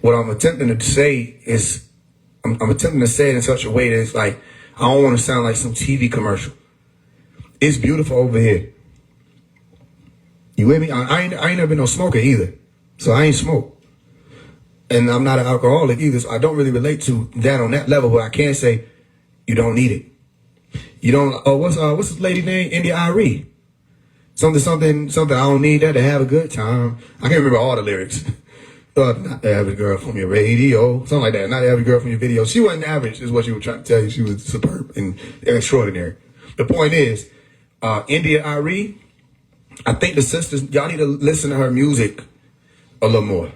what I'm attempting to say is, I'm attempting to say it in such a way that it's like, I don't want to sound like some TV commercial. It's beautiful over here. You with me? I ain't never been no smoker either. So I ain't smoke. And I'm not an alcoholic either, so I don't really relate to that on that level, but I can say you don't need it. You don't, what's this lady name? India Arie. Something, I don't need that to have a good time. I can't remember all the lyrics. Not the average girl from your radio, something like that. Not the average girl from your video. She wasn't average, is what she was trying to tell you. She was superb and extraordinary. The point is, India Arie, I think the sisters, y'all need to listen to her music a little more.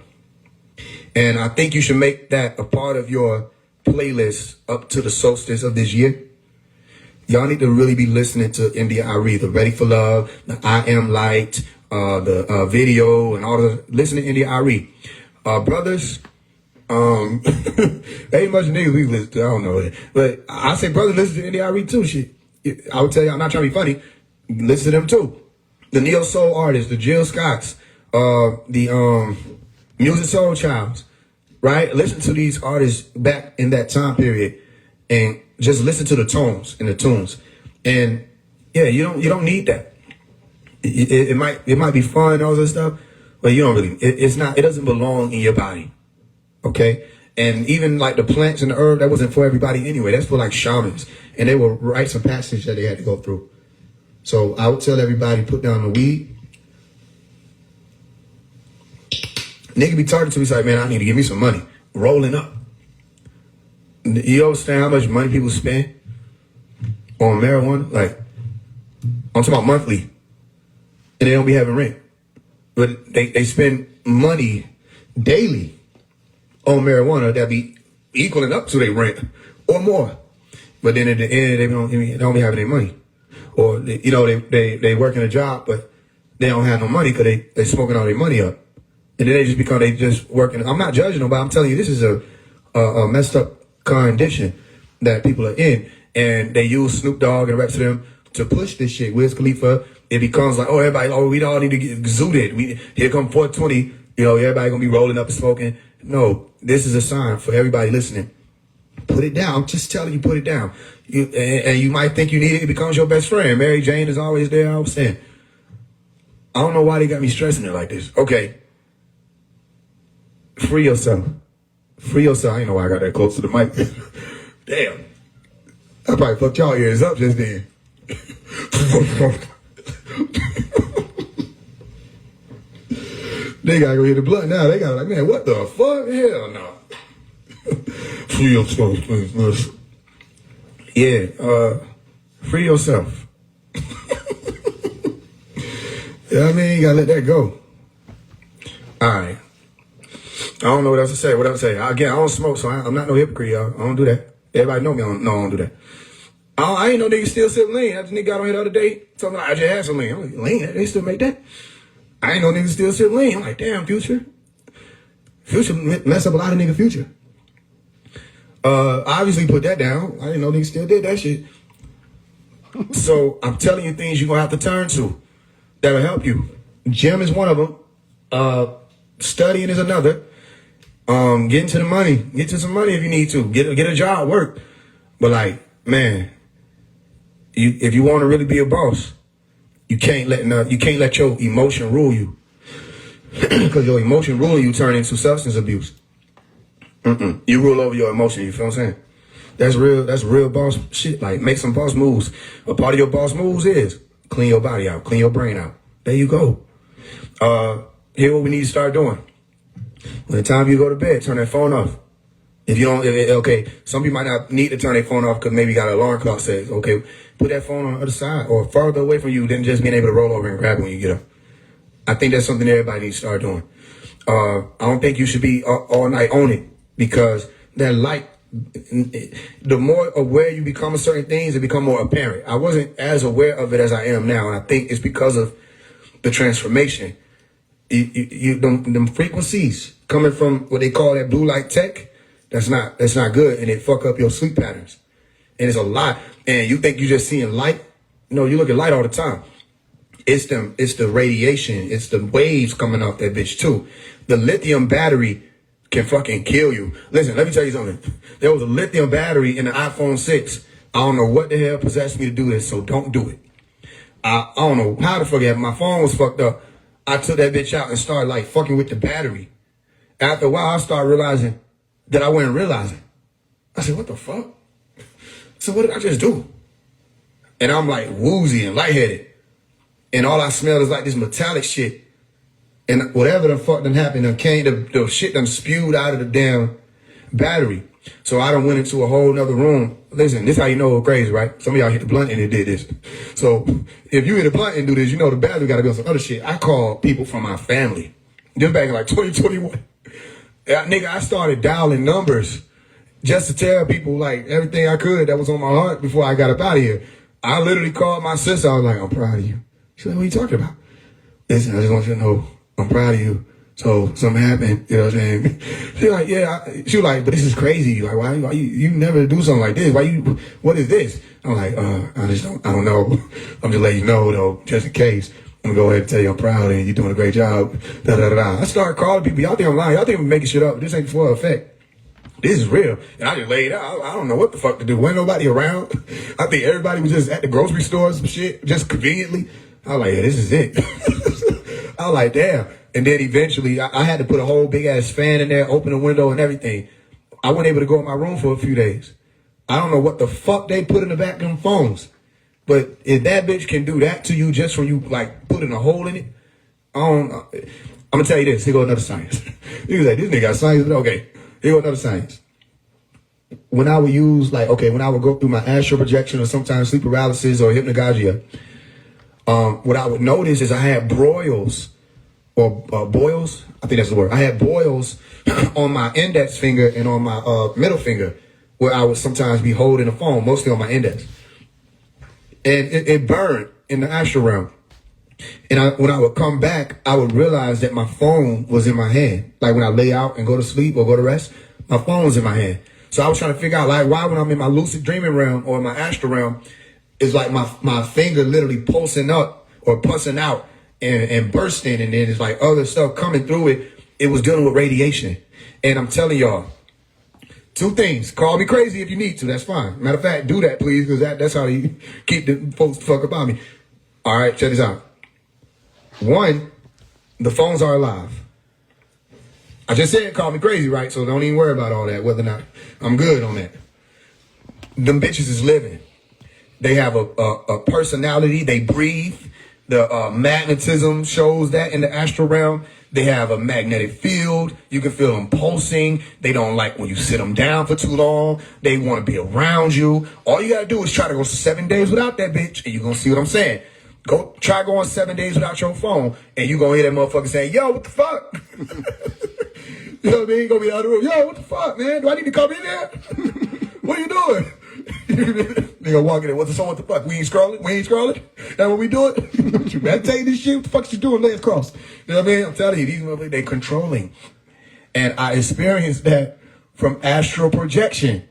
And I think you should make that a part of your playlist up to the solstice of this year. Y'all need to really be listening to India Arie, the Ready for Love, the I Am Light, the video, and all the. Listen to India Arie. Brothers, ain't much niggas we listen to, I don't know it. But I say brothers listen to India Arie too, shit. I would tell you, I'm not trying to be funny, listen to them too. The Neo Soul artists, the Jill Scotts, the Music Soul Childs, right? Listen to these artists back in that time period and just listen to the tones and the tunes. And yeah, you don't need that. It might be fun and all that stuff, but you don't really, it doesn't belong in your body. Okay? And even like the plants and the herb, that wasn't for everybody anyway. That's for like shamans. And they will write some passage that they had to go through. So I would tell everybody, put down the weed. Nigga be talking to me, like, man, I need to give me some money. Rolling up. You understand how much money people spend on marijuana? Like, I'm talking about monthly. And they don't be having rent. But they spend money daily on marijuana that be equaling up to their rent or more. But then at the end, they don't be having any money. Or, they working a job, but they don't have no money because they smoking all their money up. And then they just working. I'm not judging them, but I'm telling you, this is a messed up condition that people are in. And they use Snoop Dogg and the rest of them to push this shit. Wiz Khalifa, it becomes like, we all need to get zooted. Here come 420, everybody gonna be rolling up and smoking. No, this is a sign for everybody listening. Put it down. I'm just telling you, put it down. And you might think you need it. It becomes your best friend. Mary Jane is always there. I was saying. I don't know why they got me stressing it like this. Okay. Free yourself. Free yourself. I ain't know why I got that close to the mic. Damn. I probably fucked y'all ears up just then. They gotta go hit the blunt now. They gotta like, man, what the fuck? Hell no. Free yourself, please. Yeah, Free yourself. You know what I mean? You gotta let that go. All right. I don't know what else to say. What else to say? Again, I don't smoke, so I'm not no hypocrite, y'all. I don't do that. Everybody know me. I don't do that. I ain't no nigga still sip lean. That nigga got on here the other day. Told me I just had some lean. I'm like, lean? They still make that? I ain't no nigga still sip lean. I'm like, damn, Future. Future mess up a lot of nigga future. Obviously put that down. I didn't know niggas still did that shit. So I'm telling you things you're gonna have to turn to that'll help you. Gym is one of them. Studying is another. Getting to the money. Get to some money if you need to. Get a job, work. But like, man, if you want to really be a boss, you can't let your emotion rule you. Because your emotion ruling you turn into substance abuse. You rule over your emotion, you feel what I'm saying? That's real boss shit. Like, make some boss moves. A part of your boss moves is clean your body out, clean your brain out. There you go. Here's what we need to start doing. When the time you go to bed, turn that phone off. If you don't, okay, some people might not need to turn their phone off because maybe you got an alarm clock says, okay, put that phone on the other side or farther away from you than just being able to roll over and grab it when you get up. I think that's something everybody needs to start doing. I don't think you should be all night on it because that light, the more aware you become of certain things, it become more apparent. I wasn't as aware of it as I am now, and I think it's because of the transformation. Them frequencies coming from what they call that blue light tech, that's not good, and it fuck up your sleep patterns. And it's a lot. And you think you just seeing light? No, you look at light all the time. It's the radiation, it's the waves coming off that bitch too. The lithium battery can fucking kill you. Listen, let me tell you something. There was a lithium battery in the iPhone 6. I don't know what the hell possessed me to do this, so don't do it. I don't know how the fuck it happened. My phone was fucked up. I took that bitch out and started like fucking with the battery. After a while, I started realizing that I wasn't realizing. I said, what the fuck? So what did I just do? And I'm like woozy and lightheaded. And all I smell is like this metallic shit. And whatever the fuck done happened, the shit done spewed out of the damn battery. So I done went into a whole nother room. Listen, this how you know it's crazy, right? Some of y'all hit the blunt and it did this. So if you hit the blunt and do this, you know the battery got to be on some other shit. I called people from my family. This back in like 2021. Nigga, I started dialing numbers just to tell people like everything I could that was on my heart before I got up out of here. I literally called my sister. I was like, I'm proud of you. She's like, what are you talking about? Listen, I just want you to know I'm proud of you. So something happened, you know what I'm saying? She's like, yeah. She was like, but this is crazy. Like, why you never do something like this? What is this? I'm like, I don't know. I'm just letting you know though, just in case. I'm gonna go ahead and tell you I'm proud and you're doing a great job. Da da da da. I started calling people. Y'all think I'm lying. Y'all think I'm making shit up. This ain't for effect. This is real. And I just laid out. I don't know what the fuck to do. Wasn't nobody around. I think everybody was just at the grocery store or some shit, just conveniently. I was like, yeah, this is it. I was like, damn. And then eventually I had to put a whole big ass fan in there, open the window and everything. I wasn't able to go in my room for a few days. I don't know what the fuck they put in the back of them phones. But if that bitch can do that to you just from you like putting a hole in it, I'm gonna tell you this. Here go another science. You was like, this nigga got science. Okay, here go another science. When I would use when I would go through my astral projection or sometimes sleep paralysis or hypnagogia, what I would notice is I had broils or boils. I think that's the word. I had boils on my index finger and on my middle finger where I would sometimes be holding the phone, mostly on my index. And it burned in the astral realm. And when I would come back, I would realize that my phone was in my hand. Like when I lay out and go to sleep or go to rest, my phone was in my hand. So I was trying to figure out like why when I'm in my lucid dreaming realm or my astral realm, it's like my finger literally pulsing up or pulsing out and bursting. And then it's like other stuff coming through it. It was dealing with radiation. And I'm telling y'all, two things. Call me crazy if you need to. That's fine. Matter of fact, do that, please, because that's how you keep the folks the fuck about me. All right, check this out. One, the phones are alive. I just said call me crazy, right? So don't even worry about all that, whether or not I'm good on that. Them bitches is living. They have a personality. They breathe. The magnetism shows that in the astral realm. They have a magnetic field. You can feel them pulsing. They don't like when you sit them down for too long. They want to be around you. All you got to do is try to go 7 days without that bitch, and you're going to see what I'm saying. Try going 7 days without your phone, and you're going to hear that motherfucker saying, yo, what the fuck? You know what I mean? Gonna be out of the room. Yo, what the fuck, man? Do I need to come in there? What are you doing? They gonna walk in there. What the fuck? We ain't scrolling? That what we doing? You meditating this shit? What the fuck you doing? Legs crossed. You know what I mean? I'm telling you, these motherfuckers, they controlling. And I experienced that from astral projection.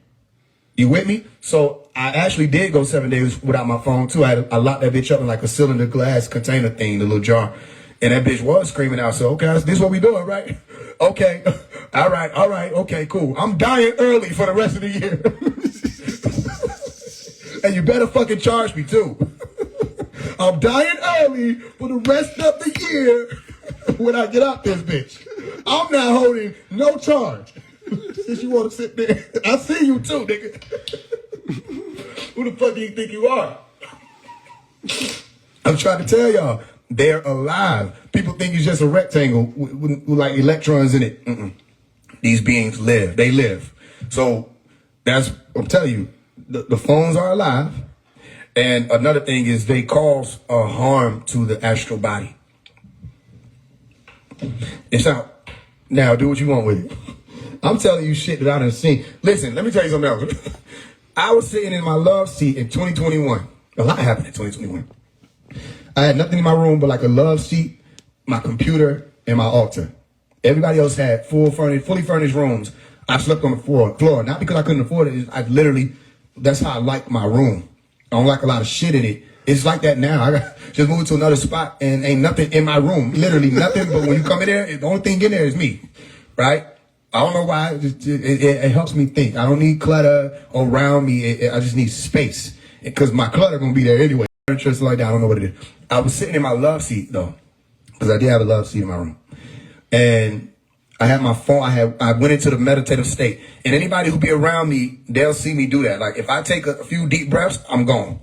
You with me? So I actually did go 7 days without my phone too. I locked that bitch up in like a cylinder glass container thing, the little jar. And that bitch was screaming out. So, okay, this is what we doing, right? Okay. All right. Okay, cool. I'm dying early for the rest of the year. And you better fucking charge me too. I'm dying early for the rest of the year when I get out this bitch. I'm not holding no charge. Since you want to sit there. I see you too, nigga. Who the fuck do you think you are? I'm trying to tell y'all. They're alive. People think it's just a rectangle with like electrons in it. These beings live. They live. So I'm telling you, the phones are alive. And another thing is they cause harm to the astral body. It's out. Now do what you want with it. I'm telling you shit that I done seen. Listen, let me tell you something else. I was sitting in my love seat in 2021. A lot happened in 2021. I had nothing in my room but like a love seat, my computer, and my altar. Everybody else had fully furnished rooms. I slept on the floor. Not because I couldn't afford it. That's how I like my room. I don't like a lot of shit in it. It's like that now. I just moved to another spot and ain't nothing in my room. Literally nothing. But when you come in there, the only thing in there is me. Right? I don't know why. It helps me think. I don't need clutter around me. I just need space. Because my clutter going to be there anyway. Just like that. I don't know what it is. I was sitting in my love seat though, because I did have a love seat in my room, and I had my phone. I went into the meditative state, and anybody who be around me, they'll see me do that. Like if I take a few deep breaths, I'm gone.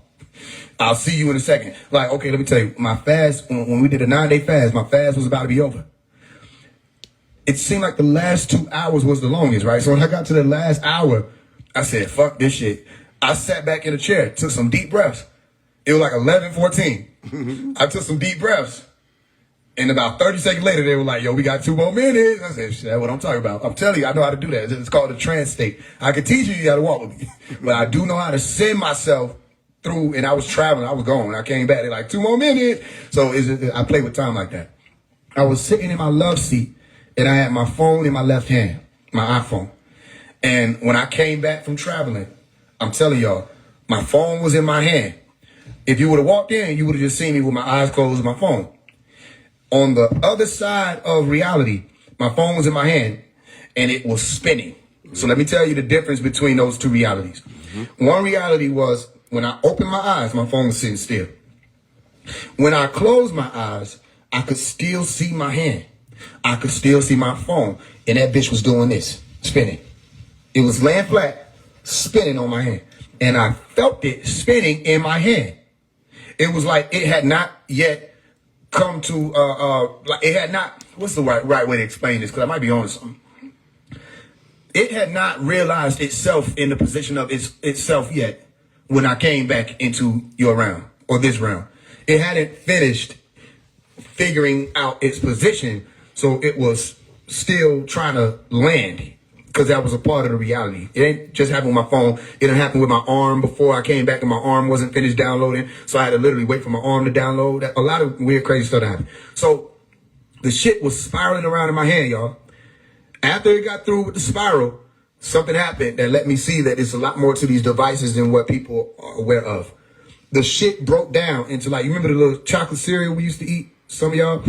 I'll see you in a second. Like okay, let me tell you, my fast when we did a 9-day fast, my fast was about to be over. It seemed like the last 2 hours was the longest, right? So when I got to the last hour, I said, "Fuck this shit." I sat back in the chair, took some deep breaths. It was like 11:14. I took some deep breaths. And about 30 seconds later, they were like, yo, we got 2 more minutes. I said, shit, that's what I'm talking about. I'm telling you, I know how to do that. It's called a trance state. I can teach you how to walk with me. But I do know how to send myself through. And I was traveling. I was gone. I came back. They're like, 2 more minutes. So I play with time like that. I was sitting in my love seat. And I had my phone in my left hand. My iPhone. And when I came back from traveling, I'm telling y'all, my phone was in my hand. If you would have walked in, you would have just seen me with my eyes closed and my phone. On the other side of reality, my phone was in my hand and it was spinning. So let me tell you the difference between those two realities. One reality was when I opened my eyes, my phone was sitting still. When I closed my eyes, I could still see my hand. I could still see my phone. And that bitch was doing this, spinning. It was laying flat, spinning on my hand. And I felt it spinning in my hand. It was like it had not yet come to, like it had not, what's the right way to explain this? Because I might be on to something. It had not realized itself in the position of itself yet when I came back into your realm or this realm. It hadn't finished figuring out its position, so it was still trying to land. Because that was a part of the reality. It ain't just happened with my phone. It didn't happen with my arm before I came back and my arm wasn't finished downloading. So I had to literally wait for my arm to download. A lot of weird, crazy stuff happened. So the shit was spiraling around in my hand, y'all. After it got through with the spiral, something happened that let me see that it's a lot more to these devices than what people are aware of. The shit broke down into like, you remember the little chocolate cereal we used to eat? Some of y'all?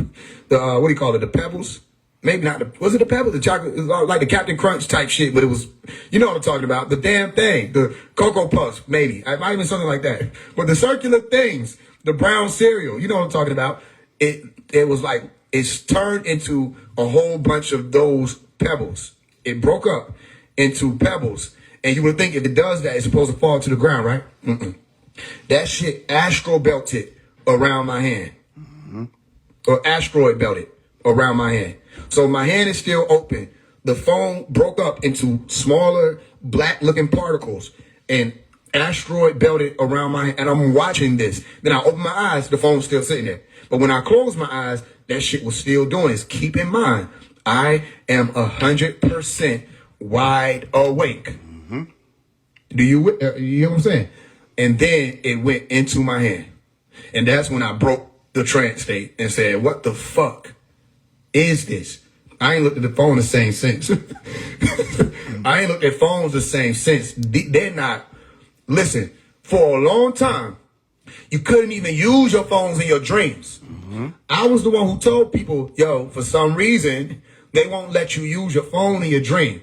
The, what do you call it? The Pebbles? Maybe not. Was it the Pebbles? The chocolate? It was like the Captain Crunch type shit, but it was, you know what I'm talking about. The damn thing. The Cocoa Puffs, maybe. It might have been something like that. But the circular things, the brown cereal, you know what I'm talking about. It was like, it's turned into a whole bunch of those pebbles. It broke up into pebbles. And you would think if it does that, it's supposed to fall to the ground, right? That shit astral belted around my hand. Or asteroid belted around my hand. So my hand is still open. The phone broke up into smaller black looking particles and asteroid belted around my hand. And I'm watching this. Then I open my eyes, the phone's still sitting there. But when I close my eyes, that shit was still doing this. Keep in mind, I am 100% wide awake. Do you hear what I'm saying? And then it went into my hand. And that's when I broke the trance state and said, what the fuck is this? I ain't looked at the phone the same since. I ain't looked at phones the same since. They're not. Listen, for a long time, you couldn't even use your phones in your dreams. I was the one who told people, yo, for some reason, they won't let you use your phone in your dream.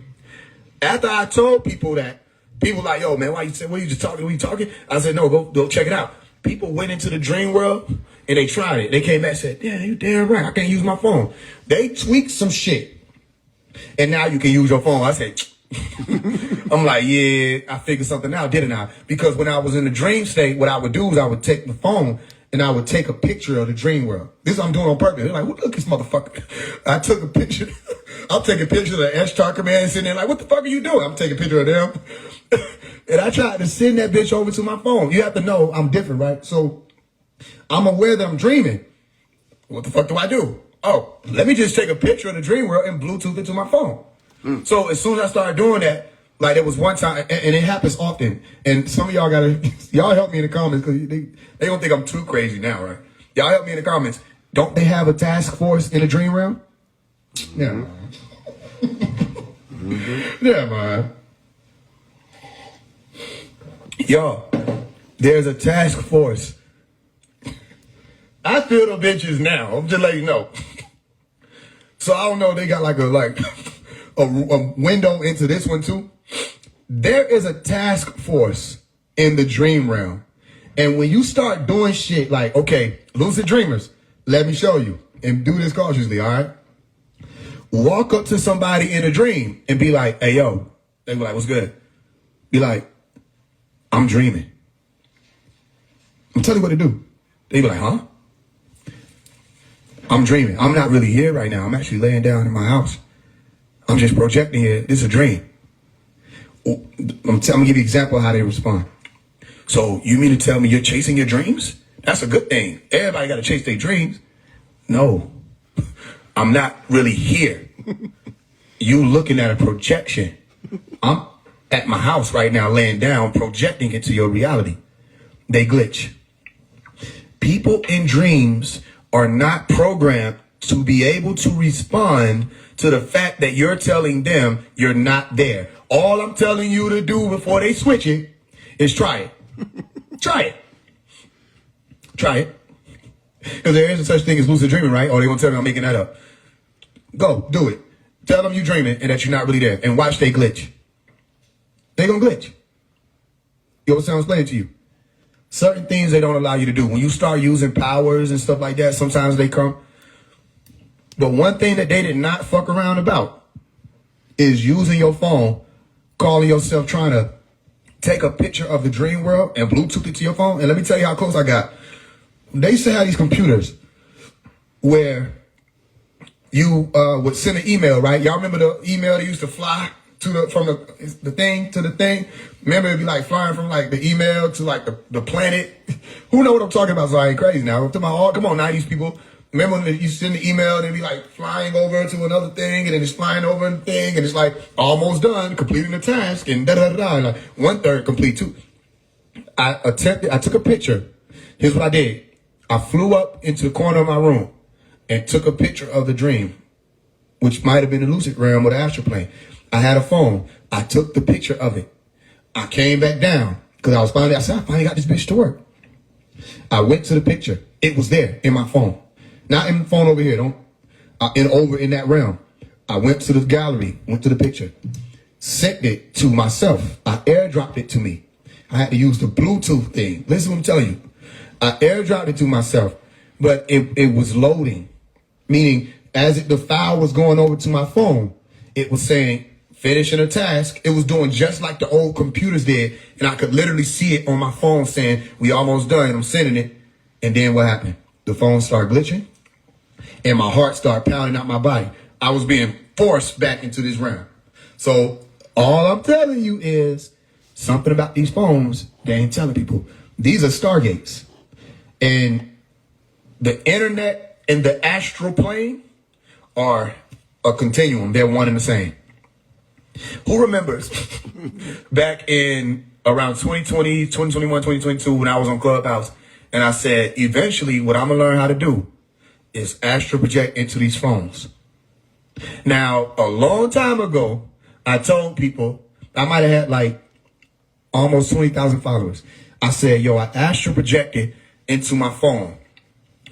After I told people that, people like, yo, man, why you say, what are you just talking? What are you talking? I said, no, go check it out. People went into the dream world and they tried it. They came back and said, yeah, you damn right. I can't use my phone. They tweaked some shit. And now you can use your phone. I said, I'm like, yeah, I figured something out, didn't I? Because when I was in the dream state, what I would do is I would take the phone and I would take a picture of the dream world. This I'm doing on purpose. They're like, look at this motherfucker. I took a picture. I'm taking pictures of the Star Command sitting there like, what the fuck are you doing? I'm taking a picture of them. And I tried to send that bitch over to my phone. You have to know I'm different, right? So I'm aware that I'm dreaming. What the fuck do I do? Oh, let me just take a picture of the dream world and Bluetooth it to my phone. So as soon as I started doing that, like there was one time, and it happens often, and some of y'all y'all help me in the comments because they don't think I'm too crazy now, right? Y'all help me in the comments. Don't they have a task force in the dream realm? Yeah. Yeah, man. Y'all, there's a task force. I feel the bitches now. I'm just letting you know. So I don't know. They got like a window into this one too. There is a task force in the dream realm. And when you start doing shit like, okay, lucid dreamers, let me show you and do this cautiously. All right. Walk up to somebody in a dream and be like, hey, yo, they be like, what's good? Be like, I'm dreaming. I'm telling you what to do. They be like, huh? I'm dreaming. I'm not really here right now. I'm actually laying down in my house. I'm just projecting here. This is a dream. I'm going to give you an example of how they respond. So you mean to tell me you're chasing your dreams? That's a good thing. Everybody got to chase their dreams. No, I'm not really here. You looking at a projection. I'm at my house right now laying down, projecting into your reality. They glitch. People in dreams are not programmed to be able to respond to the fact that you're telling them you're not there. All I'm telling you to do before they switch it is try it. Try it. Try it. Because there is a such thing as lucid dreaming, right? Or they gonna tell me I'm making that up. Go, do it. Tell them you're dreaming and that you're not really there. And watch they glitch. They gonna glitch. You know what I'm explaining to you? Certain things they don't allow you to do. When you start using powers and stuff like that, sometimes they come. But one thing that they did not fuck around about is using your phone, calling yourself, trying to take a picture of the dream world and Bluetooth it to your phone. And let me tell you how close I got. They used to have these computers where you would send an email, right? Y'all remember the email that used to fly to from the thing to the thing? Remember it'd be like flying from like the email to like the planet. Who know what I'm talking about? So I ain't crazy now. I'm talking about come on, 90s people. Remember when you send the email and it'd be like flying over to another thing and then it's flying over a thing and it's like almost done, completing the task and da-da-da-da. And like 1/3 complete too. I took a picture. Here's what I did. I flew up into the corner of my room and took a picture of the dream, which might have been the lucid realm or the astral plane. I had a phone. I took the picture of it. I came back down because I finally got this bitch to work. I went to the picture. It was there in my phone. Not in the phone over here. Over in that realm. I went to the gallery, went to the picture, sent it to myself. I airdropped it to me. I had to use the Bluetooth thing. Listen to what I'm telling you. I airdropped it to myself, but it was loading, meaning as the file was going over to my phone, it was saying finishing a task. It was doing just like the old computers did, and I could literally see it on my phone saying we almost done. And I'm sending it, and then what happened? The phone started glitching. and my heart started pounding out my body. I was being forced back into this realm. So all I'm telling you is something about these phones they ain't telling people. These are stargates. And the internet and the astral plane are a continuum. They're one and the same. Who remembers back in around 2020, 2021, 2022 when I was on Clubhouse and I said, eventually what I'm going to learn how to do is astral project into these phones. Now, a long time ago, I told people, I might have had like almost 20,000 followers. I said, yo, I astral projected into my phone.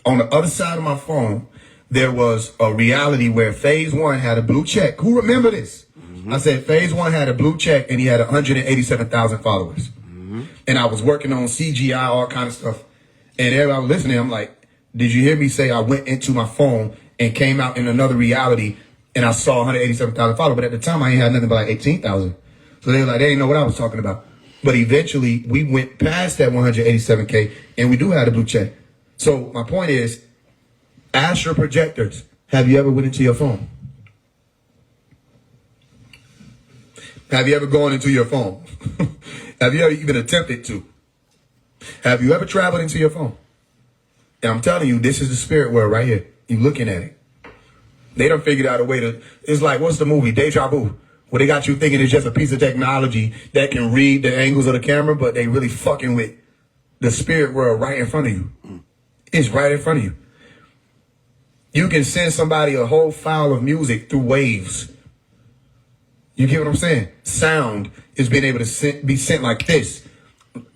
On the other side of my phone, there was a reality where phase one had a blue check. Who remember this? I said phase one had a blue check and he had 187,000 followers. And I was working on CGI, all kind of stuff. And everybody was listening. I'm like, did you hear me say I went into my phone and came out in another reality and I saw 187,000 followers? But at the time, I ain't had nothing but like 18,000. So they were like, they didn't know what I was talking about. But eventually, we went past that 187K and we do have a blue check. So my point is, astral projectors, have you ever went into your phone? Have you ever gone into your phone? Have you ever even attempted to? Have you ever traveled into your phone? And I'm telling you, this is the spirit world right here. You're looking at it. They done figured out a way to, it's like, what's the movie? Deja Vu. Where they got you thinking it's just a piece of technology that can read the angles of the camera, but they really fucking with the spirit world right in front of you. It's right in front of you. You can send somebody a whole file of music through waves. You get what I'm saying? Sound is being able to be sent like this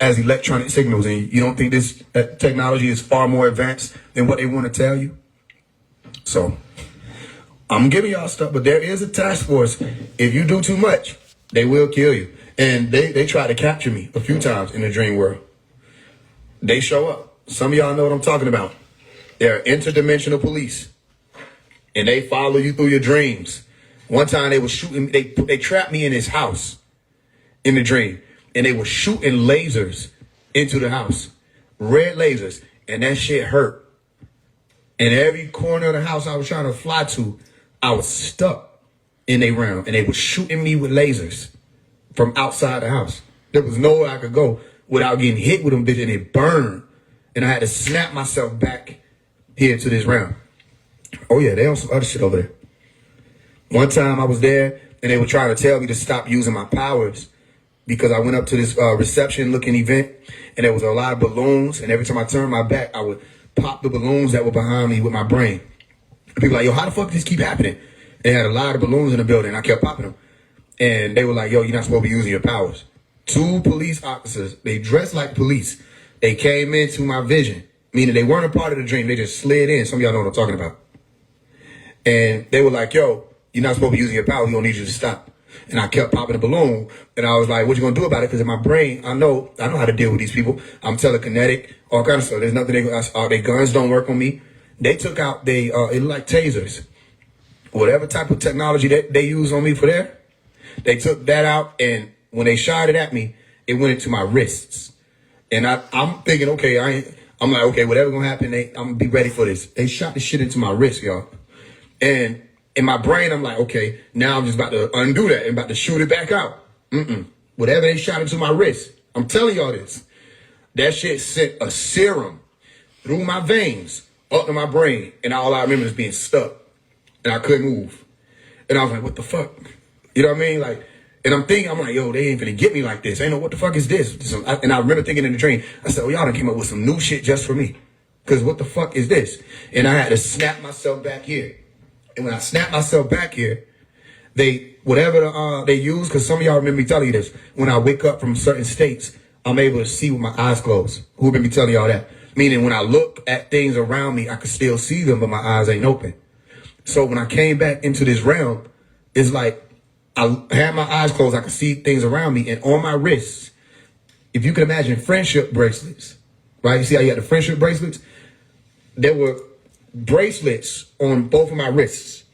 as electronic signals. And you don't think this technology is far more advanced than what they want to tell you? So I'm giving y'all stuff, but there is a task force. If you do too much, they will kill you. And they try to capture me a few times in the dream world. They show up. Some of y'all know what I'm talking about. They're interdimensional police. And they follow you through your dreams. One time they were shooting, they trapped me in his house in the dream. And they were shooting lasers into the house. Red lasers. And that shit hurt. And every corner of the house I was trying to fly to, I was stuck in a round. And they were shooting me with lasers from outside the house. There was nowhere I could go without getting hit with them bitch, and it burned. And I had to snap myself back here to this round. Oh yeah, they on some other shit over there. One time I was there and they were trying to tell me to stop using my powers because I went up to this reception looking event and there was a lot of balloons, and every time I turned my back, I would pop the balloons that were behind me with my brain. And people were like, yo, how the fuck did this keep happening? They had a lot of balloons in the building. I kept popping them. And they were like, yo, you're not supposed to be using your powers. 2 police officers, they dressed like police. They came into my vision, meaning they weren't a part of the dream. They just slid in. Some of y'all know what I'm talking about. And they were like, yo, you're not supposed to be using your powers. We don't need you to stop. And I kept popping the balloon. And I was like, what you going to do about it? Because in my brain, I know how to deal with these people. I'm telekinetic, all kinds of stuff. There's nothing their guns don't work on me. They took out, it looked like tasers. Whatever type of technology that they use on me for there, they took that out. And when they shot it at me, it went into my wrists. And I'm thinking, okay, I'm like, okay, whatever gonna happen, I'm gonna be ready for this. They shot the shit into my wrist, y'all. And in my brain, I'm like, okay, now I'm just about to undo that and about to shoot it back out. Whatever they shot into my wrist, I'm telling y'all this. That shit sent a serum through my veins up to my brain. And all I remember is being stuck. And I couldn't move. And I was like, what the fuck? You know what I mean? Like, and I'm thinking, I'm like, yo, they ain't finna get me like this. I ain't know what the fuck is this. And I remember thinking in the dream, I said, oh, y'all done came up with some new shit just for me. Because what the fuck is this? And I had to snap myself back here. And when I snapped myself back here, whatever they use, because some of y'all remember me telling you this, when I wake up from certain states, I'm able to see with my eyes closed. Who remember me telling y'all that? Meaning when I look at things around me, I can still see them, but my eyes ain't open. So when I came back into this realm, it's like I had my eyes closed. I could see things around me. And on my wrists, if you can imagine friendship bracelets, right? You see how you had the friendship bracelets? There were bracelets on both of my wrists.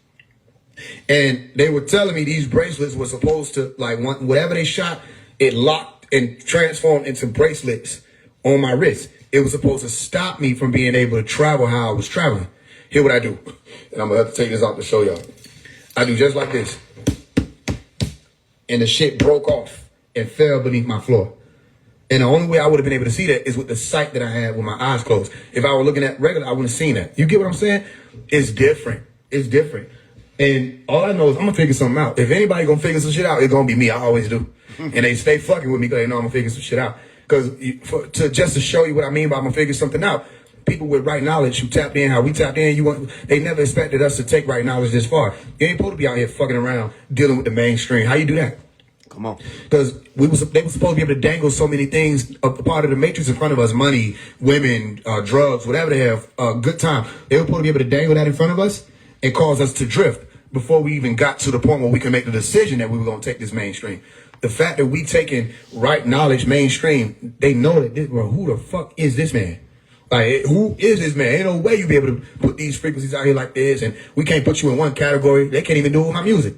And they were telling me these bracelets were supposed to, like, whatever they shot, it locked and transformed into bracelets on my wrist. It was supposed to stop me from being able to travel how I was traveling. Hear what I do. And I'm gonna have to take this out to show y'all. I do just like this. And the shit broke off and fell beneath my floor. And the only way I would have been able to see that is with the sight that I had with my eyes closed. If I were looking at regular, I wouldn't have seen that. You get what I'm saying? It's different. It's different. And all I know is I'm gonna figure something out. If anybody gonna figure some shit out, it's gonna be me. I always do. And they stay fucking with me because they know I'm gonna figure some shit out. Because just to show you what I mean by I'm gonna figure something out, people with right knowledge who tapped in, how we tapped in, they never expected us to take right knowledge this far. You ain't supposed to be out here fucking around dealing with the mainstream. How you do that? Come on. Because they were supposed to be able to dangle so many things, a part of the matrix in front of us, money, women, drugs, whatever they have, good time. They were supposed to be able to dangle that in front of us and cause us to drift before we even got to the point where we can make the decision that we were going to take this mainstream. The fact that we taking right knowledge mainstream, they know that, well, who the fuck is this man? Like, who is this man? Ain't no way you be able to put these frequencies out here like this, and we can't put you in one category. They can't even do it with my music.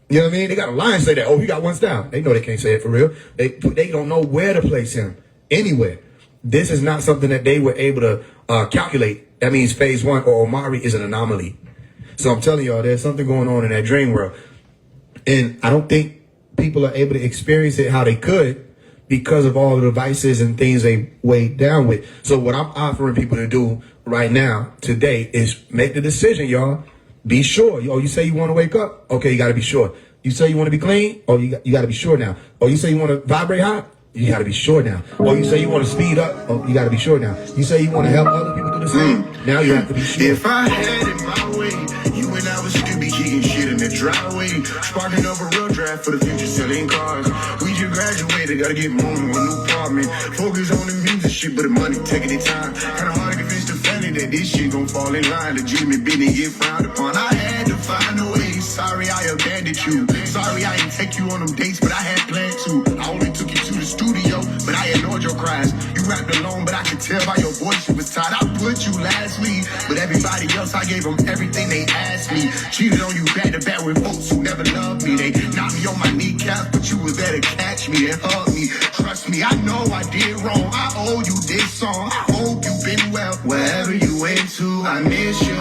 You know what I mean? They got a line say that, oh, you got one style. They know they can't say it for real. They don't know where to place him. Anywhere. This is not something that they were able to calculate. That means phase one or Omari is an anomaly. So I'm telling y'all, there's something going on in that dream world. And I don't think people are able to experience it how they could because of all the devices and things they weighed down with. So what I'm offering people to do right now, today, is make the decision, y'all. Be sure. Oh, you say you want to wake up? Okay, you got to be sure. You say you want to be clean? Oh, you got to be sure now. Oh, you say you want to vibrate high? You got to be sure now. Oh, you say you want to speed up? Oh, you got to be sure now. You say you want to help other people do the same? Now you have to be sure. If I had it my way, you and I would still be kicking shit in the driveway. Sparking up a real draft for the future, selling cars. We just graduated, gotta get moving with a new apartment. Focus on the music shit, but the money taking their time. Kinda hard to convince the family that this shit gon' fall in line. Legitimate business get frowned upon. I had to find a way. Sorry I abandoned you. Sorry I didn't take you on them dates, but I had planned to. I only took you to the studio, but I ignored your cries. You rapped alone, but I could tell by your voice you was tired. I put you last week, but everybody else, I gave them everything they asked me. Cheated on you back to back with folks who never loved me. They knocked me on my kneecaps, but you was there to catch me and hug me. Trust me, I know I did wrong. I owe you this song. I hope you've been well. Wherever you went to, I miss you.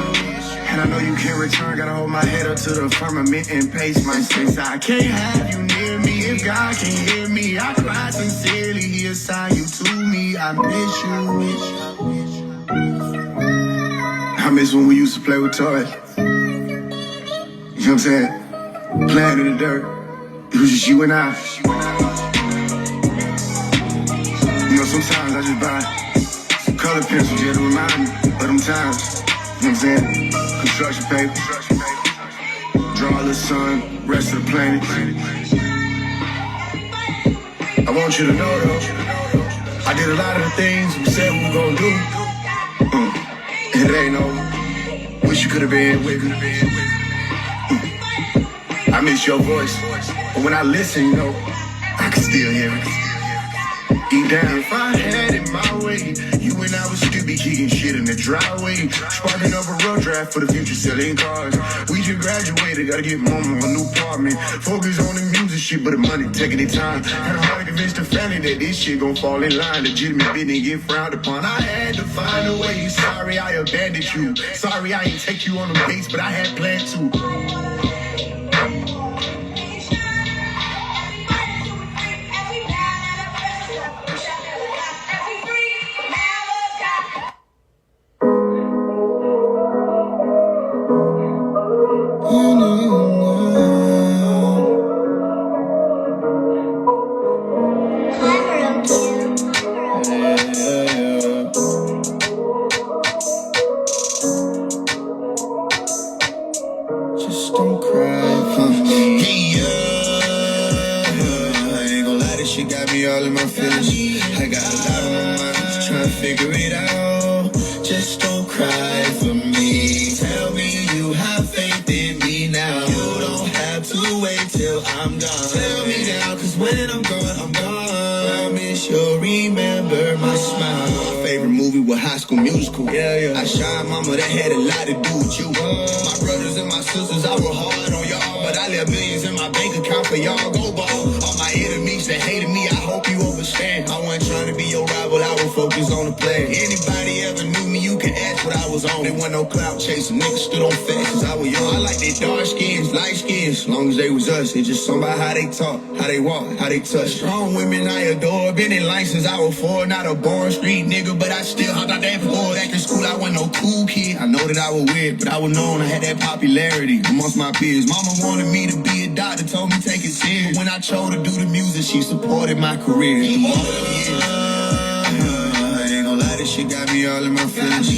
And I know you can't return. Gotta hold my head up to the firmament and pace my steps. I can't have you near me. If God can hear me, I cry sincerely. He assigned you to me. I miss you. I miss when we used to play with toys. You know what I'm saying? Playing in the dirt. It was just you and I. You know, sometimes I just buy some color pencils just to remind me of them times. You know what I'm saying? Construction paper. Draw the sun, rest of the planet. I want you to know though, I did a lot of the things we said we were gonna do. It ain't over. Wish you could have been with me. I miss your voice, but when I listen, you know, I can still hear it. Deep down, if I had it my way, you and I would still be kicking shit in the driveway. Sparking up a road draft for the future, selling cars. We just graduated, gotta get mama a new apartment. Focus on the music shit, but the money taking their time. Kinda hard to convince the family that this shit gon' fall in line. Legitimate business get frowned upon. I had to find a way. Sorry I abandoned you. Sorry I ain't take you on the dates, but I had planned to. Just don't cry for me. Hey, I ain't gonna lie, this shit got me all in my feelings. I got a lot on my mind, just trying to figure it out. Just don't cry for me. Tell me you have faith in me now. You don't have to wait till I'm gone. Tell me now, cause when I'm gone, I'm gone. Promise you'll remember my smile. My favorite movie was High School Musical. Yeah. I shot mama, that had a lot to do with you. My brothers and my sisters, I was hard on y'all, but I left millions in my bank account for y'all. Go ball. All my enemies that hated me, I hope you understand. I wasn't trying to be your rival, I was focused on the play. Anybody ever knew me, you can ask what I was on. They want no clout chasing. Niggas stood on facts cause I was young. I like they dark skins, light skins, as long as they was us. It's just something about how they talk, how they walk, how they touch. Strong women I adore, been in line since I was 4. Not a born street nigga, but I still hopped out that floor. Back in school, I wasn't no cool kid. I know that I was weird, but I was known, I had that popularity amongst my peers. Mama wanted me to be a doctor, told me take it serious. But when I chose to do the music, she supported my career. This shit got me all in my feelings.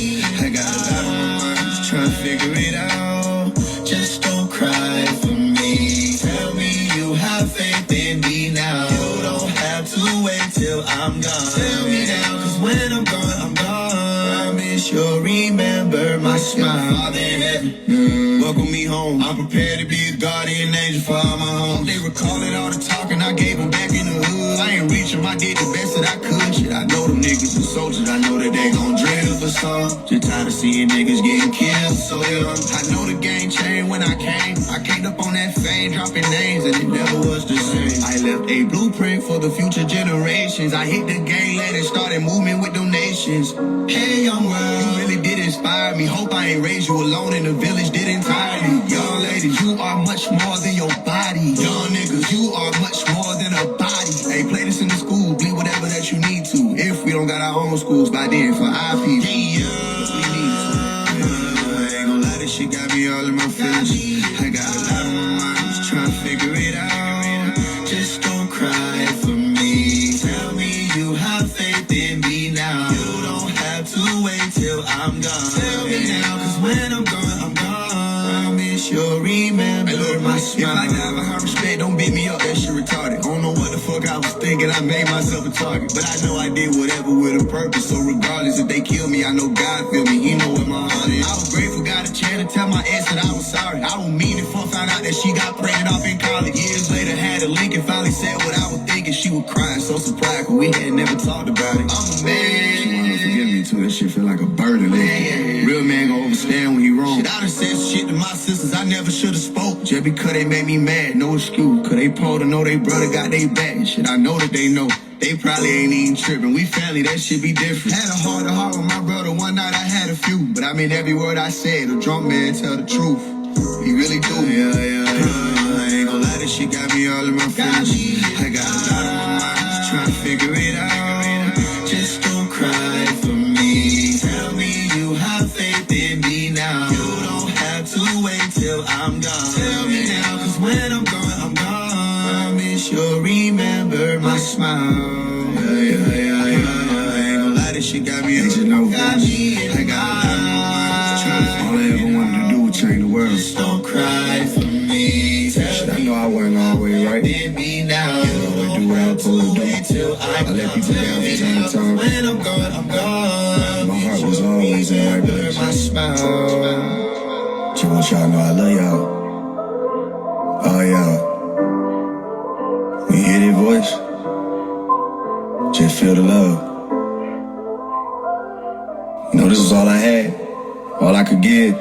I got a lot on my mind, just trying to figure it out. Just don't cry for me. Tell me you have faith in me now. You don't have to wait till I'm gone. Tell me now, cause when I'm gone, I'm gone. Promise you'll remember my smile. Father in heaven, welcome me home. I'm prepared to be a guardian angel for all my homes. They recalling all the talking I gave them back in the hood. I ain't reaching, I did the best that I could. Shit, I know them niggas are soldiers. I know that they gon' drill for some. Just tired of seeing niggas getting killed so young. I know the game changed when I came. I came up on that fame, dropping names, and it never was the same. I left a blueprint for the future generations. I hit the game late and started moving with donations. Hey, young world, you really did inspire me. Hope I ain't raised you alone in the village, did entirely. Young ladies, you are much more than your body. Young niggas, you are much more than a body. Hey, play this in the school, be whatever that you need to. If we don't got our own schools by then for our people. I ain't gon' lie, this shit got me all in my feelings. I got a lot on my mind, just trying to figure it out. Just don't cry for me. Tell me you have faith in me now. You don't have to wait till I'm gone. Tell me now, cause when I'm gone, I'm gone. Promise you'll remember my smile. If I die behind respect, don't beat me up, that shit retarded. I don't know what the fuck I was thinking, I made myself a target. But I know I did whatever with a purpose. So regardless if they kill me, I know God feel me, He know where my heart is. I was grateful, got a chance to tell my ex that I was sorry. I don't mean it for found out that she got pregnant off in college. Years later had a link and finally said what I was thinking. She was crying, so surprised, cause we had never talked about it. I'm a man. She wanna forgive me too, that shit feel like a burden. Real man gon' overstand when he wrong. Shit, I done said shit to my sisters I never should've spoke. Just because they made me mad, no excuse. Cause they told to know they brother got they back. Shit, I know that they know. They probably ain't even tripping. We family, that shit be different. Had a heart to heart with my brother. One night I had a few, but I mean every word I said. A drunk man tell the truth. He really do. I ain't gon' lie, this shit got me all in my feelings. I got a lot on my mind, just trying to figure it out. Just don't cry for me. Tell me you have faith in me now. You don't have to wait till I'm gone. Tell me now, cause when I'm gone, I'm gone. Promise you'll remember my smile. I ain't gon' lie, this shit got me in no feelings. I got a lot on my mind. All I ever wanted to do was change the world. Just don't cry for me. Shit, I know I wasn't always right. I do what I'm supposed to do. I let people down from time to time. When I'm gone, I'm gone. My heart was always in the right place. My smile. Just want y'all to know I love y'all. Oh yeah. When you hear that voice, just feel the love. You know, this was all I had, all I could give.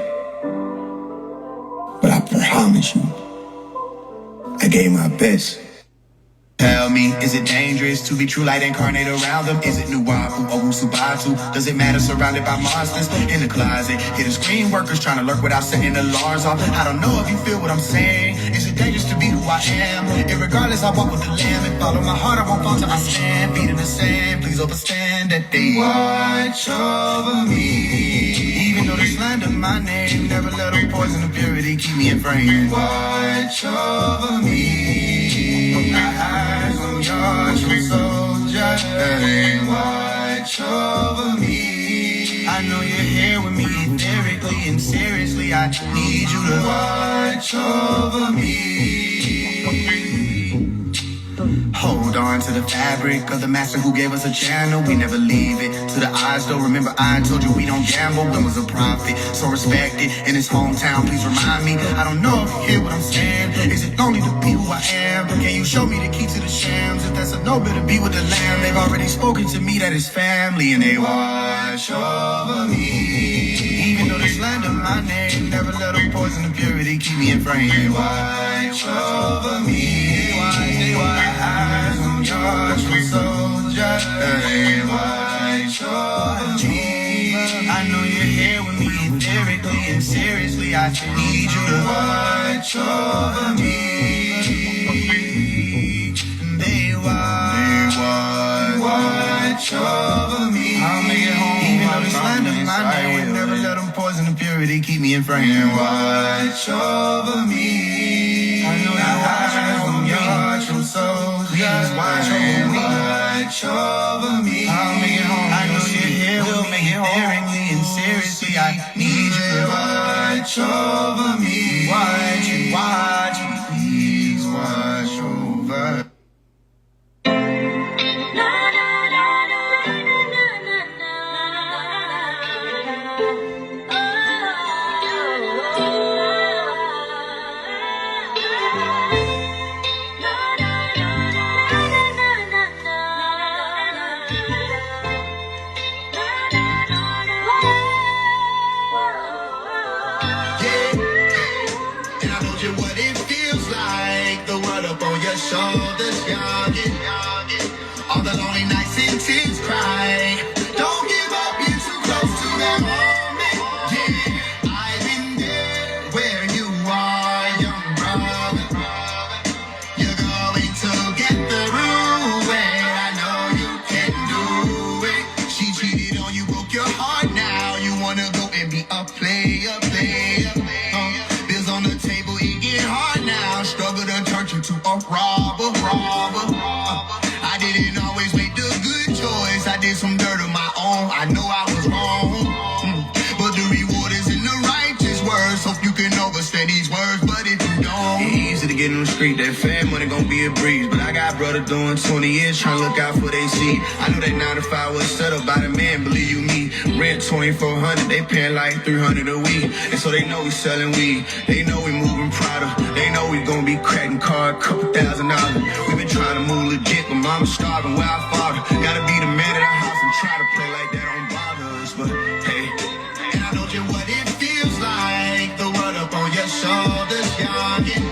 But I promise you, I gave my best. Tell me, is it dangerous to be true light incarnate around them? Is it Nuwapu or Wusubatu? Does it matter surrounded by monsters in the closet? Hidden screen workers trying to lurk without setting alarms off. I don't know if you feel what I'm saying. Is it dangerous to be who I am? Irregardless, I walk with the lamb and follow my heart. I won't fall till I stand. Feet in the sand, please understand that they watch over me. Even though they slander my name, never let them poison the purity, keep me in frame. Watch over me. Eyes on your true soldier, watch over me. I know you're here with me etherically and seriously. I need you to watch over me. Hold on to the fabric of the master who gave us a channel. We never leave it to the eyes though. Remember I told you we don't gamble. When was a prophet so respected in his hometown? Please remind me. I don't know if you hear what I'm saying. Is it lonely to be who I am? Can you show me the key to the shams? If that's a no, better be with the lamb. They've already spoken to me that is family and they watch over me. Even though they slander my name, never let them poison the purity, keep me in frame. They watch over me. They watch. Eyes on your true soldier. They watch over me. I know you're here with me, and seriously, I need you to watch over me. They watch over me. I'll make it home. Even though the slander, my name, never let them poison the purity, keep me in frame. Watch over me. I know you watch over me. Watch your soul, please watch over me. Watch over me. I'll make it home. I know you're here with me, directly and seriously. I need you to watch over me. Watch, please watch over. Shoulders, youngin', all the lonely nights and tears cry. Don't give up, you're too close to that moment. Yeah, I've been there where you are, young brother. You're going to get through it. I know you can do it. She cheated on you, broke your heart. Now you wanna go and be a player. Bills on the table, it get hard now. Struggle to turn you to a robber. I didn't always make the good choice. I did some dirt of my own. I know I was wrong. But the reward is in the righteous words. Hope you can overstand these words, but if you don't, it's easy to get in the street. That fat money gon' be a breeze. But I got brother doing 20 years trying to look out for they seed. I know that 9 to 5 was set up by the man, believe you me. Rent $2,400, they paying like $300 a week. And so they know we selling weed. They know we moving Prada. They know we gon' be cracking card, couple $1,000. We been trying to move legit, but mama's starving where I father. Gotta be the man of the house and try to play like that don't bother us. But hey, and I know just what it feels like. The world up on your shoulders, youngin'.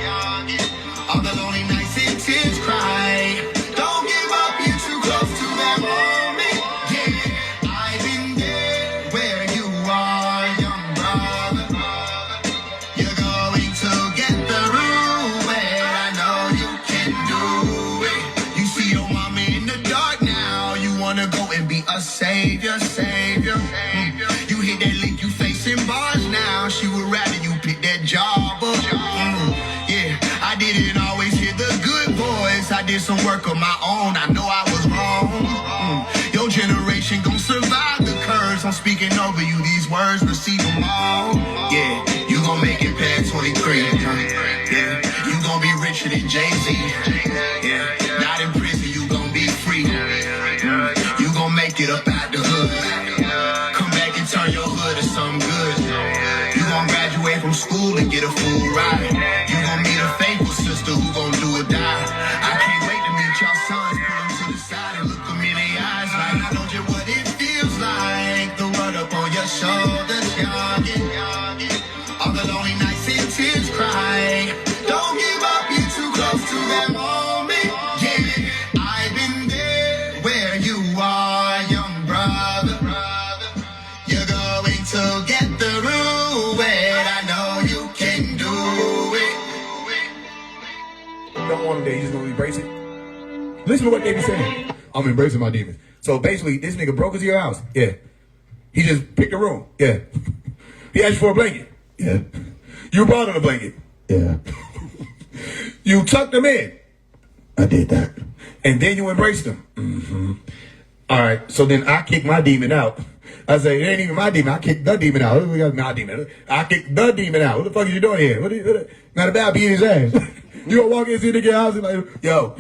All the lonely nights and tears cry. Don't give up, you're too close to that moment. Yeah, I've been there where you are, young brother. You're going to get through it. I know you can do it. You see your mama in the dark now. You wanna go and be a savior. You hit that lick, you facing bars now. She would rather you pick that job up. Yeah, I didn't always hear the good voice. I did some work of my own. I know I was wrong. Your generation gon' survive the curse. I'm speaking over you. These words, receive them all. Yeah, you gon' make it past 23. Yeah, you gon' be richer than Jay-Z. Yeah, not in prison, you gon' be free. You gon' make it up out the hood. Come back and turn your hood to something good. You gon' graduate from school and get a full ride. You gon' meet a faithful sister who gon' do or die. I can't wait to meet your sons. Pull them to the side and look them in their eyes. Like I know just what it feels like. The world up on your shoulders, youngin'. All the lonely nights and tears cry. Don't give up, you're too close to that moment. Yeah, I've been there where you are, young brother. You're going to get through it. I know you can do it. Don't want them there, you just gonna embrace it. Listen to what they be saying. I'm embracing my demons. So basically, this nigga broke into your house. Yeah. He just picked a room. Yeah. He asked you for a blanket. Yeah. You brought him a blanket. Yeah. You tucked him in. I did that. And then you embraced him. Mm-hmm. All right. So then I kicked my demon out. I say, it ain't even my demon. I kicked the demon out. We got my demon. I kicked the demon out. What the fuck are you doing here? Not about beating his ass. You gonna walk into the house and like, yo,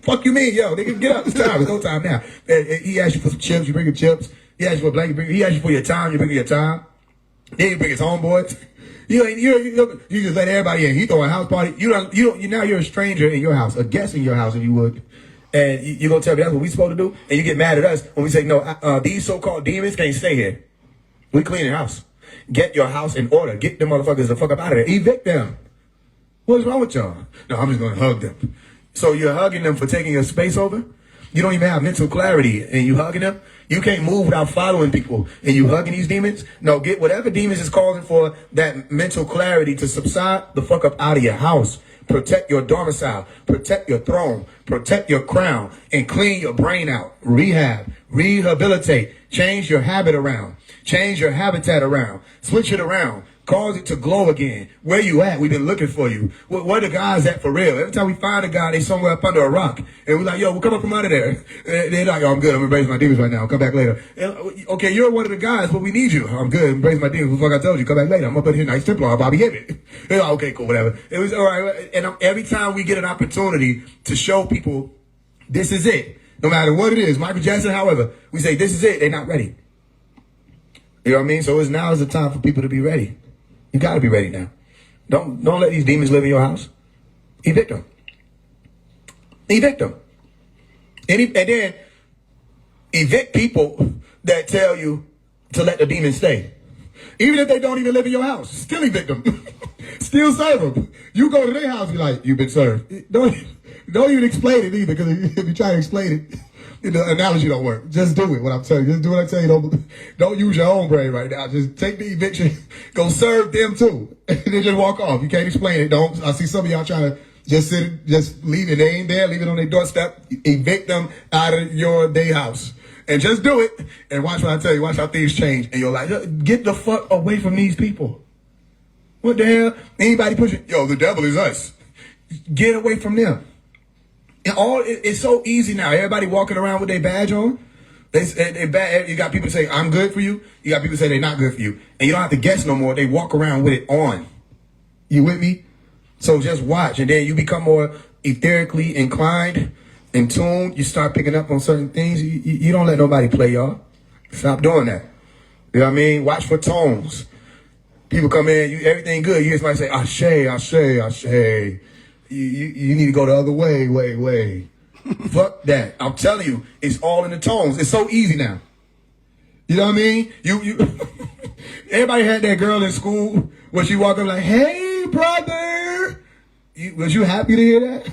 fuck you mean, yo, nigga, get up. It's time. It's go time now. And he asked you for some chips. You bring him chips. He asked you for a blanket. He asked you for your time. You bring him your time. Then you bring his homeboys. You just let everybody in. He throw a house party. Now you're a stranger in your house, a guest in your house, if you would. And you're going to tell me that's what we supposed to do? And you get mad at us when we say, no, these so-called demons can't stay here. We clean your house. Get your house in order. Get them motherfuckers the fuck up out of there. Evict them. What's wrong with y'all? No, I'm just going to hug them. So you're hugging them for taking your space over? You don't even have mental clarity and you hugging them. You can't move without following people and you hugging these demons. No, get whatever demons is causing for that mental clarity to subside the fuck up out of your house. Protect your domicile, protect your throne, protect your crown, and clean your brain out. Rehab, rehabilitate, change your habit around, change your habitat around, switch it around, cause it to glow again. Where you at? We've been looking for you. Where the guys at for real? Every time we find a guy, they somewhere up under a rock. And we're like, yo, we'll come up from under there. And they're like, yo, I'm good. I'm embracing my demons right now. I'll come back later. And, okay, you're one of the guys, but we need you. I'm good. Embracing my demons. What the fuck I told you? Come back later. I'm up in here, nice Templar, Bobby Hibbett. Like, okay, cool, whatever. It was all right. And every time we get an opportunity to show people this is it, no matter what it is, Michael Jackson, however, we say this is it, they're not ready. You know what I mean? So now is the time for people to be ready. You got to be ready now. Don't let these demons live in your house. Evict them. Evict them. And then evict people that tell you to let the demons stay. Even if they don't even live in your house, still evict them. Still serve them. You go to their house, you're like, you've been served. Don't even explain it either, because if you try to explain it, the analogy don't work. Just do it, what I'm telling you. Just do what I tell you. Don't use your own brain right now. Just take the eviction, go serve them too. And then just walk off. You can't explain it. I see some of y'all trying to just leave it. They ain't there, leave it on their doorstep. Evict them out of your day house. And just do it. And watch what I tell you. Watch how things change. And you're like, get the fuck away from these people. What the hell? Anybody pushing? Yo, the devil is us. Get away from them. It's so easy now. Everybody walking around with their badge on. You got people say, I'm good for you. You got people say they're not good for you. And you don't have to guess no more. They walk around with it on. You with me? So just watch. And then you become more etherically inclined, in tune. You start picking up on certain things. You don't let nobody play y'all. Stop doing that. You know what I mean? Watch for tones. People come in, everything good. You hear somebody say, Ashe, Ashe, Ashe. You need to go the other way. Fuck that. I'm telling you, it's all in the tones. It's so easy now. You know what I mean? You everybody had that girl in school when she walked up like, hey, brother. Was you happy to hear that?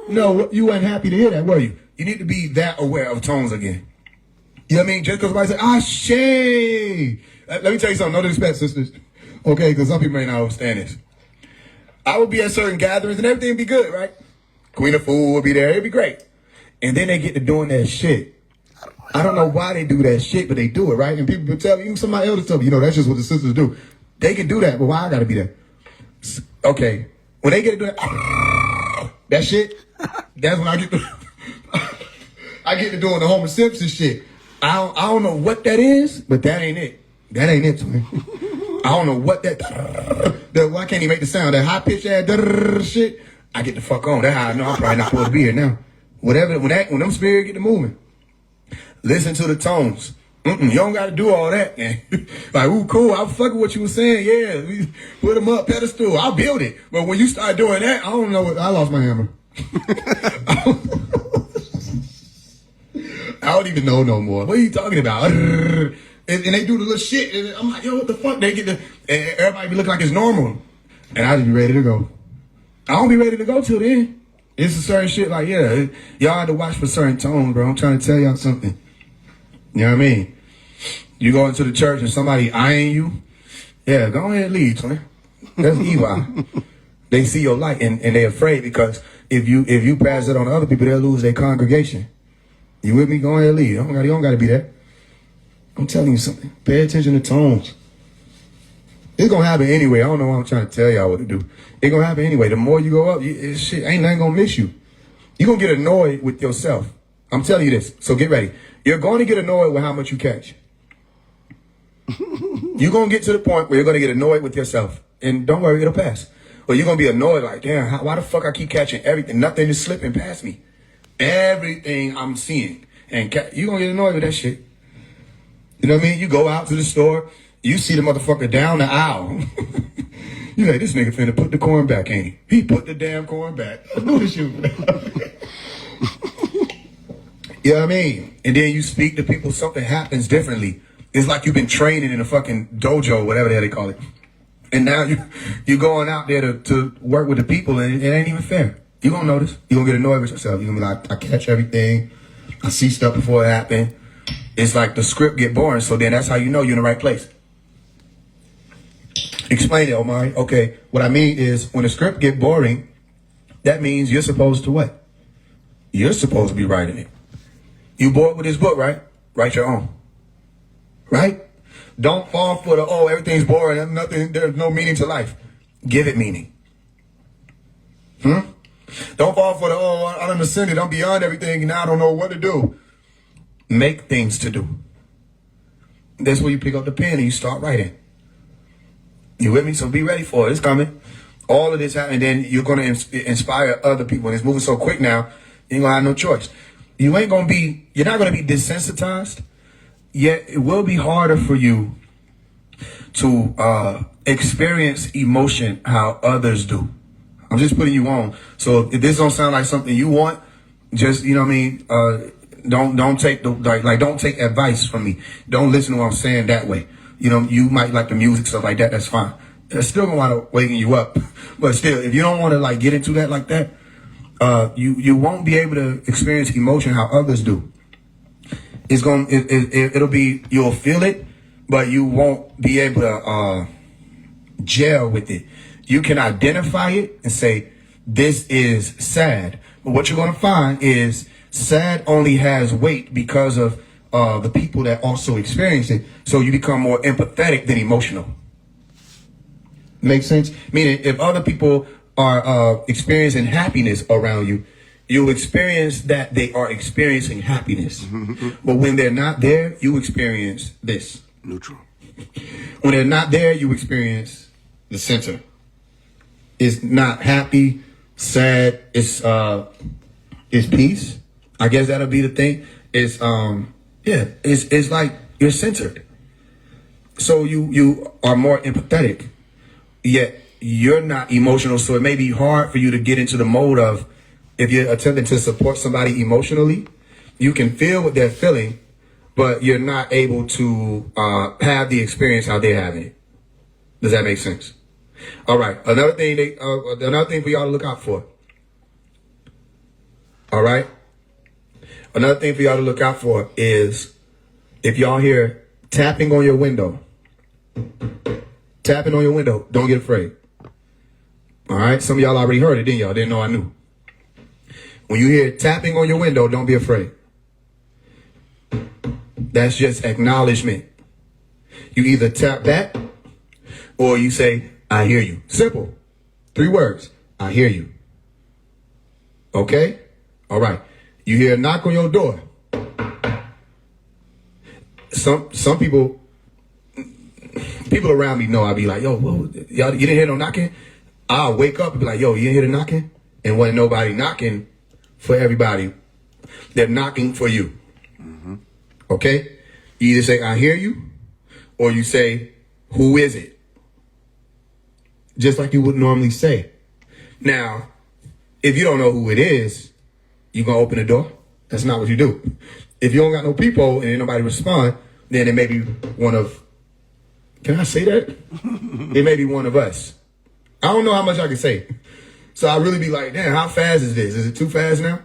No, you weren't happy to hear that, were you? You need to be that aware of tones again. You know what I mean? Just because somebody say, Ashe. Let me tell you something. No disrespect, sisters. Okay, because some people may not understand this. I would be at certain gatherings and everything would be good, right? Queen of Food would be there. It'd be great. And then they get to doing that shit. I don't know why they do that shit, but they do it, right? And people will tell me, even some of my elders tell me, that's just what the sisters do. They can do that, but why I got to be there? Okay. When they get to do that shit, that's when I get to doing the Homer Simpson shit. I don't know what that is, but that ain't it. That ain't it to me. I don't know what why can't he make the sound? That high pitched ass shit. I get the fuck on. That's how I know I'm probably not supposed to be here now. Whatever, when them spirits get to moving, listen to the tones. You don't got to do all that, man. Like, ooh, cool. I'm fucking what you were saying. Yeah, we put them up, pedestal. I'll build it. But when you start doing that, I don't know I lost my hammer. I don't even know no more. What are you talking about? And they do the little shit. And I'm like, yo, what the fuck? They get and everybody be looking like it's normal. And I just be ready to go. I don't be ready to go till then. It's a certain shit like, y'all have to watch for certain tones, bro. I'm trying to tell y'all something. You know what I mean? You go into the church and somebody eyeing you. Yeah, go ahead and leave, twin. That's evil. They see your light and they're afraid because if you pass it on to other people, they'll lose their congregation. You with me? Go ahead and leave. You don't got to be there. I'm telling you something. Pay attention to tones. It's going to happen anyway. I don't know why I'm trying to tell y'all what to do. It's going to happen anyway. The more you go up, shit, ain't nothing going to miss you. You're going to get annoyed with yourself. I'm telling you this. So get ready. You're going to get annoyed with how much you catch. You're going to get to the point where you're going to get annoyed with yourself. And don't worry, it'll pass. Or you're going to be annoyed like, damn, why the fuck I keep catching everything? Nothing is slipping past me. Everything I'm seeing. And you're going to get annoyed with that shit. You know what I mean? You go out to the store, you see the motherfucker down the aisle. You like, this nigga finna put the corn back, ain't he? He put the damn corn back. Who is you? You know what I mean? And then you speak to people, something happens differently. It's like you've been training in a fucking dojo, whatever the hell they call it. And now you're going out there to work with the people and it ain't even fair. You're going to notice. You're going to get annoyed with yourself. You're going to be like, I catch everything. I see stuff before it happened. It's like the script get boring. So then that's how you know you're in the right place. Explain it, Omari. Okay, what I mean is when the script get boring, that means you're supposed to what? You're supposed to be writing it. You bored with this book, right? Write your own. Right? Don't fall for the, oh, everything's boring. There's no meaning to life. Give it meaning. Don't fall for the, oh, I done ascended. I'm beyond everything and now I don't know what to do. Make things to do. That's where you pick up the pen and you start writing. You with me? So be ready for it. It's coming. All of this happening, then you're going to inspire other people. And it's moving so quick now, you ain't going to have no choice. You're not going to be desensitized, yet it will be harder for you to experience emotion how others do. I'm just putting you on. So if this don't sound like something you want, just, you know what I mean? Don't take don't take advice from me. Don't listen to what I'm saying that way. You know, you might like the music, stuff like that. That's fine. It's still gonna wind up waking you up. But still, if you don't want to like get into that like that, you won't be able to experience emotion how others do. It'll be, you'll feel it, but you won't be able to gel with it. You can identify it and say, this is sad. But what you're gonna find is sad only has weight because of the people that also experience it. So you become more empathetic than emotional. Makes sense? Meaning if other people are experiencing happiness around you, you'll experience that they are experiencing happiness. But when they're not there, you experience this. Neutral. When they're not there, you experience the center. It's not happy, sad, it's peace. I guess that'll be the thing. It's it's like you're centered. So you are more empathetic, yet you're not emotional. So it may be hard for you to get into the mode of, if you're attempting to support somebody emotionally, you can feel what they're feeling, but you're not able to have the experience how they're having it. Does that make sense? All right. Another thing for y'all to look out for. All right. Another thing for y'all to look out for is if y'all hear tapping on your window, don't get afraid. All right. Some of y'all already heard it, didn't y'all? Didn't know I knew. When you hear tapping on your window, don't be afraid. That's just acknowledgement. You either tap back or you say, I hear you. Simple. 3 words. I hear you. Okay? All right. You hear a knock on your door. Some people around me know I'll be like, yo, whoa, y'all, you didn't hear no knocking? I'll wake up and be like, yo, you didn't hear the knocking? And when nobody knocking for everybody, they're knocking for you. Mm-hmm. Okay? You either say, I hear you, or you say, who is it? Just like you would normally say. Now, if you don't know who it is, you gonna open the door? That's not what you do. If you don't got no people and nobody respond, then it may be one of, can I say that? It may be one of us. I don't know how much I can say. So I really be like, damn, how fast is this? Is it too fast now?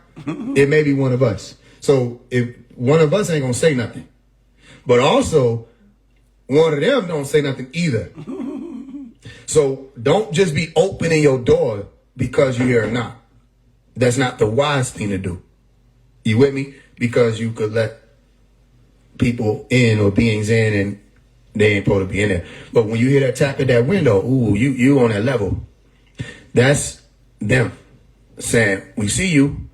It may be one of us. So if one of us ain't gonna say nothing, but also one of them don't say nothing either. So don't just be opening your door because you hear a knock. That's not the wise thing to do. You with me? Because you could let people in or beings in and they ain't supposed to be in there. But when you hear that tap at that window, ooh, you on that level. That's them saying, we see you.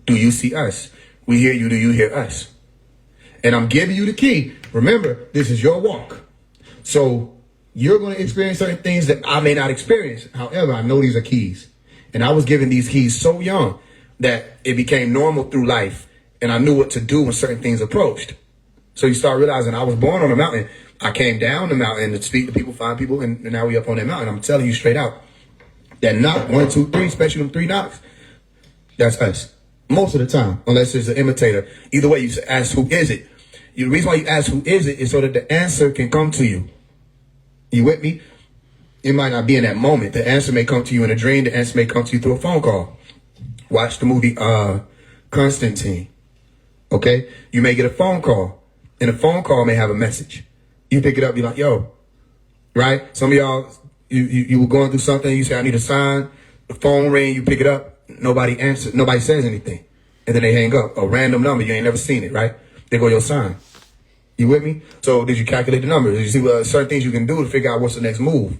Do you see us? We hear you. Do you hear us? And I'm giving you the key. Remember, this is your walk. So you're going to experience certain things that I may not experience. However, I know these are keys. And I was given these keys so young that it became normal through life. And I knew what to do when certain things approached. So you start realizing I was born on a mountain. I came down the mountain to speak to people, find people, and now we up on that mountain. I'm telling you straight out. That knock, 1, 2, 3, especially them 3 knocks, that's us. Most of the time, unless it's an imitator. Either way, you ask who is it. The reason why you ask who is it is so that the answer can come to you. You with me? It might not be in that moment. The answer may come to you in a dream. The answer may come to you through a phone call. Watch the movie Constantine. Okay? You may get a phone call, and the phone call may have a message. You pick it up, be like, yo, right? Some of y'all, you were going through something, you say, I need a sign. The phone ring, you pick it up, nobody answers, nobody says anything. And then they hang up. A random number, you ain't never seen it, right? There go your sign. You with me? So did you calculate the numbers? Did you see certain things you can do to figure out what's the next move?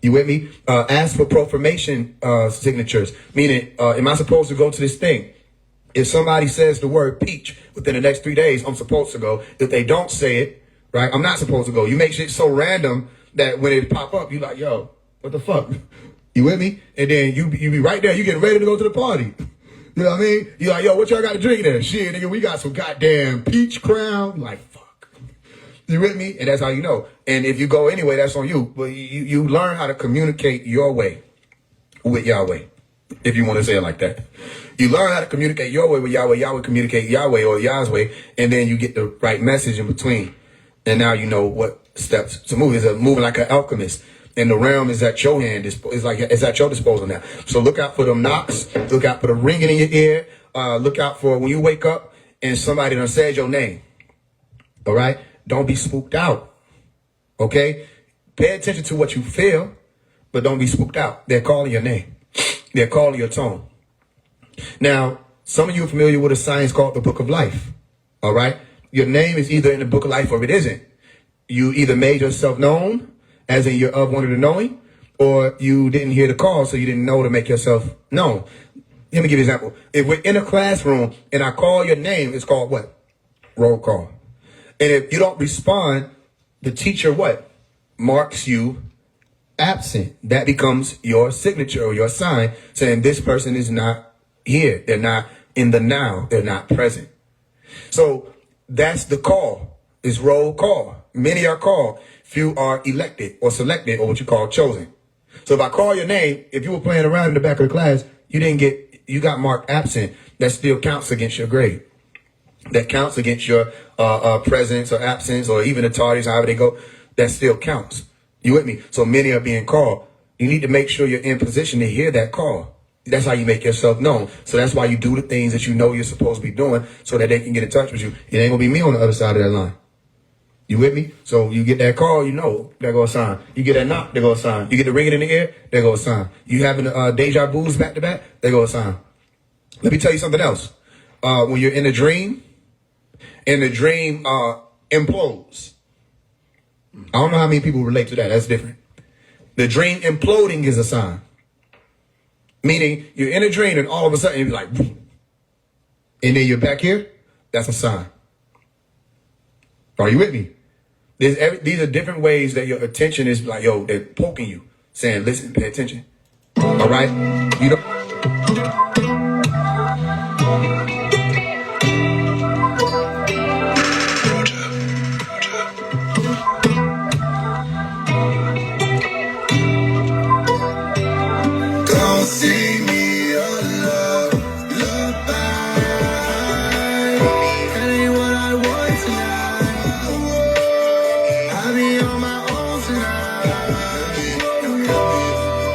You with me? Ask for confirmation signatures. Meaning, am I supposed to go to this thing? If somebody says the word peach within the next 3 days, I'm supposed to go. If they don't say it, right, I'm not supposed to go. You make shit so random that when it pop up, you like, yo, what the fuck? You with me? And then you be right there. You getting ready to go to the party. You know what I mean? You like, yo, what y'all got to drink there? Shit, nigga, we got some goddamn peach crown. Like, fuck. You with me? And that's how you know. And if you go anyway, that's on you. But you learn how to communicate your way with Yahweh, if you want to say it like that. You learn how to communicate your way with Yahweh. Yahweh communicate Yahweh or Yah's way. And then you get the right message in between. And now you know what steps to move. It's moving like an alchemist. And the realm is at your hand. It's at your disposal now. So look out for them knocks. Look out for the ringing in your ear. Look out for when you wake up and somebody done said your name. All right? Don't be spooked out. Okay? Pay attention to what you feel, but don't be spooked out. They're calling your name. They're calling your tone. Now, some of you are familiar with a science called the Book of Life. All right? Your name is either in the Book of Life or it isn't. You either made yourself known, as in you're of one of the knowing, or you didn't hear the call, so you didn't know to make yourself known. Let me give you an example. If we're in a classroom and I call your name, it's called what? Roll call. And if you don't respond, the teacher what? Marks you absent. That becomes your signature or your sign saying this person is not here. They're not in the now. They're not present. So that's the call. It's roll call. Many are called. Few are elected or selected or what you call chosen. So if I call your name, if you were playing around in the back of the class, you got marked absent. That still counts against your grade. That counts against your presence or absence or even the tardies, however they go. That still counts. You with me? So many are being called. You need to make sure you're in position to hear that call. That's how you make yourself known. So that's why you do the things that you know you're supposed to be doing so that they can get in touch with you. It ain't gonna be me on the other side of that line. You with me? So you get that call, you know, there goes a sign. You get that knock, there goes a sign. You get the ringing in the ear, there goes a sign. You having deja vus back to back, there goes a sign. Let me tell you something else. When you're in a dream, and the dream implodes. I don't know how many people relate to that. That's different. The dream imploding is a sign. Meaning you're in a dream and all of a sudden you're like, and then you're back here. That's a sign. Are you with me? These are different ways that your attention is like, yo, they're poking you, saying, listen, pay attention. All right? You know. Don't sing me a lullaby. That ain't what I want tonight. I'll be on my own tonight. Don't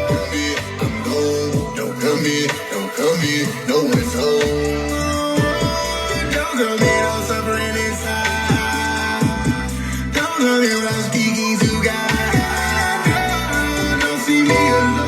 come here, I'm gone. Don't come here, no one's home. Don't come here, I'm suffering inside. Don't come here, I'm speaking to God. Don't see me alone.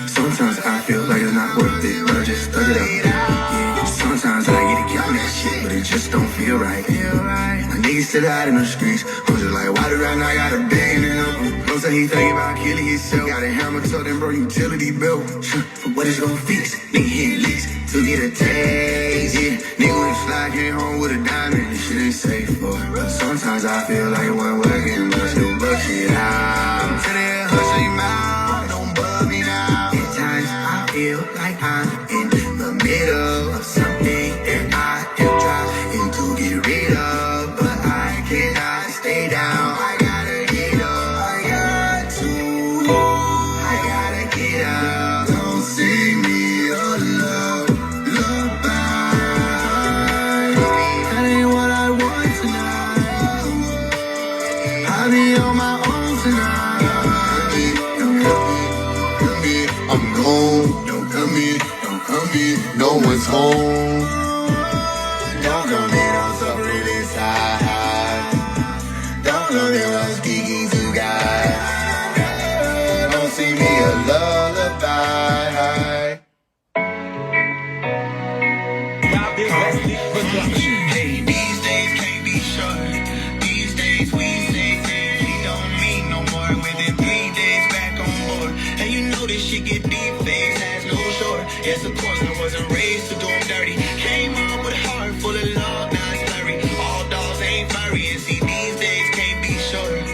Sometimes I feel like it's not worth it, but I just stuck it out. Yeah. Sometimes I get to count that shit, but it just don't feel right. My niggas still out in the streets. I'm just like, why do I not got a bang in him? Don't say he thinking about killing himself. Got a hammer, told him, bro, utility bill. But what is gonna fix? Nigga hit leaks to get a taste. Yeah, nigga went fly, came home with a diamond. This shit ain't safe for. But sometimes I feel like one working, but still bullshit out. Tell that hush your mouth, don't bug me now. At times I feel like I'm in the middle of something that I am trying to get rid of, but I cannot stay down. I gotta get up. I gotta get up. Don't sing me a lullaby. That ain't what I want tonight. I'll be on my own tonight. I'm gone. Don't come here, no one's home. Hey, these days can't be short. These days we say things we don't mean no more. Within 3 days back on board. And you know this shit get deep, face has no short. Yes, of course, I wasn't raised to do them dirty. Came up with a heart full of love, now it's blurry. All dogs ain't furry, and see, these days can't be short.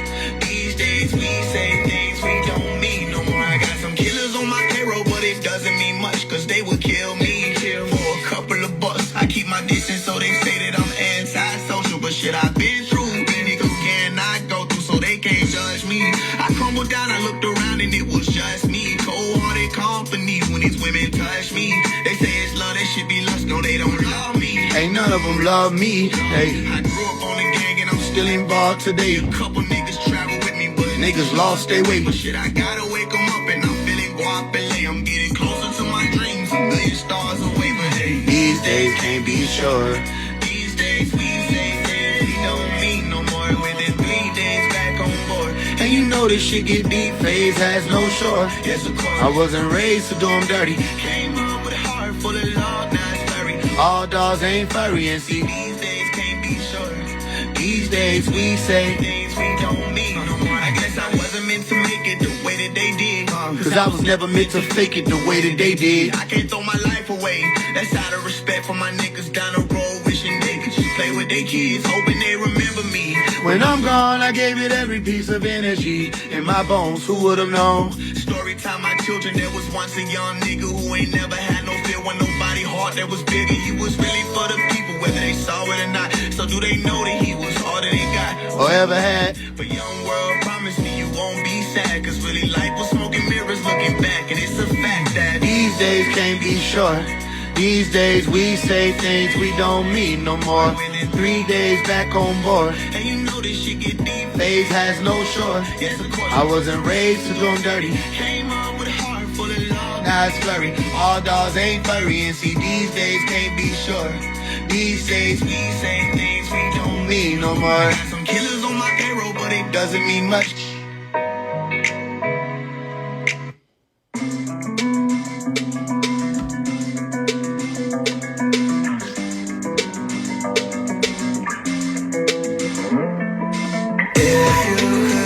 These days we say things we don't mean no more. I got some killers on my payroll, but it doesn't mean much, cause they would kill me for a couple of bucks. I keep my distance, so they say that I'm anti-social, but shit I've been through, these niggas cannot go through, so they can't judge me. I crumbled down, I looked around, and it was just me. Cold-hearted company when these women touch me. They say it's love, that shit be lust, no, they don't love me. Ain't none of them love me. Hey, I grew up on the gang, and I'm still involved today. A couple niggas travel with me, but niggas lost their way. but shit, I gotta wake 'em up, and I'm feeling guapele. I'm getting closer to my dreams, a million stars away, but hey, These days can't be short. these days we say things we don't mean no more. Within 3 days back on board. And you know this shit get deep, phase has no short. Yes, of course, I wasn't raised to do them dirty. came up with a heart full of love, now it's blurry. All dogs ain't furry, and see, These days can't be short. these days we say, Things we don't mean no more. I guess I wasn't meant to make it the way that they did. cause I was never meant to fake it the way that they did. I can't throw my life away. That's out of respect for my niggas down the road, wishing they could just play with their kids, hoping they remember me. When I'm gone, I gave it every piece of energy in my bones. Who would've known? Story time, my children, there was once a young nigga who ain't never had no fear when nobody heart that was bigger. He was really for the people, whether they saw it or not. So do they know that he was all that they got? Or ever had? But young world, promise me you won't be sad, cause really life was smoking mirrors looking back, and it's a fact that These days can't be short. These days we say things we don't mean no more. Within 3 days back on board. and you know this shit get deep. Phase has no short. Yes, of course, I wasn't raised to do them dirty. came up with a heart full of love. Now it's blurry. All dogs ain't furry, and see, these days can't be short. These days We say things we don't mean no more. got some killers on my payroll, but it Doesn't mean much.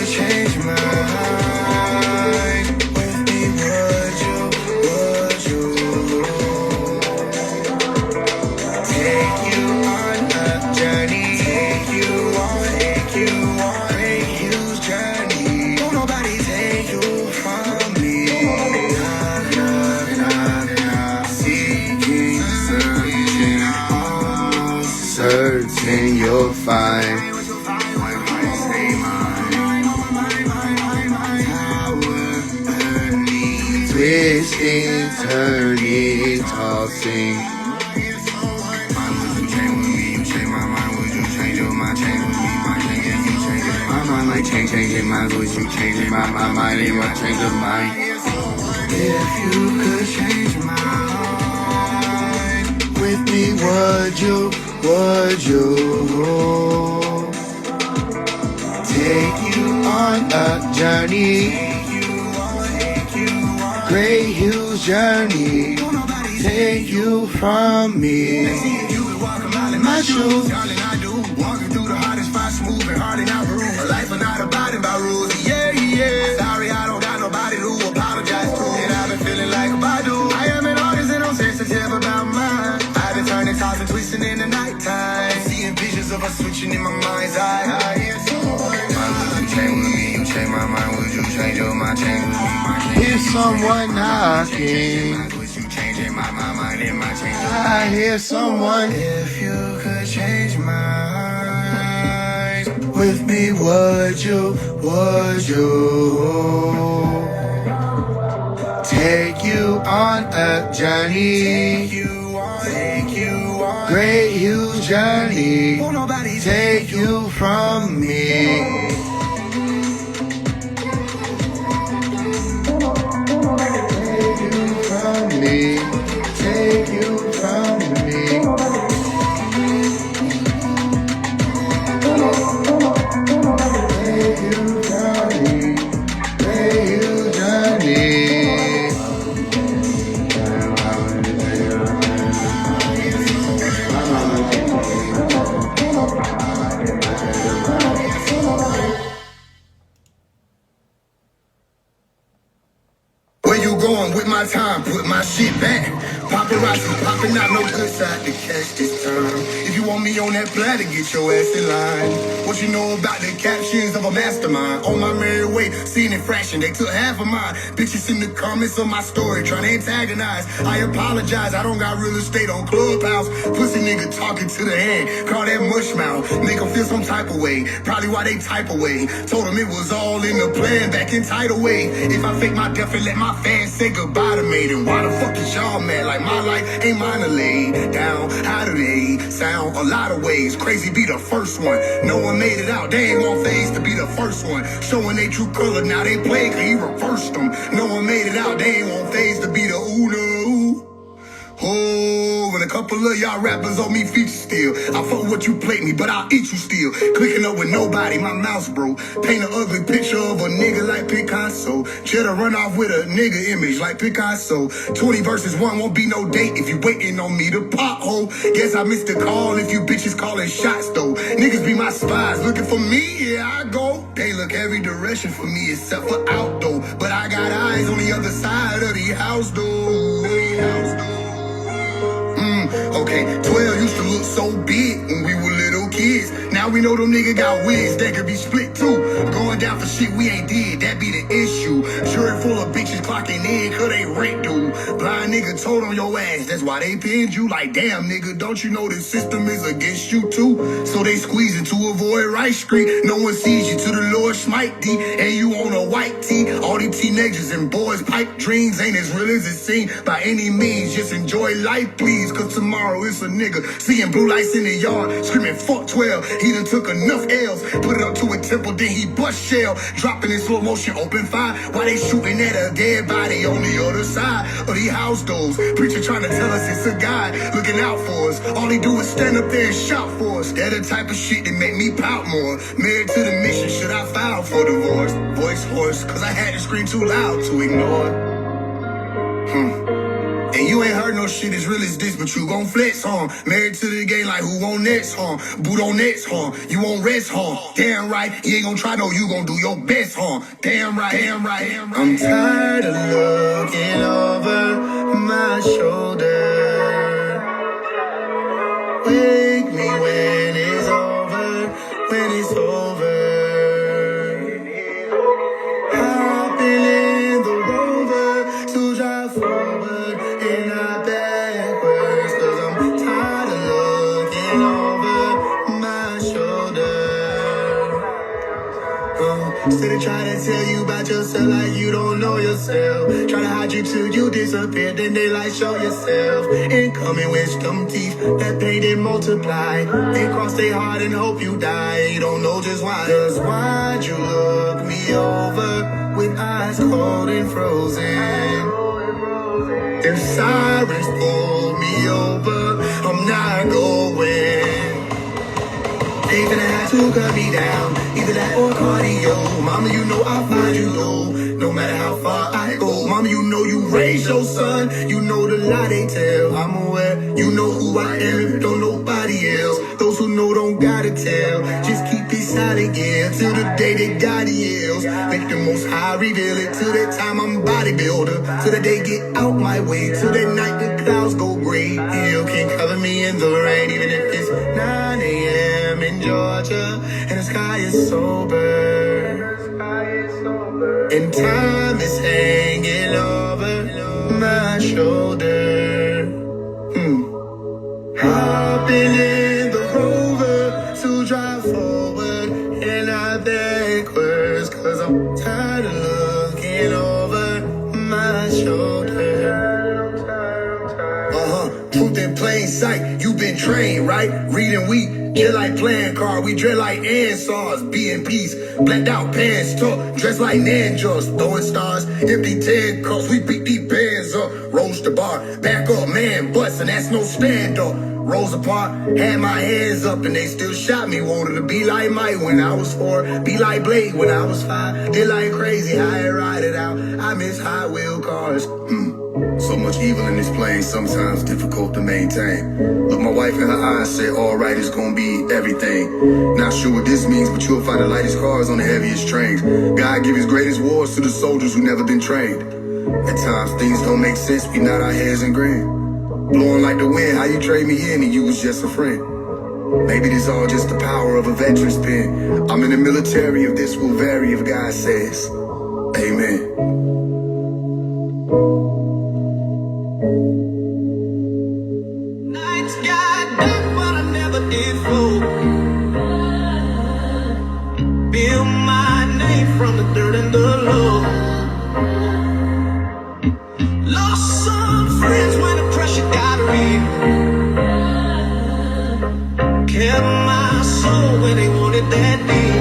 change my mind. With me, would you take you on a journey? Take you on a huge journey. Won't nobody take you from me. Knock, knock, knock, knock. Seeking, searching, all Certain you'll find. Twisting, turning, tossing. Changing minds, would you changing my mind? It might change your mind. if you could change my mind. With me, would you take you on a journey? Great huge journey. Take you from me. You could walk a mile in My shoes. darling, I do. Walking through the hardest spots, moving hard in our room. A life of not abiding by rules. Yeah, yeah. Sorry, I don't got nobody to apologize to. And I've been feeling like Badu. I am an artist and I'm sensitive about mine. I've been turning, tossing, twisting in the nighttime. Seeing visions of us switching in my mind's eye. Would you change with me? You change my mind. Would you change your mind? Change with me. Hear someone knocking. Would you change in my mind? It might change your I hear someone. If you could change my mind. With me, would you take you on a journey? Take you on. Great huge journey. Won't nobody Take you from me. Take you from me. Take you from me. Take you from me. Great huge journey. My mama shit back. Paparazzi popping out, no good side to catch this time. If you want me on that platter, get your ass in line. What you know about the captions of a mastermind? On my merry way, seeing infraction, they took half of mine. Bitches in the comments of my story, trying to antagonize. I apologize, I don't got real estate on Clubhouse. Pussy nigga talking to the hand, call that mush mouth. Make them feel some type of way, probably why they type away. Told them it was all in the plan, back in tidal wave. If I fake my death and let my fans say goodbye to me, then why the fuck is y'all mad? Like my life ain't mine to lay down. How do they sound? A lot of ways. Crazy be the first one. No one made it out. They ain't want phase to be the first one. Showing they true color. Now they play cause he reversed them. No one made it out. They ain't want phase to be the Uno. Oh, and a couple of y'all rappers on me feature still. I fuck what you plate me, but I'll eat you still. Clicking up with nobody, my mouse broke. Paint an ugly picture of a nigga like Picasso. Try to run off with a nigga image like Picasso. 20 versus 1 won't be no date if you waiting on me to pop hole. Guess I missed the call if you bitches calling shots though. Niggas be my spies looking for me, yeah I go. They look every direction for me except for out though. But I got eyes on the other side of the house though. Okay, 12 used to look so big when we were little kids. Now we know them niggas got wigs that could be split too. Going down for shit we ain't did, that be the issue. Jury full of bitches clocking in cause they rent due. Blind nigga told on your ass, that's why they pinned you. Like damn nigga, don't you know the system is against you too? So they squeezing to avoid Rice Street. No one sees you till the Lord smite thee. And you on a white tee. All these teenagers and boys pipe dreams ain't as real as it seems. By any means, just enjoy life please. Cause tomorrow it's a nigga seeing blue lights in the yard, screaming fuck 12. He done took enough L's, put it up to a temple, then he bust shell, dropping in slow motion, open fire, while they shooting at a dead body on the other side of the house doors. Preacher trying to tell us it's a guy looking out for us. All he do is stand up there and shout for us. That the type of shit that make me pout more. Married to the mission, should I file for divorce? Voice hoarse, cause I had to scream too loud to ignore. And you ain't heard no shit as real as this, but you gon' flex, huh? Married to the game like who on next, huh? Boot on next, huh? You won't rest, huh? Damn right, you ain't gon' try, no, you gon' do your best, huh? Damn right, damn right, damn right. I'm tired of looking over my shoulder. Wake me when it's over, when it's over. Hopping in the Rover to drive forward. Instead of trying to tell you about yourself like you don't know yourself. Try to hide you till you disappear, then they like show yourself. Incoming wisdom teeth, that pain didn't multiply. They cross their heart and hope you die. You don't know just why. Cause why'd you look me over with eyes cold and frozen? If sirens pull me over, I'm not going. They finna have to cut me down, either that or cardio. Mama, you know I'll find you low, no matter how far I go. Mama, you know you raised your son, you know the lie they tell. I'm aware, you know who I am, don't nobody else. Those who know don't gotta tell, just keep it silent, yeah, till the day that God yells. Make the most high reveal it, till that time I'm a bodybuilder. Till the day get out my way, till that night the clouds go gray. You can cover me in the rain, even if it's 9 a.m. in Georgia, and the sky is sober, and time is hanging over my shoulder. Hopping in the Rover to drive forward and not backwards, cause I'm tired of looking over my shoulder. Truth in plain sight, you been trained, right? Reading weak, just like playing card. We dread like Ansars, be in peace. Blacked out pants, talk, dressed like ninjas. Throwing stars, empty 10 cups, we beat these bands up. Roast the bar, back up, man, bust, and that's no stand-up. Rolls apart, had my hands up, and they still shot me. Wanted to be like Mike when I was 4, be like Blake when I was 5. Did like crazy, I ain't ride it out. I miss high wheel cars. So much evil in this plane, sometimes difficult to maintain. Look my wife in her eyes, said all right, it's gonna be everything. Not sure what this means, but you'll find the lightest cars on the heaviest trains. God give his greatest wars to the soldiers who never been trained. At times things don't make sense, we nod our heads and grin. Blowing like the wind, how you trade me in and you was just a friend. Maybe this all just the power of a veteran's pen. I'm in the military, if this will vary, if God says, amen. Nights got dark, but I never did fold. Build my name from the dirt and the low. Lost some friends when the pressure got real. Kept my soul when they wanted that deal.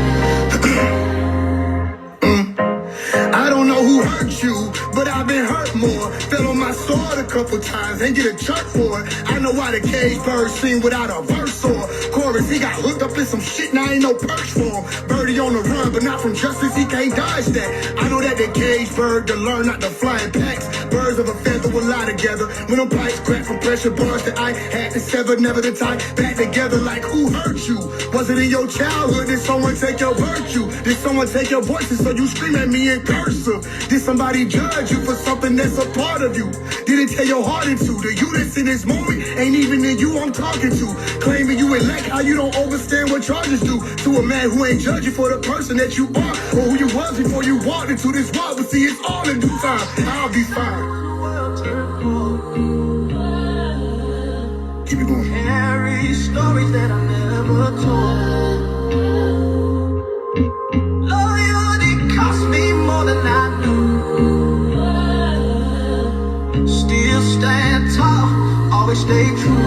I don't know who hurt you, but I've been hurt more. Fell on my sword a couple times and get a jerk for it. I know why the cage bird sing without a verse or chorus. He got hooked up in some shit, now ain't no perch for him. Birdie on the run, but not from justice, he can't dodge that. I know that the cage bird to learn not to fly in packs. Birds of a feather will lie together. When them pipes crack from pressure bars that I had to sever, never to tie back together. Like who hurt you? Was it in your childhood? Did someone take your virtue? Did someone take your voices so you scream at me in cursive? Did somebody judge you for something that's a part of you? Did it tear your heart into? The you that's in this moment ain't even the you I'm talking to. Claiming you elect how you don't understand what charges do to a man who ain't judging for the person that you are or who you was before you walked into this world. But see, it's all in due time. I'll be fine. Keep it going. Carry stories that I never told. Loyalty cost me more than I knew. Still stand tall, always stay true.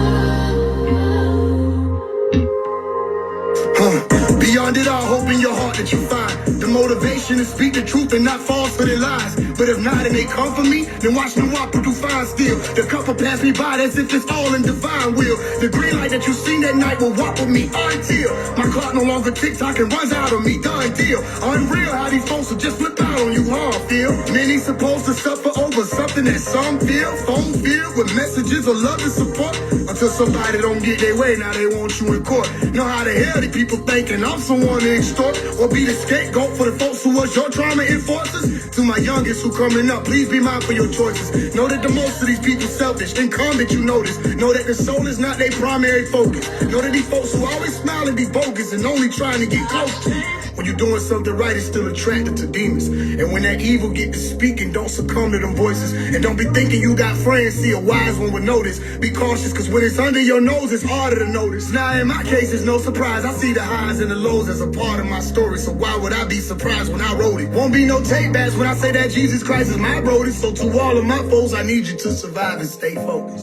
Beyond it all, hope in your heart that you find the motivation to speak the truth and not false for their lies. But if not and they come for me, then watch me walk through fine still. The cup will pass me by as if it's all in divine will. The green light that you seen that night will walk with me until my clock no longer ticks, I can runs out of me. Done deal. Unreal how these folks will just flip out on you, Feel many supposed to suffer over something that some feel. Phone filled with messages of love and support until somebody don't get their way. Now they want you in court. Know how the hell these people thinking I'm someone to extort or be the scapegoat for the folks who was your trauma enforcers. To my youngest who coming up, please be mindful of your choices. Know that the most of these people selfish. Incumbent, you notice. Know that the soul is not their primary focus. Know that these folks who always smile and be bogus and only trying to get close to you. When you're doing something right, it's still attracted to demons. And when that evil get to speaking, don't succumb to them voices. And don't be thinking you got friends, see a wise one would notice. Be cautious, cause when it's under your nose, it's harder to notice. Now in my case, it's no surprise. I see the highs and the lows as a part of my story. So why would I be surprised when I wrote it? Won't be no take backs when I say that Jesus Christ is my roadie. So to all of my foes, I need you to survive and stay focused.